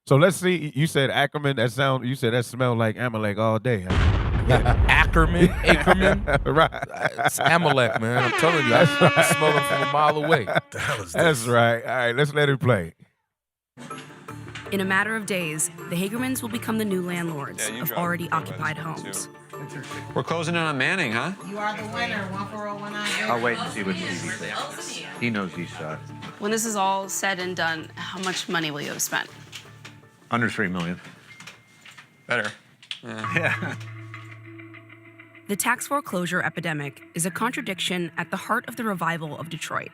S9: So let's see. You said Ackerman. You said that smelled like Amalek all day. Huh?
S8: Ackerman.
S9: Right.
S8: It's Amalek, man. I'm telling you, I smell them from a mile away.
S9: That's right. All right, let's let it play.
S24: In a matter of days, the Hagermans will become the new landlords of already occupied homes.
S22: We're closing in on Manning, huh?
S3: You are the winner. 14019.
S4: I'll wait and see what Stevie says. He knows he's shot.
S24: When this is all said and done, how much money will you have spent?
S4: Under $3 million.
S22: Better.
S4: Yeah.
S24: The tax foreclosure epidemic is a contradiction at the heart of the revival of Detroit,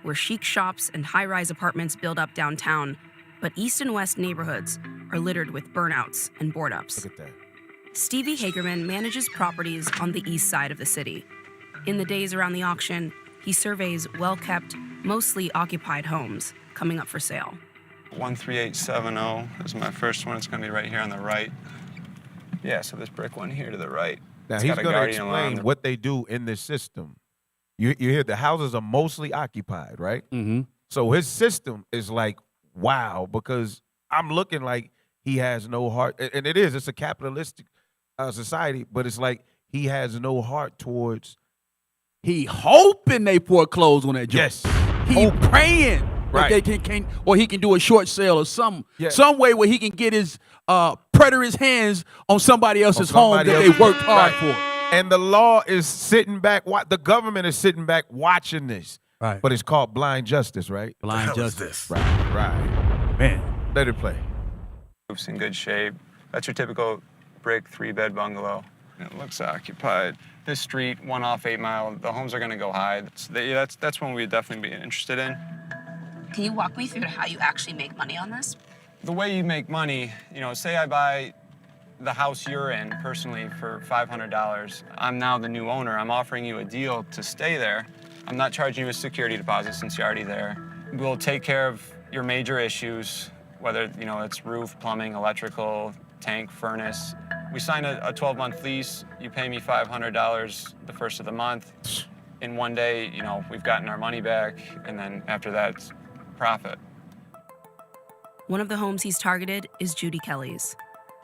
S24: where chic shops and high-rise apartments build up downtown, but east and west neighborhoods are littered with burnouts and board-ups.
S9: Look at that.
S24: Stevie Hagerman manages properties on the east side of the city. In the days around the auction, he surveys well-kept, mostly occupied homes coming up for sale.
S22: 13870 is my first one. It's going to be right here on the right. Yeah, so this brick one here to the right.
S9: Now,
S22: It's
S9: he's
S22: got a
S9: going to
S22: guardian along
S9: explain what they do in this system. You hear the houses are mostly occupied, right?
S10: Mm-hmm.
S9: So his system is like, wow, because I'm looking like he has no heart. And it's a capitalistic society, but it's like he has no heart towards.
S10: He hoping they foreclose on that joint.
S9: Yes.
S10: He praying
S9: Right.
S10: that they can or he can do a short sale or some way where he can get his predator's hands on somebody else's home that they worked hard for.
S9: And the law is sitting back. The government is sitting back watching this.
S10: Right.
S9: But it's called blind justice, right?
S10: Blind justice.
S9: Right.
S10: Man.
S9: Let it play.
S22: Roof's in good shape. That's your typical brick 3-bed bungalow. It looks occupied. This street, 1 off 8 Mile, the homes are going to go high. That's one we'd definitely be interested in.
S24: Can you walk me through how you actually make money on this?
S22: The way you make money, say I buy the house you're in personally for $500. I'm now the new owner. I'm offering you a deal to stay there. I'm not charging you a security deposit since you're already there. We'll take care of your major issues, whether it's roof, plumbing, electrical, tank, furnace. We sign a 12-month lease. You pay me $500 the first of the month. In one day, we've gotten our money back, and then after that, it's profit.
S24: One of the homes he's targeted is Judy Kelly's.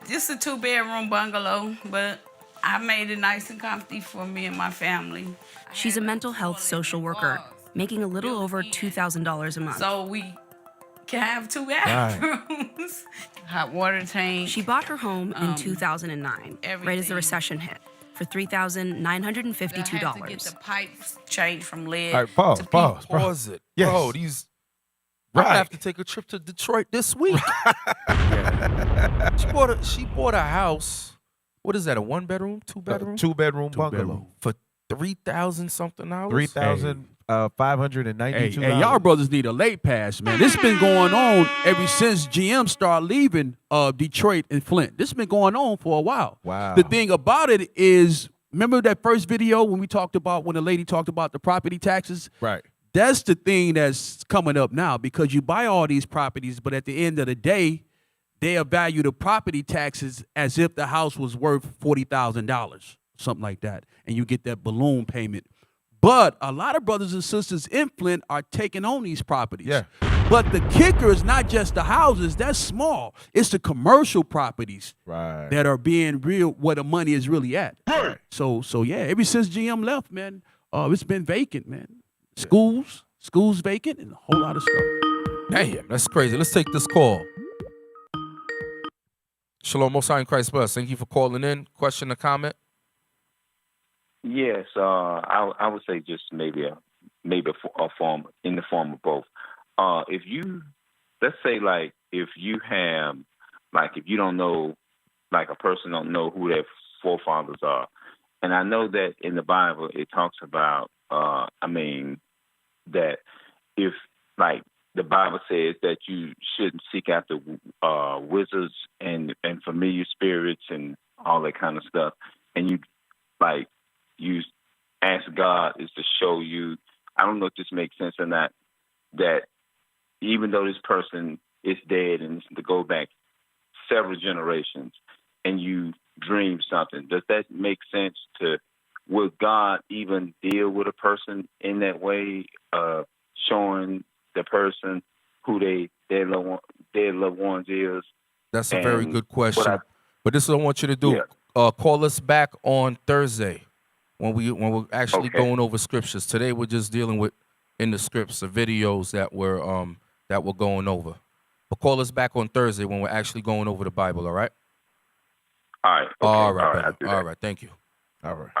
S6: Just a 2-bedroom bungalow, but I made it nice and comfy for me and my family.
S24: She's a mental health social worker, making a little over $2,000 a month.
S6: So we can have 2 bathrooms. Hot water tank.
S24: She bought her home in 2009, right as the recession hit, for $3,952.
S6: I had to get the pipes changed from lead.
S9: All right, pause,
S6: to
S9: pause.
S8: Pause it.
S9: Yes.
S8: Bro, these. I have to take a trip to Detroit this week. She bought a house. What is that? A 1-bedroom, 2-bedroom?
S9: 2-bedroom bungalow
S8: for $3,000 something.
S9: $3,592.
S10: Hey, y'all brothers need a late pass, man. This been going on ever since GM started leaving Detroit and Flint. This has been going on for a while.
S9: Wow.
S10: The thing about it is, remember that first video when the lady talked about the property taxes?
S9: Right.
S10: That's the thing that's coming up now, because you buy all these properties, but at the end of the day, they value the property taxes as if the house was worth $40,000, something like that, and you get that balloon payment. But a lot of brothers and sisters in Flint are taking on these properties.
S9: Yeah.
S10: But the kicker is not just the houses, that's small. It's the commercial properties that are being real, where the money is really at. Right. So yeah, ever since GM left, man, it's been vacant, man. Schools vacant, and a whole lot of stuff.
S8: Damn, that's crazy. Let's take this call. Shalom, Most High in Christ bless. Thank you for calling in. Question or comment?
S7: Yes, I would say just maybe a form, in the form of both. If you, let's say, like, if you have, like, if you don't know, like, a person don't know who their forefathers are, and I know that in the Bible it talks about, that if, like, the Bible says that you shouldn't seek after wizards and familiar spirits and all that kind of stuff, and you, like, you ask God is to show you, I don't know if this makes sense or not, that even though this person is dead and it's to go back several generations and you dream something, does that make sense to, would God even deal with a person in that way, showing the person who their loved ones is?
S8: That's a very good question. But this is what I want you to do. Yeah. Call us back on Thursday when we're actually going over scriptures. Today we're just dealing with in the scripts, the videos that we're going over. But call us back on Thursday when we're actually going over the Bible. All right.
S7: All right. Okay.
S8: All right. All right. Thank you.
S9: All right.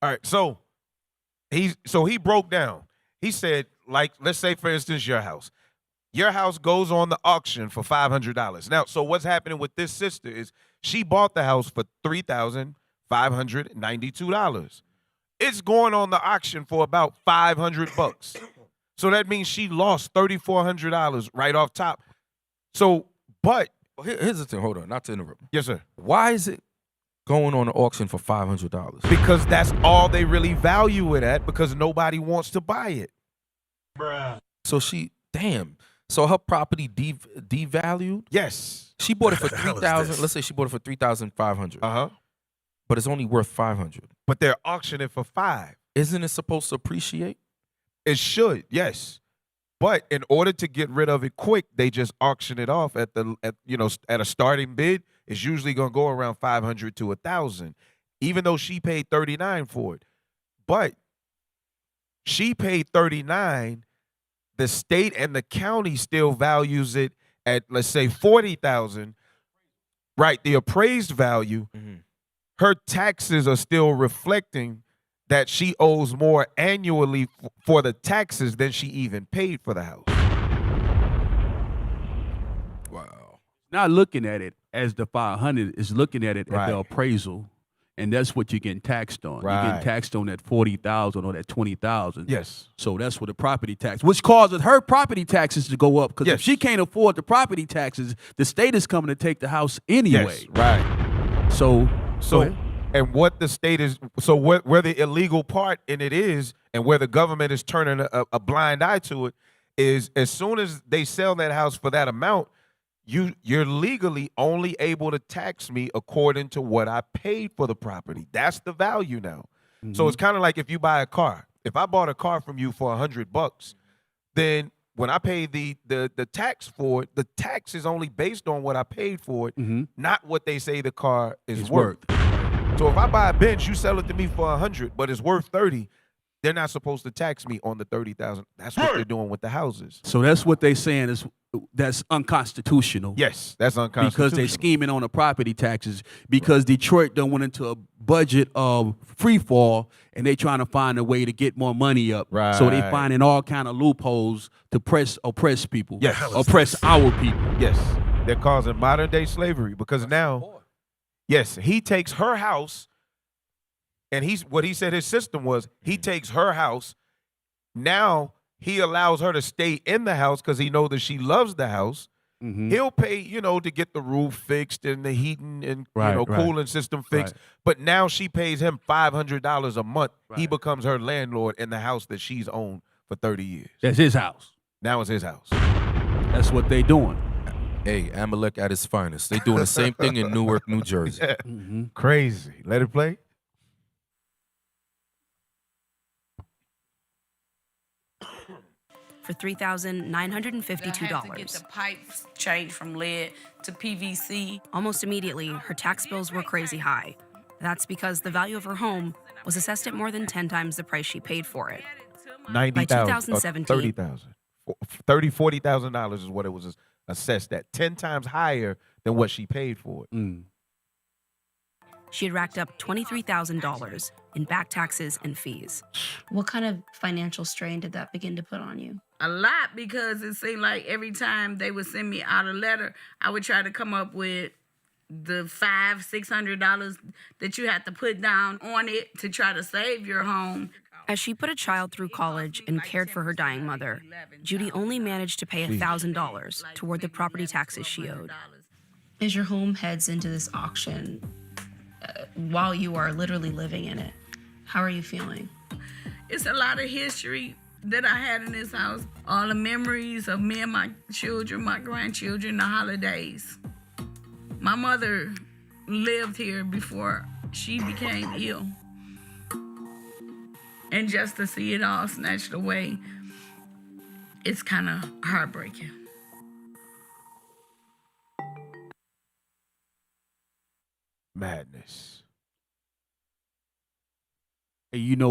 S9: All right, so he broke down. He said, like, let's say, for instance, your house goes on the auction for $500. Now, so what's happening with this sister is she bought the house for $3,592. It's going on the auction for about $500. So that means she lost $3,400 right off top. So, but
S8: here's the thing. Hold on, not to interrupt.
S9: Yes, sir.
S8: Why is it going on the auction for $500?
S9: Because that's all they really value it at, because nobody wants to buy it.
S8: Bruh. So so her property devalued?
S9: Yes.
S8: She bought it for $3,000. Let's say she bought it for $3,500.
S9: Uh-huh.
S8: But it's only worth $500.
S9: But they're auctioning it for $5,000.
S8: Isn't it supposed to appreciate?
S9: It should, yes. But in order to get rid of it quick, they just auction it off at a starting bid. It's usually gonna go around $500 to $1,000, even though she paid $39 for it. But she paid $39. The state and the county still values it at, let's say, $40,000. Right, the appraised value. Mm-hmm. Her taxes are still reflecting that she owes more annually for the taxes than she even paid for the house.
S8: Wow.
S10: Not looking at it as the 500, is looking at it at the appraisal, and that's what you're getting taxed on.
S9: Right.
S10: You're getting taxed on that $40,000 or that $20,000.
S9: Yes.
S10: So that's what the property tax, which causes her property taxes to go up, because if she can't afford the property taxes, the state is coming to take the house anyway.
S9: Yes, right.
S10: So
S9: and what the state is, so where the illegal part in it is, and where the government is turning a blind eye to it, is as soon as they sell that house for that amount, you're legally only able to tax me according to what I paid for the property. That's the value now. Mm-hmm. So it's kind of like if you buy a car. If I bought a car from you for $100, then when I pay the tax for it, the tax is only based on what I paid for it, not what they say the car is worth. So if I buy a Benz, you sell it to me for $100, but it's worth $30. They're not supposed to tax me on the $30,000. That's what they're doing with the houses.
S10: So that's what they're saying that's unconstitutional.
S9: Yes, that's unconstitutional.
S10: Because they're scheming on the property taxes, because Detroit done went into a budget of free fall, and they trying to find a way to get more money up.
S9: Right.
S10: So they finding all kind of loopholes to oppress people.
S9: Yes.
S10: Oppress our people.
S9: Yes. They're causing modern day slavery, because now Yes, he takes her house, and what he said his system was, he takes her house. Now he allows her to stay in the house because he knows that she loves the house. He'll pay, to get the roof fixed and the heating and cooling system fixed. But now she pays him $500 a month. He becomes her landlord in the house that she's owned for 30 years.
S10: That's his house.
S9: Now it's his house.
S10: That's what they doing.
S8: Hey, Amalek at his finest. They doing the same thing in Newark, New Jersey.
S9: Crazy. Let it play.
S24: For $3,952.
S6: To get the pipes changed from lead to PVC.
S24: Almost immediately, her tax bills were crazy high. That's because the value of her home was assessed at more than 10 times the price she paid for it.
S9: $90,000,
S24: By 2017,
S9: $30,000, $40,000 is what it was assessed at, 10 times higher than what she paid for it.
S24: she had racked up $23,000 in back taxes and fees. What kind of financial strain did that begin to put on you?
S6: A lot, because it seemed like every time they would send me out a letter, I would try to come up with the $500-$600 that you had to put down on it to try to save your home.
S24: As she put a child through college and cared for her dying mother, Judy only managed to pay $1,000 toward the property taxes she owed. As your home heads into this auction, while you are literally living in it, how are you feeling?
S6: It's a lot of history that I had in this house. All the memories of me and my children, my grandchildren, the holidays. My mother lived here before she became ill. And just to see it all snatched away, it's kind of heartbreaking.
S9: Madness.
S10: And you know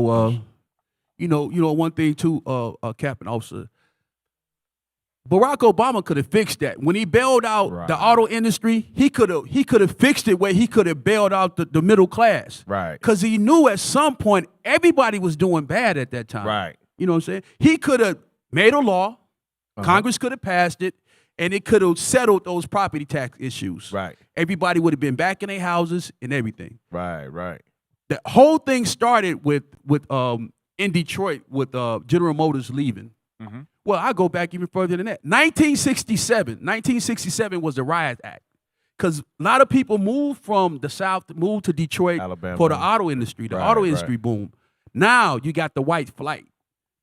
S10: one thing too, Captain Officer. Barack Obama could have fixed that. When he bailed out the auto industry, he could have fixed it where he could have bailed out the middle class.
S9: Right.
S10: Because he knew at some point everybody was doing bad at that time.
S9: Right.
S10: You know what I'm saying? He could have made a law, Congress could have passed it, and it could have settled those property tax issues.
S9: Right.
S10: Everybody would have been back in their houses and everything.
S9: Right.
S10: The whole thing started with in Detroit with General Motors leaving.
S9: Mm-hmm.
S10: Well, I go back even further than that. 1967 was the Riot Act, because a lot of people moved from the South, moved to Detroit
S9: Alabama.
S10: for the auto industry. The auto industry boom. Now you got the white flight.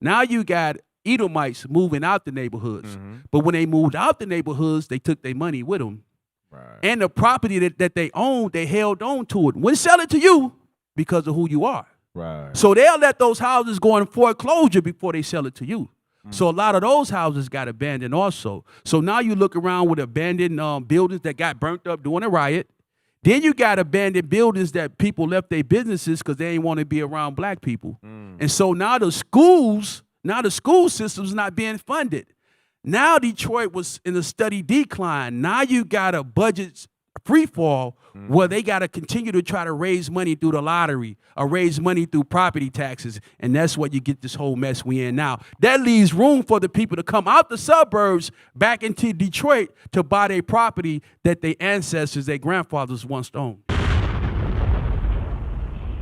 S10: Now you got Edomites moving out the neighborhoods.
S9: Mm-hmm.
S10: But when they moved out the neighborhoods, they took their money with them.
S9: Right.
S10: And the property that they owned, they held on to it. Wouldn't sell it to you because of who you are.
S9: Right.
S10: So they'll let those houses go in foreclosure before they sell it to you. So a lot of those houses got abandoned also. So now you look around with abandoned buildings that got burnt up during a riot. Then you got abandoned buildings that people left their businesses because they didn't want to be around black people. And so now the school system's not being funded. Now Detroit was in a steady decline. Now you got a budget free fall where they got to continue to try to raise money through the lottery or raise money through property taxes. And that's what you get this whole mess we in now. That leaves room for the people to come out the suburbs back into Detroit to buy their property that their ancestors, their grandfathers once owned.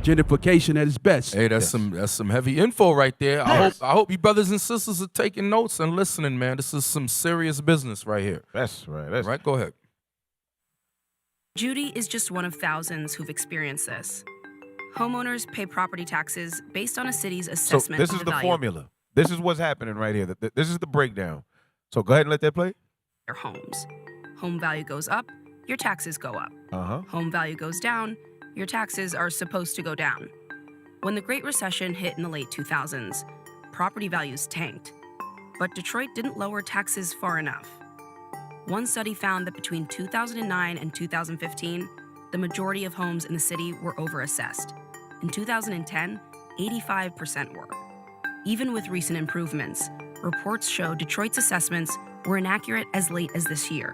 S10: Gentrification at its best.
S8: Hey, that's some heavy info right there.
S10: Yes.
S8: I hope you brothers and sisters are taking notes and listening, man. This is some serious business right here.
S9: That's right.
S8: Right, go ahead.
S24: Judy is just one of thousands who've experienced this. Homeowners pay property taxes based on a city's assessment
S9: So this
S24: of
S9: is
S24: the
S9: the
S24: value
S9: formula. This is what's happening right here. This is the breakdown. So go ahead and let that play.
S24: of their homes. Home value goes up, your taxes go up. Home value goes down, your taxes are supposed to go down. When the Great Recession hit in the late 2000s, property values tanked. But Detroit didn't lower taxes far enough. One study found that between 2009 and 2015, the majority of homes in the city were overassessed. In 2010, 85% were. Even with recent improvements, reports show Detroit's assessments were inaccurate as late as this year.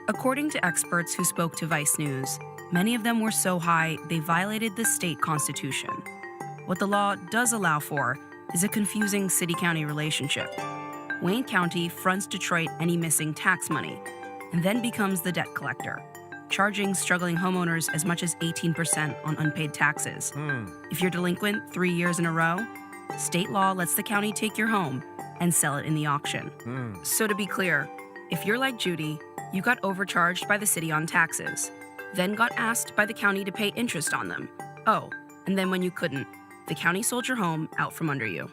S24: According to experts who spoke to Vice News, many of them were so high they violated the state constitution. What the law does allow for is a confusing city-county relationship. Wayne County fronts Detroit any missing tax money and then becomes the debt collector. charging struggling homeowners as much as 18% on unpaid taxes. If you're delinquent 3 years in a row, state law lets the county take your home and sell it in the auction. So to be clear, if you're like Judy, you got overcharged by the city on taxes, then got asked by the county to pay interest on them. Oh, and then when you couldn't, the county sold your home out from under you.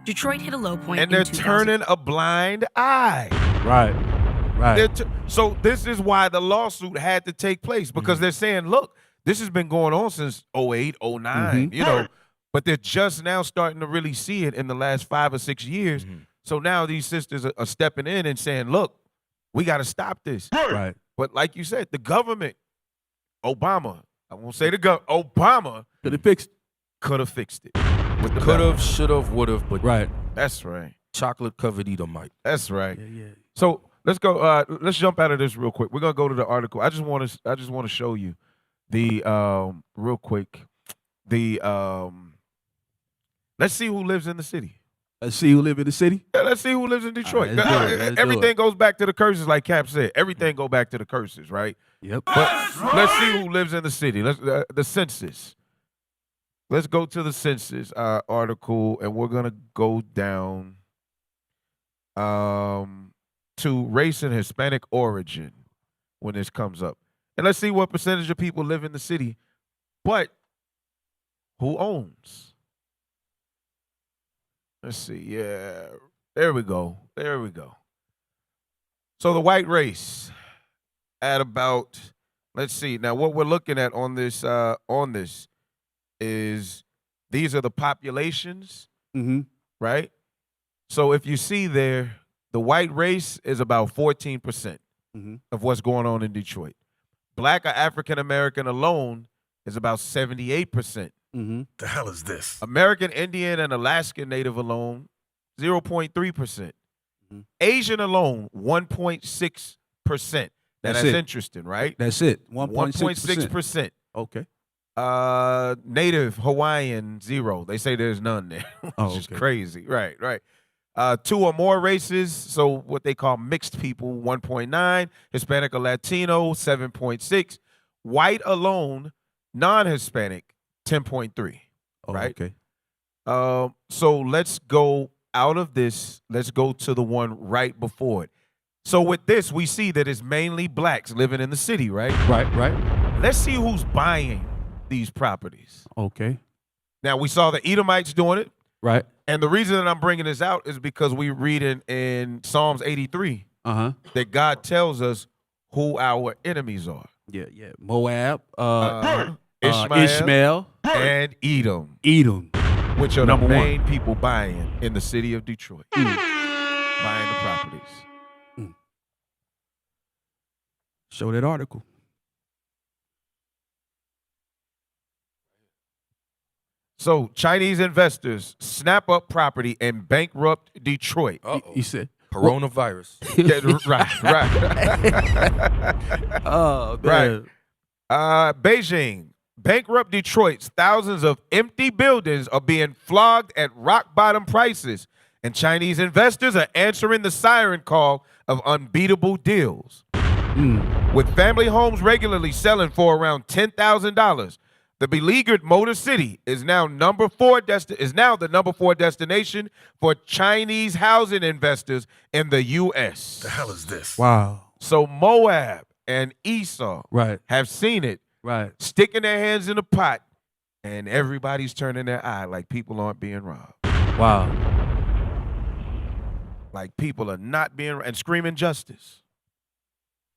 S24: Detroit hit a low point
S9: And they're
S24: in 2000.
S9: turning a blind eye.
S10: Right.
S9: So this is why the lawsuit had to take place, because they're saying, look, this has been going on since 08, 09, you know, but they're just now starting to really see it in the last 5 or 6 years. So now these sisters are stepping in and saying, look, we got to stop this.
S10: Right.
S9: But like you said, the government, Obama, I won't say Obama
S10: could have fixed
S9: it. With the
S8: Could have, should have, would have, but
S9: That's right.
S8: Chocolate covered Edomite.
S9: That's right. So let's go. Let's jump out of this real quick. We're gonna go to the article. I just want to show you the real quick. The let's see who lives in the city.
S10: Let's see who lives in the city.
S9: Yeah, let's see who lives in Detroit.
S10: Let's do it.
S9: Everything goes back to the curses, like Cap said. Everything go back to the curses, right?
S10: Yep.
S9: But let's see who lives in the city. Let's the census. Let's go to the census article, and we're gonna go down to race and Hispanic origin when this comes up, and let's see what percentage of people live in the city, but who owns? Let's see. Yeah, there we go. There we go. So the white race at about, let's see. Now what we're looking at on this is these are the populations, right? So if you see there, the white race is about 14% of what's going on in Detroit. Black or African American alone is about 78%.
S11: The hell is this?
S9: American Indian and Alaskan Native alone, 0.3%. Asian alone, 1.6%. That's interesting, right?
S10: That's it. 1.6%.
S9: Okay. Native Hawaiian, 0. They say there's none there. Which is crazy. Right. 2 or more races, so what they call mixed people, 1.9. Hispanic or Latino, 7.6. White alone, non-Hispanic, 10.3. Right?
S10: Okay.
S9: So let's go out of this. Let's go to the one right before it. So with this, we see that it's mainly blacks living in the city, right?
S10: Right.
S9: Let's see who's buying these properties.
S10: Okay.
S9: Now, we saw the Edomites doing it.
S10: Right.
S9: And the reason that I'm bringing this out is because we read in Psalms 83 that God tells us who our enemies are.
S10: Yeah. Moab,
S9: Ishmael, and Edom. Which are
S10: Number
S9: the
S10: one.
S9: main people buying in the city of Detroit. Buying the properties.
S10: Show that article.
S9: So Chinese investors snap up property and bankrupt Detroit.
S10: You said
S8: coronavirus.
S9: Yeah, right.
S10: Oh, man.
S9: Right. Beijing, bankrupt Detroit's thousands of empty buildings are being flogged at rock bottom prices, and Chinese investors are answering the siren call of unbeatable deals. With family homes regularly selling for around $10,000, the beleaguered Motor City is now the number 4 destination for Chinese housing investors in the U.S.
S11: The hell is this?
S10: Wow.
S9: So Moab and Esau have seen it, sticking their hands in the pot, and everybody's turning their eye like people aren't being robbed.
S10: Wow.
S9: Like people are not being, and screaming justice.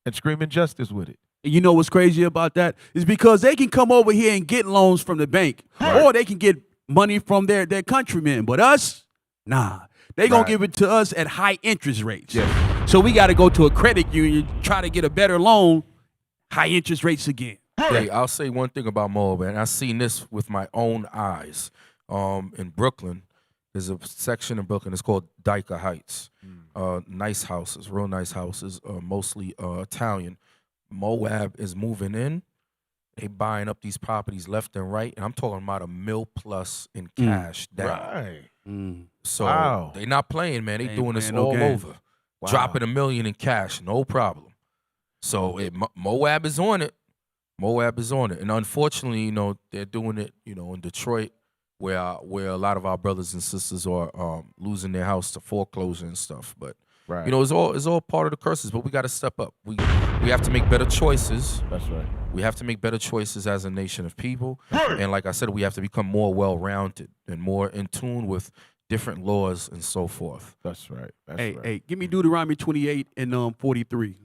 S9: And screaming justice with it.
S10: And you know what's crazy about that is because they can come over here and get loans from the bank, or they can get money from their countrymen. But us, nah, they gonna give it to us at high interest rates.
S9: Yes.
S10: So we got to go to a credit union, try to get a better loan, high interest rates again.
S8: Hey, I'll say one thing about Moab, and I've seen this with my own eyes. In Brooklyn, there's a section in Brooklyn. It's called Dyker Heights. Nice houses, real nice houses, mostly Italian. Moab is moving in. They buying up these properties left and right, and I'm talking about $1 million plus in cash down.
S9: Right.
S8: So they not playing, man. They doing this all over. Dropping $1 million in cash, no problem. So Moab is on it. Moab is on it, and unfortunately, they're doing it, in Detroit, where a lot of our brothers and sisters are losing their house to foreclosure and stuff. But
S9: Right.
S8: it's all part of the curses. But we got to step up. We have to make better choices.
S9: That's right.
S8: We have to make better choices as a nation of people, and like I said, we have to become more well-rounded and more in tune with different laws and so forth.
S9: That's right.
S10: Hey, give me Deuteronomy 28 and 43.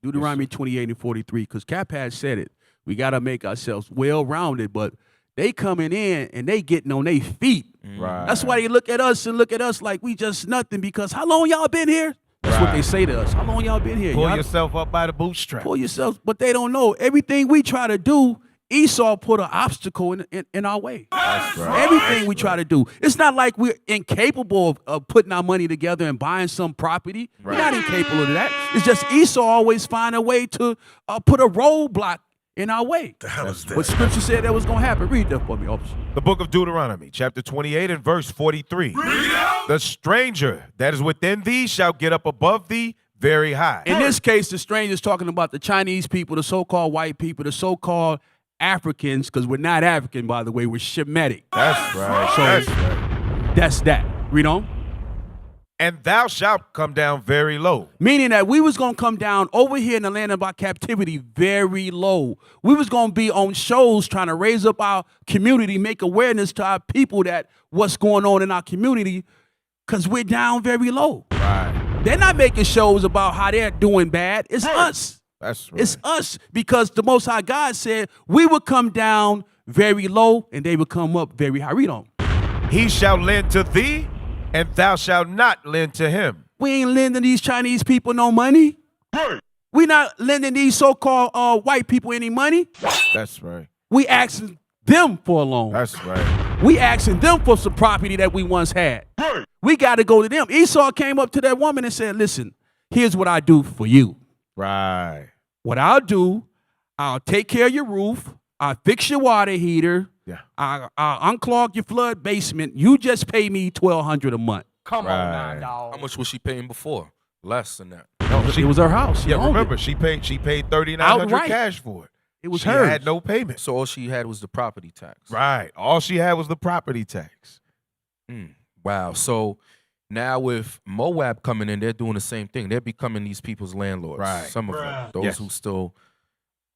S10: Deuteronomy 28 and 43, because Cap has said it. We got to make ourselves well-rounded, but they coming in and they getting on their feet.
S9: Right.
S10: That's why they look at us like we just nothing, because how long y'all been here? That's what they say to us. How long y'all been here?
S9: Pull
S10: Y'all
S9: yourself up by the bootstrap.
S10: pull yourself, but they don't know. Everything we try to do, Esau put an obstacle in our way.
S9: That's right.
S10: Everything we try to do. It's not like we're incapable of putting our money together and buying some property. We're not incapable of that. It's just Esau always find a way to put a roadblock in our way.
S11: The hell is this?
S10: What Scripture said that was going to happen. Read that for me, officer.
S9: The book of Deuteronomy, chapter 28 and verse 43. The stranger that is within thee shall get up above thee very high.
S10: In this case, the stranger is talking about the Chinese people, the so-called white people, the so-called Africans, because we're not African, by the way. We're Shemitic.
S9: That's right.
S10: So
S9: That's right.
S10: that's that. Read on.
S9: And thou shalt come down very low.
S10: Meaning that we was going to come down over here in the land of our captivity very low. We was going to be on shows trying to raise up our community, make awareness to our people that what's going on in our community, because we're down very low.
S9: Right.
S10: They're not making shows about how they're doing bad. It's us.
S9: That's right.
S10: It's us, because the Most High God said we would come down very low and they would come up very high. Read on.
S9: He shall lend to thee, and thou shalt not lend to him.
S10: We ain't lending these Chinese people no money. We not lending these so-called white people any money.
S9: That's right.
S10: We asking them for a loan.
S9: That's right.
S10: We asking them for some property that we once had. We got to go to them. Esau came up to that woman and said, listen, here's what I do for you.
S9: Right.
S10: What I'll do, I'll take care of your roof. I'll fix your water heater.
S9: Yeah.
S10: I'll unclog your flood basement. You just pay me $1,200 a month.
S8: Come on now, dog. How much was she paying before? Less than that.
S10: No, it was her house. She
S9: Yeah,
S10: owned
S9: remember,
S10: it.
S9: she paid $3,900
S10: Outright.
S9: cash for it.
S10: It was
S9: she
S10: hers.
S9: had no payment.
S8: So all she had was the property tax.
S9: Right. All she had was the property tax.
S8: Wow. So now with Moab coming in, they're doing the same thing. They're becoming these people's landlords.
S9: Right.
S8: Some of them. Those
S9: Yes.
S8: who still,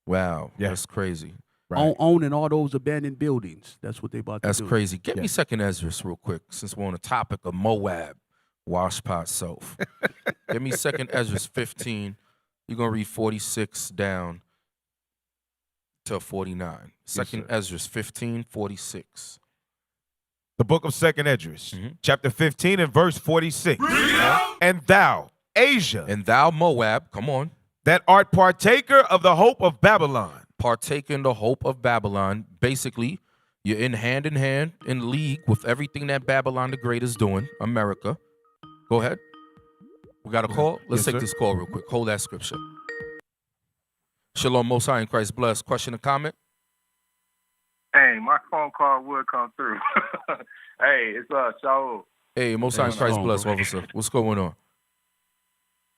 S8: wow,
S9: Yeah.
S8: that's crazy.
S9: Right.
S10: Owning all those abandoned buildings. That's what they about to
S8: That's
S10: do.
S8: crazy. Get me second Esdras real quick, since we're on the topic of Moab, washpot self. Give me second Esdras 15. You're going to read 46 down to 49. Second Esdras 15, 46.
S9: The book of Second Esdras, chapter 15 and verse 46. And thou, Asia,
S8: And thou, Moab, come on,
S9: that art partaker of the hope of Babylon.
S8: partake in the hope of Babylon. Basically, you're in hand in league with everything that Babylon the Great is doing, America. Go ahead. We got a call? Let's
S9: Yes,
S8: take
S9: sir.
S8: this call real quick. Hold that scripture. Shalom, Most High in Christ bless. Question or comment?
S13: Hey, my phone call would come through. Hey, it's Shaul.
S8: Hey, Most High in Christ bless, officer. What's going on?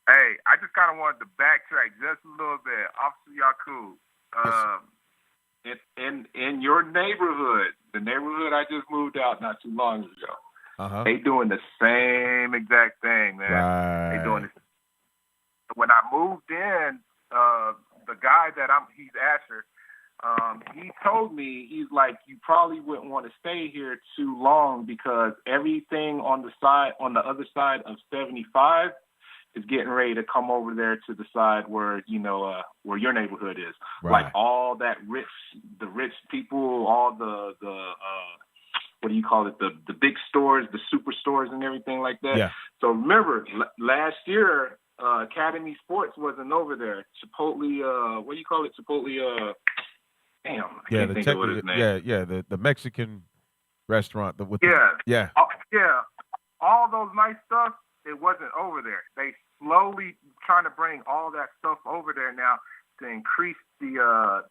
S13: Hey, I just kind of wanted to backtrack just a little bit. Officer Yakub, in your neighborhood, the neighborhood I just moved out not too long ago, they doing the same exact thing, man.
S9: Right.
S13: They doing this. When I moved in, the guy that he's Asher. He told me, he's like, you probably wouldn't want to stay here too long because everything on the other side of 75 is getting ready to come over there to the side where, where your neighborhood is.
S9: Right.
S13: Like all that the rich people, all the what do you call it? The big stores, the superstores and everything like that.
S9: Yeah.
S13: So remember, last year, Academy Sports wasn't over there. Chipotle, what do you call it? Chipotle, damn, I can't think of what his name.
S9: The Mexican restaurant.
S13: Yeah. All those nice stuff, it wasn't over there. They slowly trying to bring all that stuff over there now to increase the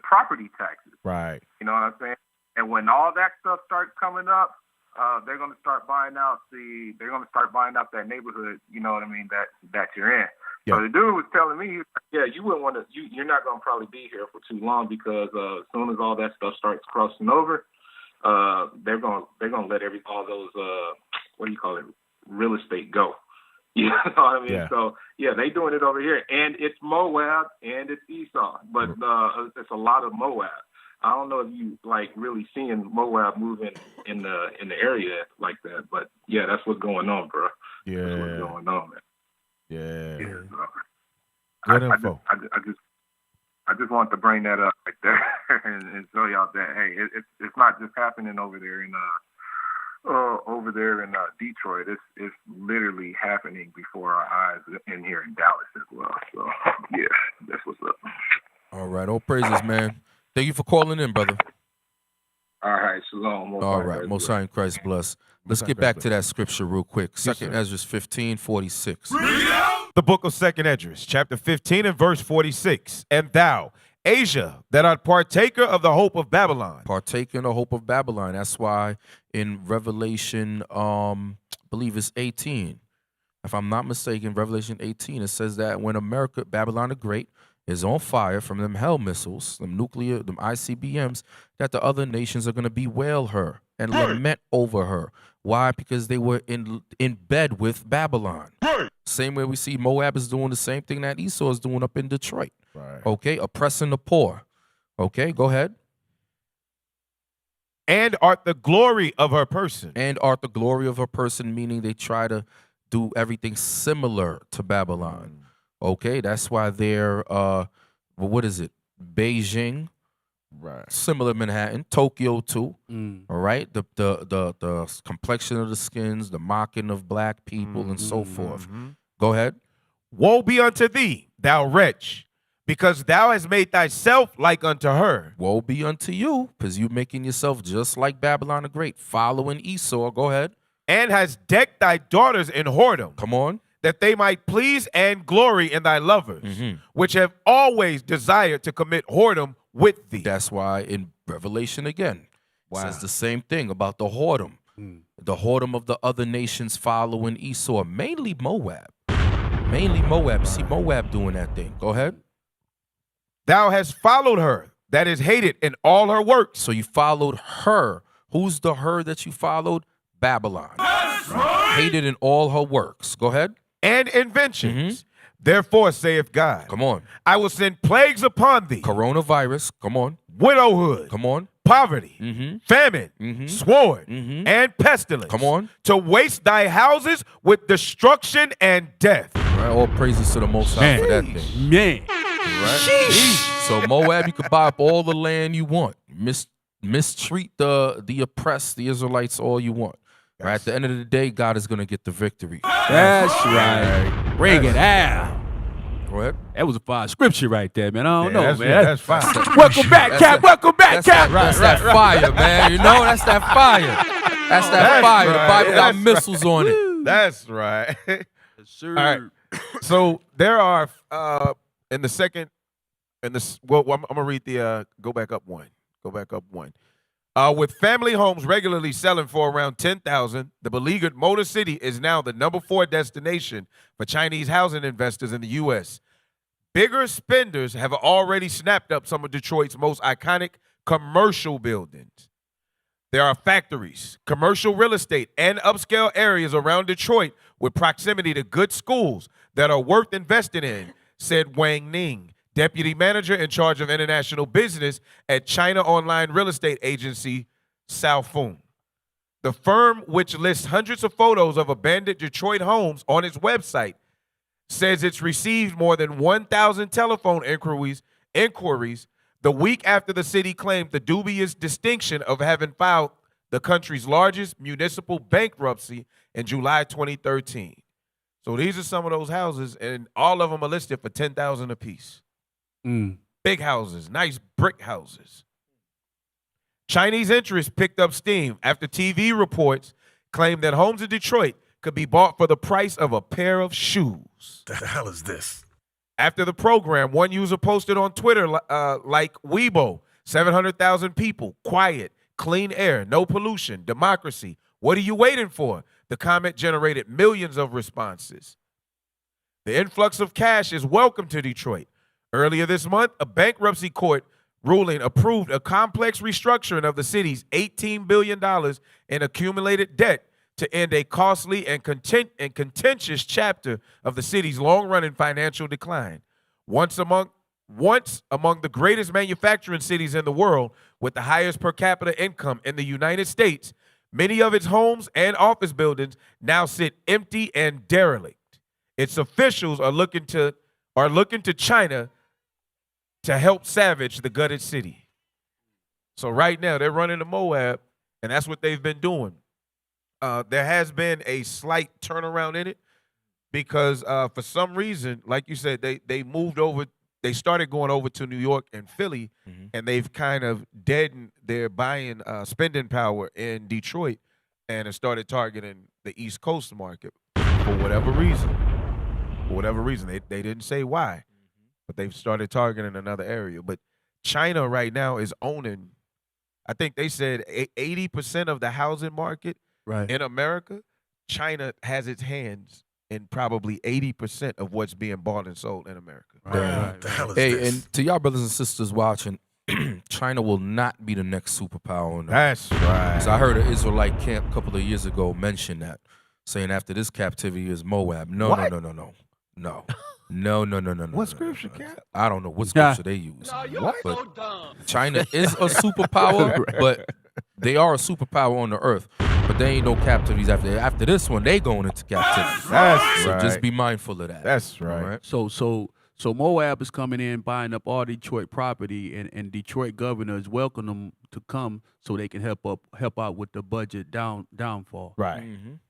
S13: property taxes.
S9: Right.
S13: You know what I'm saying? And when all that stuff starts coming up, they're going to start buying out that neighborhood. You know what I mean? That you're in.
S9: Yeah.
S13: So the dude was telling me, yeah, you wouldn't want to. You're not going to probably be here for too long because as soon as all that stuff starts crossing over, they're going to let all those what do you call it, real estate go. You know what I mean?
S9: Yeah.
S13: So yeah, they doing it over here, and it's Moab and it's Esau, but it's a lot of Moab. I don't know if you like really seeing Moab moving in the area like that, but yeah, that's what's going on, bro.
S9: Yeah.
S13: That's what's going on, man.
S9: Yeah.
S13: So,
S9: Good info.
S13: I just wanted to bring that up right there and show y'all that hey, it's not just happening over there in Detroit. It's literally happening before our eyes in here in Dallas as well. So yeah, that's what's up.
S8: All right, all praises, man. Thank you for calling in, brother.
S13: All right, shalom.
S8: All right, Most High in Christ bless. Let's get back to that scripture real quick. Second Ezra 15:46.
S9: The book of Second Esdras, chapter 15 and verse 46. And thou, Asia, that art partaker of the hope of Babylon.
S8: Partake in the hope of Babylon. That's why in Revelation, believe it's 18. If I'm not mistaken, Revelation 18, it says that when Babylon the Great, is on fire from them hell missiles, them nuclear, them ICBMs, that the other nations are going to bewail her and lament over her. Why? Because they were in bed with Babylon. Same way we see Moab is doing the same thing that Esau is doing up in Detroit. Okay, oppressing the poor. Okay, go ahead.
S9: And art the glory of her person.
S8: And art the glory of her person, meaning they try to do everything similar to Babylon. Okay, that's why they're what is it? Beijing,
S9: right?
S8: Similar Manhattan, Tokyo too. All right, the complexion of the skins, the mocking of black people, and so forth. Go ahead.
S9: Woe be unto thee, thou wretch, because thou hast made thyself like unto her.
S8: Woe be unto you, because you're making yourself just like Babylon the Great, following Esau. Go ahead.
S9: And hast decked thy daughters in whoredom.
S8: Come on.
S9: That they might please and glory in thy lovers, which have always desired to commit whoredom with thee.
S8: That's why in Revelation again, it says the same thing about the whoredom. The whoredom of the other nations following Esau, mainly Moab. Mainly Moab. See Moab doing that thing. Go ahead.
S9: Thou hast followed her, that is hated in all her works.
S8: So you followed her. Who's the her that you followed? Babylon. Hated in all her works. Go ahead.
S9: And inventions. Therefore, saith God.
S8: Come on.
S9: I will send plagues upon thee.
S8: Coronavirus. Come on.
S9: Widowhood.
S8: Come on.
S9: Poverty. Famine. Sword. And pestilence.
S8: Come on.
S9: To waste thy houses with destruction and death.
S8: Right, all praises to the Most High for that thing.
S10: Man.
S8: Right? So Moab, you could buy up all the land you want. Mistreat the oppressed, the Israelites, all you want. Right? At the end of the day, God is going to get the victory.
S10: That's right. Bring it out.
S8: Go ahead.
S10: That was a fire scripture right there, man. I don't know,
S9: that's,
S10: man.
S9: Yeah, that's fire.
S10: Welcome back, Cap. Welcome back, Cap.
S8: That's that fire, man. You know, that's that fire. That's that fire.
S9: Right.
S8: The Bible got
S9: That's
S8: missiles on it.
S9: That's right.
S10: Yes, sir.
S9: All right. So there are in the second, well, I'm gonna read the go back up one. With family homes regularly selling for around $10,000, the beleaguered Motor City is now the number 4 destination for Chinese housing investors in the U.S. Bigger spenders have already snapped up some of Detroit's most iconic commercial buildings. There are factories, commercial real estate, and upscale areas around Detroit with proximity to good schools that are worth investing in, said Wang Ning, deputy manager in charge of international business at China online real estate agency Saofeng. The firm, which lists hundreds of photos of abandoned Detroit homes on its website, says it's received more than 1,000 telephone inquiries the week after the city claimed the dubious distinction of having filed the country's largest municipal bankruptcy in July 2013. So these are some of those houses, and all of them are listed for $10,000 apiece. Big houses, nice brick houses. Chinese interest picked up steam after TV reports claimed that homes in Detroit could be bought for the price of a pair of shoes.
S11: The hell is this?
S9: After the program, one user posted on Twitter like Weibo, 700,000 people, quiet, clean air, no pollution, democracy. What are you waiting for? The comment generated millions of responses. The influx of cash is welcome to Detroit. Earlier this month, a bankruptcy court ruling approved a complex restructuring of the city's $18 billion in accumulated debt to end a costly and contentious chapter of the city's long-running financial decline. Once among the greatest manufacturing cities in the world with the highest per capita income in the United States, many of its homes and office buildings now sit empty and derelict. Its officials are looking to China to help salvage the gutted city. So right now they're running to Moab, and that's what they've been doing. There has been a slight turnaround in it because for some reason, like you said, they moved over. They started going over to New York and Philly, and they've kind of deadened their spending power in Detroit, and have started targeting the East Coast market for whatever reason. For whatever reason, they didn't say why, but they've started targeting another area. But China right now is owning, I think they said 80% of the housing market in America. China has its hands in probably 80% of what's being bought and sold in America.
S8: Hey, and to y'all brothers and sisters watching, China will not be the next superpower on Earth.
S9: That's right.
S8: So I heard an Israelite camp a couple of years ago mention that, saying after this captivity is Moab. No. What
S9: scripture, Cap?
S8: I don't know what scripture they use. But China is a superpower, but they are a superpower on the earth. But there ain't no captivities after this one. They going into captivity.
S9: That's right.
S8: So just be mindful of that.
S9: That's right.
S10: So Moab is coming in, buying up all Detroit property, and Detroit governor is welcoming them to come so they can help out with the budget downfall.
S9: Right.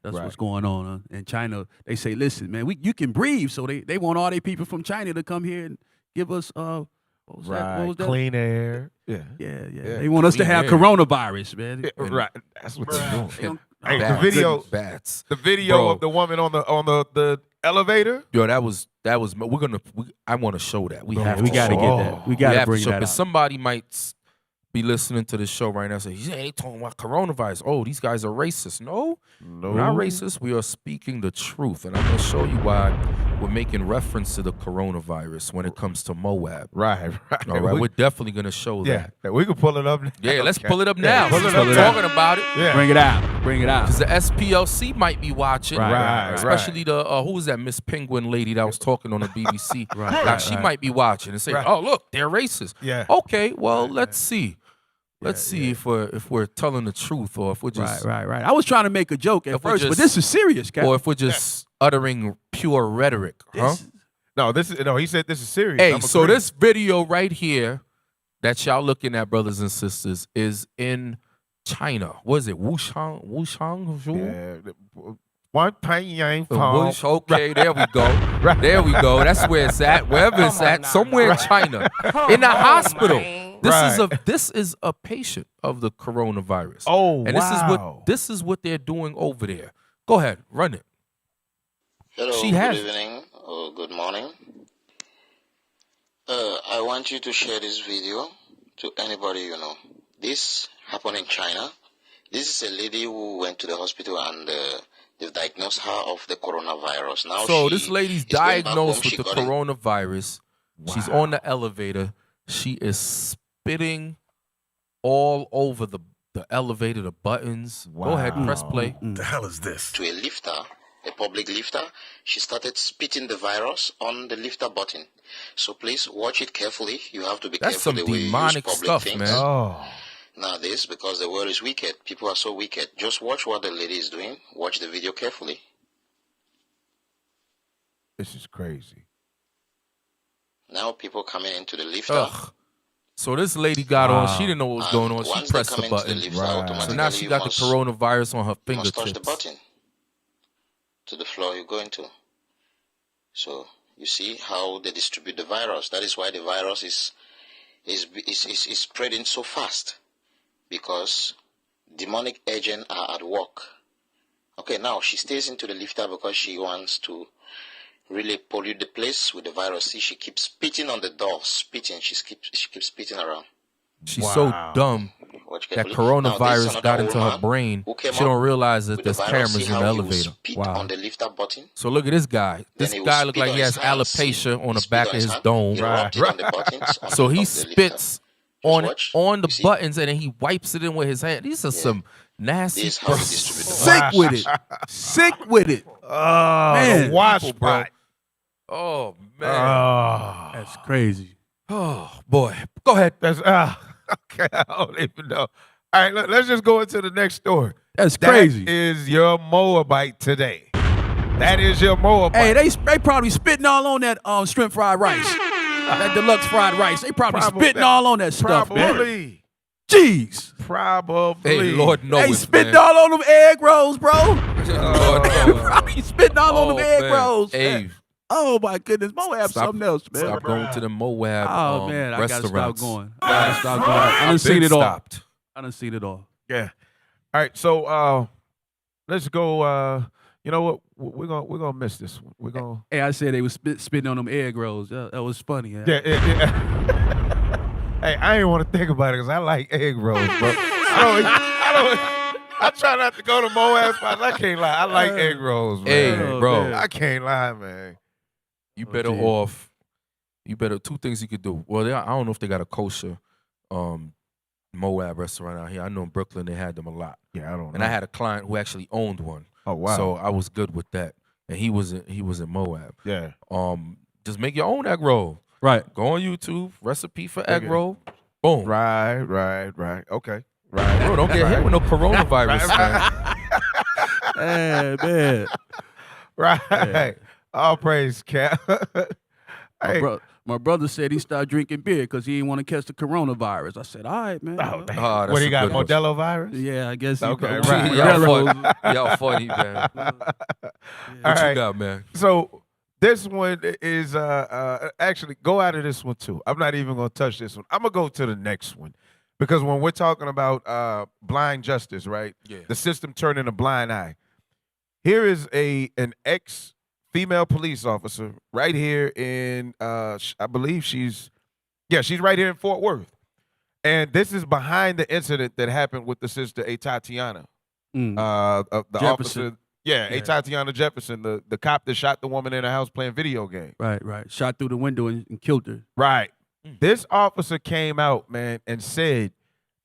S10: That's what's going on. And China, they say, listen, man, you can breathe. So they want all their people from China to come here and give us what was that?
S9: Clean air. Yeah.
S10: They want us to have coronavirus, man.
S9: Right. That's what they're doing.
S8: Hey,
S9: the video,
S8: bats.
S9: The video of the woman on the elevator.
S8: Yo, that was. I want to show that. We got to
S10: get that. We got to bring that up.
S8: Somebody might be listening to the show right now and say, yeah, they talking about coronavirus. Oh, these guys are racist. No, we're not racist. We are speaking the truth. And I'm going to show you why we're making reference to the coronavirus when it comes to Moab.
S9: Right.
S8: All right, we're definitely going to show that.
S9: Yeah, we can pull it up now.
S8: Yeah, let's pull it up now.
S9: Pull it
S8: up.
S9: We're
S8: talking about it.
S9: Yeah.
S10: Bring it out. Because
S8: the SPLC might be watching.
S9: Right.
S8: Especially the, who was that Miss Penguin lady that was talking on the BBC? She might be watching and say, oh, look, they're racist.
S9: Yeah.
S8: Okay, well, let's see. Let's see if we're telling the truth or if we're just
S10: right. I was trying to make a joke at first, but this is serious, Captain.
S8: Or if we're just uttering pure rhetoric, huh?
S9: He said this is serious.
S8: Hey, so this video right here that y'all looking at, brothers and sisters, is in China. What is it? Wuhan? Okay, there we go. There we go. That's where it's at. Wherever it's at, somewhere in China, in a hospital. This is a patient of the coronavirus.
S9: Oh,
S8: and this is what they're doing over there. Go ahead, run it.
S12: Hello, good evening or good morning. I want you to share this video to anybody you know. This happened in China. This is a lady who went to the hospital and they've diagnosed her of the coronavirus. Now,
S8: so this lady's diagnosed with the coronavirus. Wow. She's on the elevator. She is spitting all over the elevator, the buttons. Wow. Go ahead, press play.
S11: The hell is this?
S12: To a lifter, a public lifter. She started spitting the virus on the lifter button. So please watch it carefully. You have to be careful the way you use public
S8: stuff,
S12: things.
S8: Man.
S12: Oh. Nowadays, because the world is wicked, people are so wicked. Just watch what the lady is doing. Watch the video carefully.
S9: This is crazy.
S12: Now people coming into the lifter.
S8: Ugh. So this lady got on. She didn't know what was going on. She pressed the button. So now she got the coronavirus on her fingertips.
S12: You must touch the button to the floor you go into. So you see how they distribute the virus. That is why the virus is spreading so fast. Because demonic agents are at work. Okay, now she stays into the lifter because she wants to really pollute the place with the virus. See, she keeps spitting on the door, spitting. She keeps spitting around.
S8: She's so dumb
S12: Watch
S8: that
S12: carefully. Now, this is
S8: coronavirus got
S12: another
S8: into
S12: old
S8: her
S12: man
S8: brain.
S12: who came
S8: She don't
S12: up
S8: realize that
S12: with the
S8: there's
S12: virus.
S8: cameras
S12: See
S8: in the
S12: how he will
S8: elevator.
S12: spit
S8: Wow.
S12: on the lift up button?
S8: So look at this guy.
S12: Then
S8: This
S12: he will
S8: guy look
S12: spit
S8: like
S12: on
S8: he
S12: his
S8: has
S12: hand.
S8: alopecia on
S12: He
S8: the
S12: spit
S8: back
S12: on
S8: of
S12: his
S8: his
S12: hand.
S8: dome.
S12: He rubbed it on the buttons on
S8: So
S12: the,
S8: he
S12: of the lifter.
S8: spits on
S12: watch.
S8: on the
S12: You see?
S8: buttons and then he wipes it in with his hand. These are some nasty,
S12: This is how we distribute the
S10: Sick
S12: virus.
S10: with it. Sick with it.
S9: Oh,
S10: Man.
S9: the wash
S8: people, bro.
S9: spot.
S8: Oh man.
S9: Oh,
S10: That's crazy.
S8: Oh boy. Go ahead.
S9: that's okay. I don't even know. All right, let's just go into the next story.
S10: That's crazy.
S9: That is your Moabite today. That is your Moabite.
S10: Hey, they probably spitting all on that shrimp fried rice. That deluxe fried rice. They probably spitting all on that stuff, man.
S9: Probably.
S10: Jeez.
S9: Probably.
S8: Hey, Lord knows,
S10: They spitting
S8: man.
S10: all on them egg rolls, bro.
S8: Lord knows.
S10: Probably spitting all on them egg
S8: man.
S10: rolls.
S8: Hey,
S10: Oh my goodness, Moab something else, man.
S8: stop going to the Moab
S10: Oh man, I gotta stop
S8: restaurants.
S10: going. I gotta stop going. I done seen it all.
S8: Stopped.
S10: I done seen it all.
S9: Yeah. All right, so let's go. You know what? We're gonna miss this one. We're gonna.
S10: Hey, I said they was spitting on them egg rolls. That was funny. Yeah.
S9: Yeah. Hey, I ain't want to think about it because I like egg rolls, bro. I try not to go to Moab spots. I can't lie. I like egg rolls, man.
S8: Hey, bro.
S9: I can't lie, man.
S8: You better off. You better two things you could do. Well, I don't know if they got a kosher Moab restaurant out here. I know in Brooklyn they had them a lot.
S9: Yeah, I don't know.
S8: And I had a client who actually owned one.
S9: Oh wow.
S8: So I was good with that. And he was in Moab.
S9: Yeah.
S8: Just make your own egg roll.
S10: Right.
S8: Go on YouTube, recipe for egg roll. Boom.
S9: Right. Okay. Right.
S8: Bro, don't get hit with no coronavirus, man.
S10: Hey, man.
S9: Right.
S10: Yeah.
S9: All praise, Cap. Hey.
S10: My brother said he started drinking beer because he didn't want to catch the coronavirus. I said, all right, man.
S9: Oh, damn.
S8: that's
S9: What he
S8: a
S9: got?
S8: good one.
S9: Modelo virus?
S10: Yeah, I guess.
S9: Okay,
S10: he
S9: right.
S8: Y'all funny, man. What you got, man?
S9: So this one is actually go out of this one too. I'm not even gonna touch this one. I'm gonna go to the next one. Because when we're talking about blind justice, right?
S8: Yeah.
S9: The system turning a blind eye. Here is an ex-female police officer right here in I believe she's right here in Fort Worth. And this is behind the incident that happened with the sister A. Tatiana. The
S10: Jefferson.
S9: officer. Yeah, A. Tatiana Jefferson, the cop that shot the woman in her house playing video games.
S10: Right. Shot through the window and killed her.
S9: Right. This officer came out, man, and said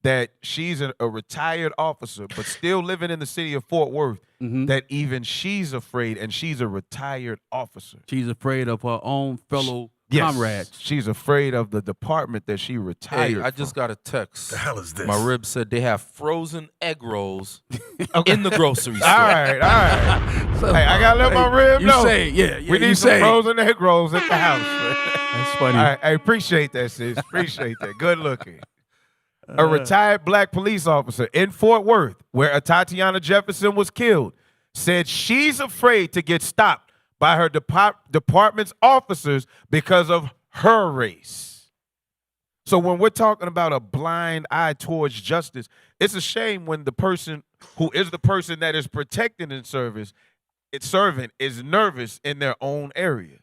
S9: that she's a retired officer, but still living in the city of Fort Worth, that even she's afraid, and she's a retired officer.
S10: She's afraid of her own fellow comrades.
S9: She's afraid of the department that she retired
S8: Hey, I just got a text.
S11: The hell is this?
S8: My rib said they have frozen egg rolls in the grocery store.
S9: All right. So, hey, I gotta let my rib know. We need some frozen egg rolls at the house.
S10: That's funny.
S9: All right, I appreciate that, sis. Appreciate that. Good looking. A retired black police officer in Fort Worth, where Tatiana Jefferson was killed, said she's afraid to get stopped by her department's officers because of her race. So when we're talking about a blind eye towards justice, it's a shame when the person who is the person that is protecting and serving is nervous in their own area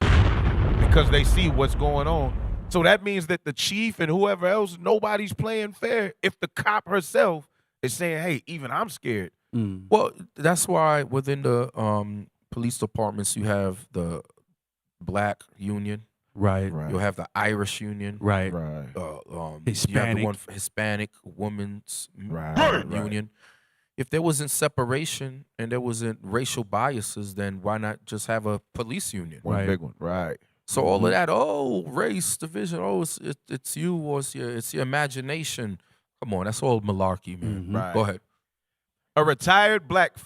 S9: because they see what's going on. So that means that the chief and whoever else, nobody's playing fair if the cop herself is saying, hey, even I'm scared.
S8: Well, that's why within the police departments you have the black union.
S10: Right.
S8: You'll have the Irish union.
S10: Right.
S8: Hispanic. You have the one for Hispanic women's union. If there wasn't separation and there wasn't racial biases, then why not just have a police union?
S9: One big one. Right.
S8: So all of that, race division, it's you or it's your imagination. Come on, that's all malarkey, man.
S9: Right.
S8: Go ahead.
S9: A retired black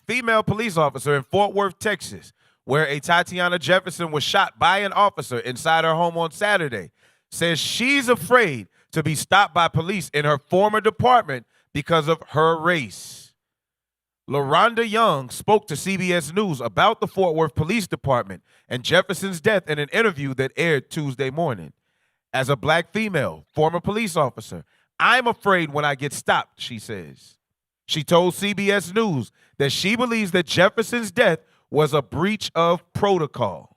S9: female police officer in Fort Worth, Texas, where a Tatiana Jefferson was shot by an officer inside her home on Saturday, says she's afraid to be stopped by police in her former department because of her race. LaRonda Young spoke to CBS News about the Fort Worth Police Department and Jefferson's death in an interview that aired Tuesday morning. As a black female, former police officer, I'm afraid when I get stopped, she says. She told CBS News that she believes that Jefferson's death was a breach of protocol.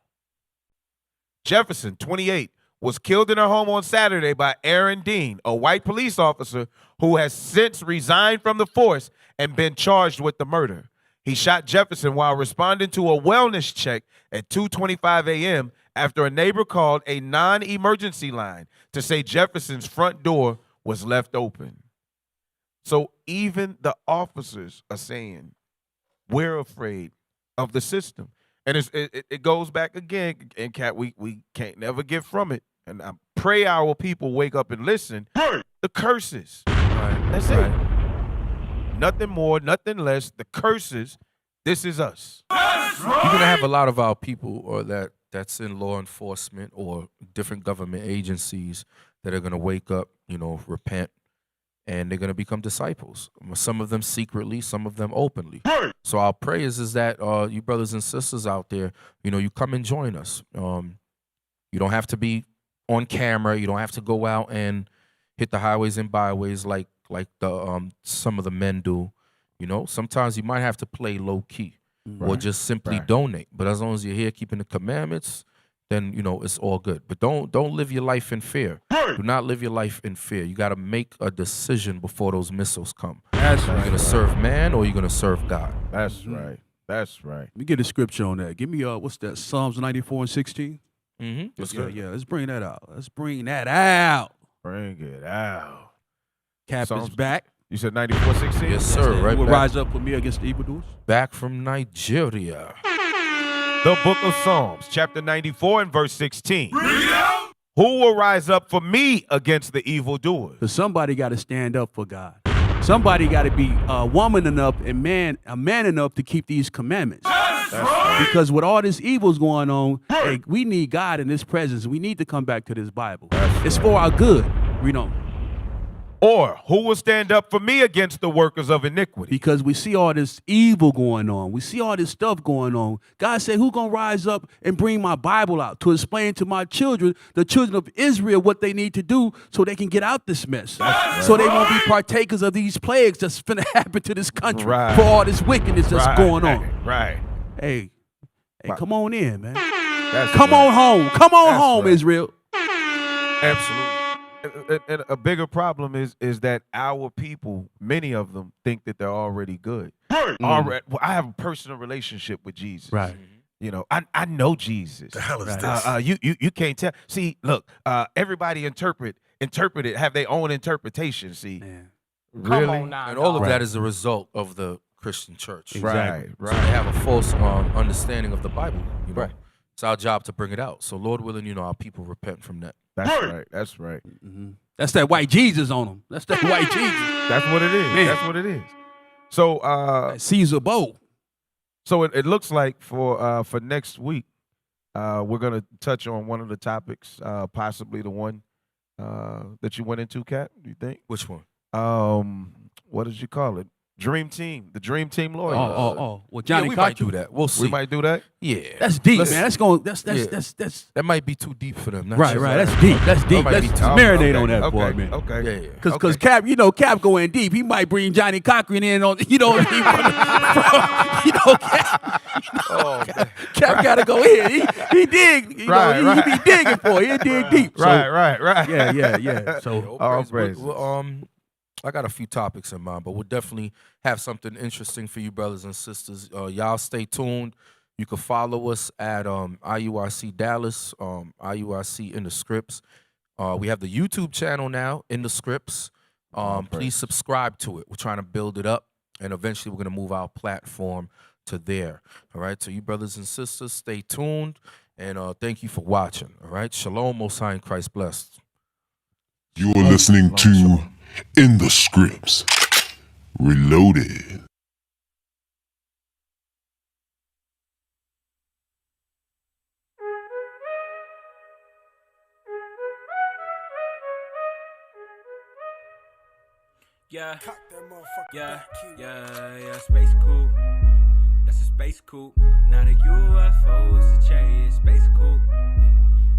S9: Jefferson, 28, was killed in her home on Saturday by Aaron Dean, a white police officer who has since resigned from the force and been charged with the murder. He shot Jefferson while responding to a wellness check at 2:25 a.m. after a neighbor called a non-emergency line to say Jefferson's front door was left open. So even the officers are saying, we're afraid of the system. And it goes back again, and Cat, we can't never get from it. And I pray our people wake up and listen. The curses. Right. That's it. Nothing more, nothing less. The curses. This is us.
S8: You're gonna have a lot of our people, or that's in law enforcement or different government agencies, that are gonna wake up, repent, and they're gonna become disciples. Some of them secretly, some of them openly. So our prayers is that you brothers and sisters out there, you come and join us. You don't have to be on camera. You don't have to go out and hit the highways and byways like the some of the men do. Sometimes you might have to play low key or just simply donate. But as long as you're here keeping the commandments, then it's all good. But don't live your life in fear. Do not live your life in fear. You got to make a decision before those missiles come.
S10: That's right.
S8: You're gonna serve man or you're gonna serve God.
S9: That's right. That's right.
S10: Let me get a scripture on that. Give me what's that? Psalms 94:16. Yeah. Let's bring that out.
S9: Bring it out.
S10: Cap
S9: Psalms,
S10: is back.
S9: You said 94:16?
S8: Yes, sir. Right.
S10: Who will
S8: back.
S10: rise up with me against the evildoers?
S8: Back from Nigeria.
S9: The book of Psalms, chapter 94 and verse 16. Who will rise up for me against the evildoers?
S10: Because somebody got to stand up for God. Somebody got to be a woman enough and a man enough to keep these commandments. Because with all this evil's going on, hey, we need God in His presence. We need to come back to this Bible. It's for our good.
S9: Or who will stand up for me against the workers of iniquity?
S10: Because we see all this evil going on. We see all this stuff going on. God said, who's going to rise up and bring my Bible out to explain to my children, the children of Israel, what they need to do so they can get out this mess. So they won't be partakers of these plagues that's going to happen to this country for all this wickedness that's going on.
S9: Right.
S10: Hey, come on in, man. Come on home. Come on home, Israel.
S9: Absolutely. And a bigger problem is that our people, many of them, think that they're already good. I have a personal relationship with Jesus.
S10: Right.
S9: I know Jesus.
S11: The hell is this?
S9: You can't tell. See, look, everybody interpret it, have their own interpretation. See,
S8: Really?
S19: Come on now,
S8: And all of
S19: dog.
S8: that is a result of the Christian church.
S9: Right.
S8: So they have a false understanding of the Bible. Right. It's our job to bring it out. So Lord willing, our people repent from that.
S9: That's right.
S10: That's that white Jesus on them. That's that white Jesus.
S9: That's what it is.
S10: Man.
S9: That's what it is. So
S10: Caesar Bowl.
S9: So it looks like for next week, we're gonna touch on one of the topics, possibly the one that you went into, Kat. Do you think?
S8: Which one?
S9: What did you call it? Dream Team, the Dream Team lawyer.
S10: Well, Johnny
S8: we
S10: Cochran.
S8: might do that. We'll see.
S9: We might do that.
S8: Yeah,
S10: That's deep,
S8: Let's-
S10: man. That's going. That's
S8: that might be too deep for them. That's
S10: right.
S8: just-
S10: That's deep. That's deep.
S8: might
S10: Let's
S8: be too-
S10: marinate on that, boy,
S9: Okay.
S10: man.
S9: Okay.
S8: Yeah.
S10: Because Cap, Cap going deep. He might bring Johnny Cochran in on. Cap got to go in. He dig. He be digging for it. He dig deep. So,
S9: Right.
S10: Yeah. So
S9: All praise.
S8: I got a few topics in mind, but we'll definitely have something interesting for you, brothers and sisters. Y'all stay tuned. You can follow us at IUIC Dallas, IUIC in the Scripts. We have the YouTube channel now, in the Scripts. Please subscribe to it. We're trying to build it up, and eventually we're going to move our platform to there. All right, so you brothers and sisters, stay tuned, and thank you for watching. All right, Shalom, Most High in Christ blessed.
S5: You're listening to In the Scripts Reloaded.
S2: Yeah, space coupe. That's a space coupe. Not a UFO, it's a chariot. Space coupe.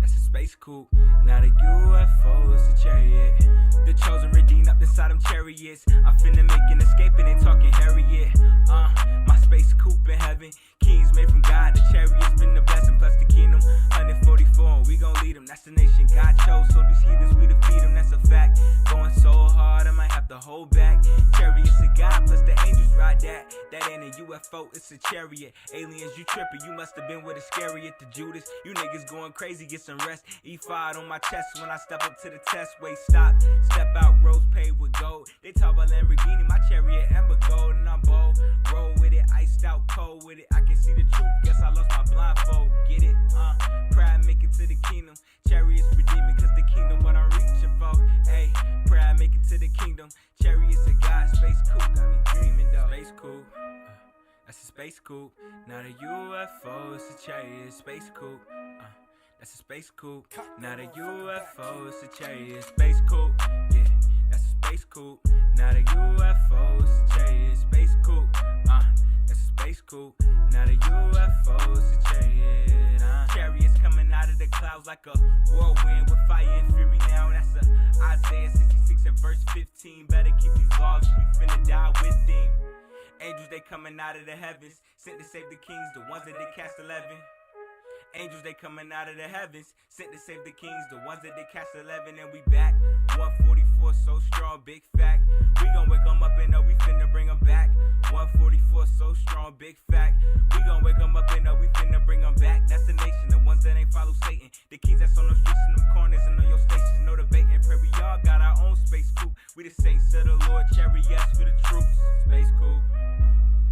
S2: That's a space coupe. Not a UFO, it's a chariot. The chosen redeemed up inside them chariots. I finna make an escape and ain't talking Harriet. My space space coupe in heaven. Kings made from God, the chariots been the blessing, plus the kingdom. 144, and we gon' lead them. That's the nation God chose, so these heathens we defeat them. That's a fact. Going so hard, I might have to hold back. Chariots of God, plus the angels ride that. That ain't a UFO, it's a chariot. Aliens, you tripping, you must have been with Iscariot to Judas. You niggas going crazy, get some rest. E5 on my chest when I step up to the test. Wait, stop, step out, roads paved with gold. They talk about Lamborghini, my chariot amber gold, and I'm bold. Roll with it, iced out, cold with it. I can see the truth, guess I lost my blindfold. Get it? Pride make it to the kingdom. Chariots redeeming, cause the kingdom what I'm reaching for. Hey, pride make it to the kingdom. Chariots of God, space coupe, got me dreaming though. Space coupe, that's a space coupe. Not a UFO, it's a chariot. Space coupe, that's a space coupe. Not a UFO, it's a chariot. Space coupe, yeah, that's a space coupe. Not a UFO, it's a chariot. Space coupe, that's a space coupe. Not a UFO, it's a chariot. Chariots coming out of the clouds like a whirlwind with fire and fury. Now that's a Isaiah 66 and verse 15. Better keep these laws, we finna die with them. Angels, they coming out of the heavens, sent to save the kings, the ones that they cast 11. Angels, they coming out of the heavens, sent to save the kings, the ones that they cast 11. And we back, 144, so strong, big fact. We gon' wake them up and know we finna bring them back. 144, so strong, big fact. We gon' wake them up and know we finna bring them back. That's the nation, the ones that ain't follow Satan. The kings that's on the streets and them corners and on your stations, no debating. Pray we all got our own space coupe. We the saints of the Lord, chariots for the troops. Space coupe,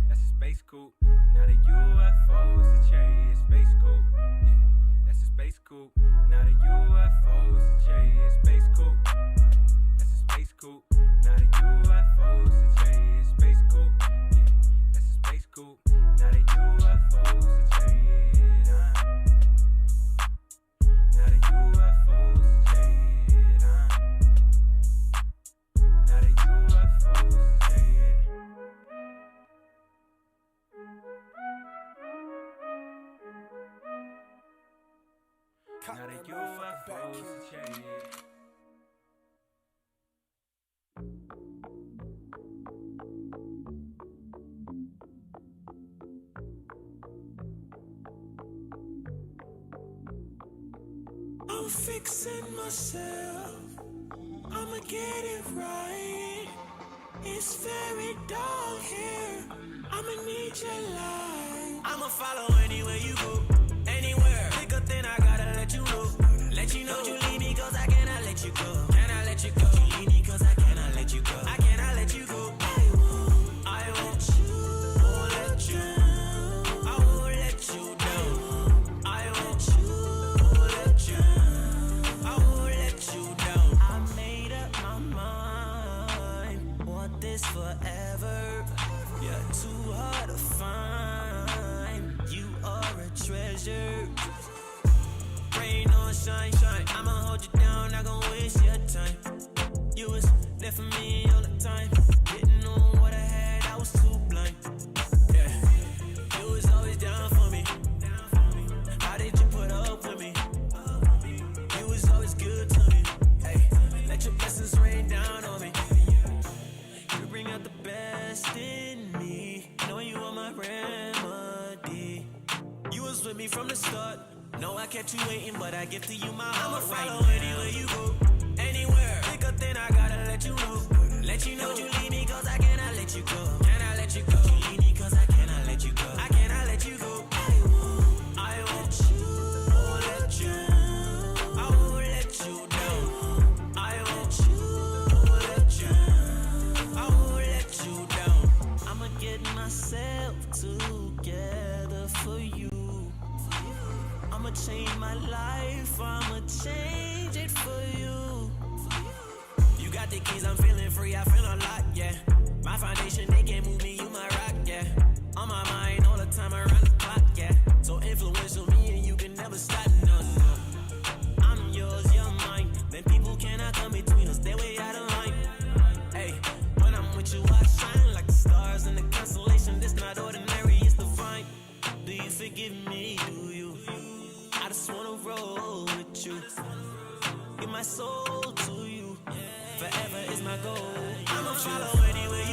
S2: that's a space coupe. Not a UFO, it's a chariot. Space coupe, yeah, that's a space coupe. Not a UFO, it's a chariot. Space coupe, that's a space coupe. Not a UFO, it's a chariot. Space coupe, yeah, that's a space coupe. Not a UFO, it's a chariot. Not a UFO, it's a chariot. Not a UFO, it's a chariot. Not a UFO, it's a chariot.
S14: I'm fixing myself, I'ma get it right. It's very dark here, I'ma need your light. I'ma follow anywhere you go, anywhere. Pick up, then I gotta let you know. Let you know you leave me cause I cannot let you go. Can I let you go? You leave me cause I cannot let you go. I cannot let you go. I won't let you. I won't let you down. I won't let you. I won't let you down. I made up my mind. Want this forever. You're too hard to find. You are a treasure. Rain or shine, shine. I'ma hold you down, not gon' waste your time. You was there for me all the time. Didn't know what I had, I was too blind. Yeah, you was always down for me. How did you put up with me? You was always good to me. Hey, let your blessings rain down on me. You bring out the best in me. Knowing you are my remedy. You was with me from the start. No, I kept you waiting, but I give to you my heart. I'ma follow anywhere you go, anywhere. Pick up, then I gotta let you know. Let you know you leave me cause I cannot let you go. Can I let you go? You leave me cause I cannot let you go. I cannot let you go. I won't let you. I won't let you down. I won't let you. I won't let you down. I'ma get myself together for you. I'ma change my life, I'ma change it for you. You got the keys, I'm feeling free, I feel a lot, yeah. My foundation, they can't move me, you my rock, yeah. On my mind all the time, around the clock, yeah. So influential, me and you can never stop, no, no. I'm yours, you're mine. Then people cannot come between us, they're way out of line. Hey, when I'm with you, I shine like the stars in the constellation. This not ordinary, it's divine. Do you forgive me, do you? I just wanna roll with you. Give my soul to you. Forever is my goal. I'ma follow anywhere you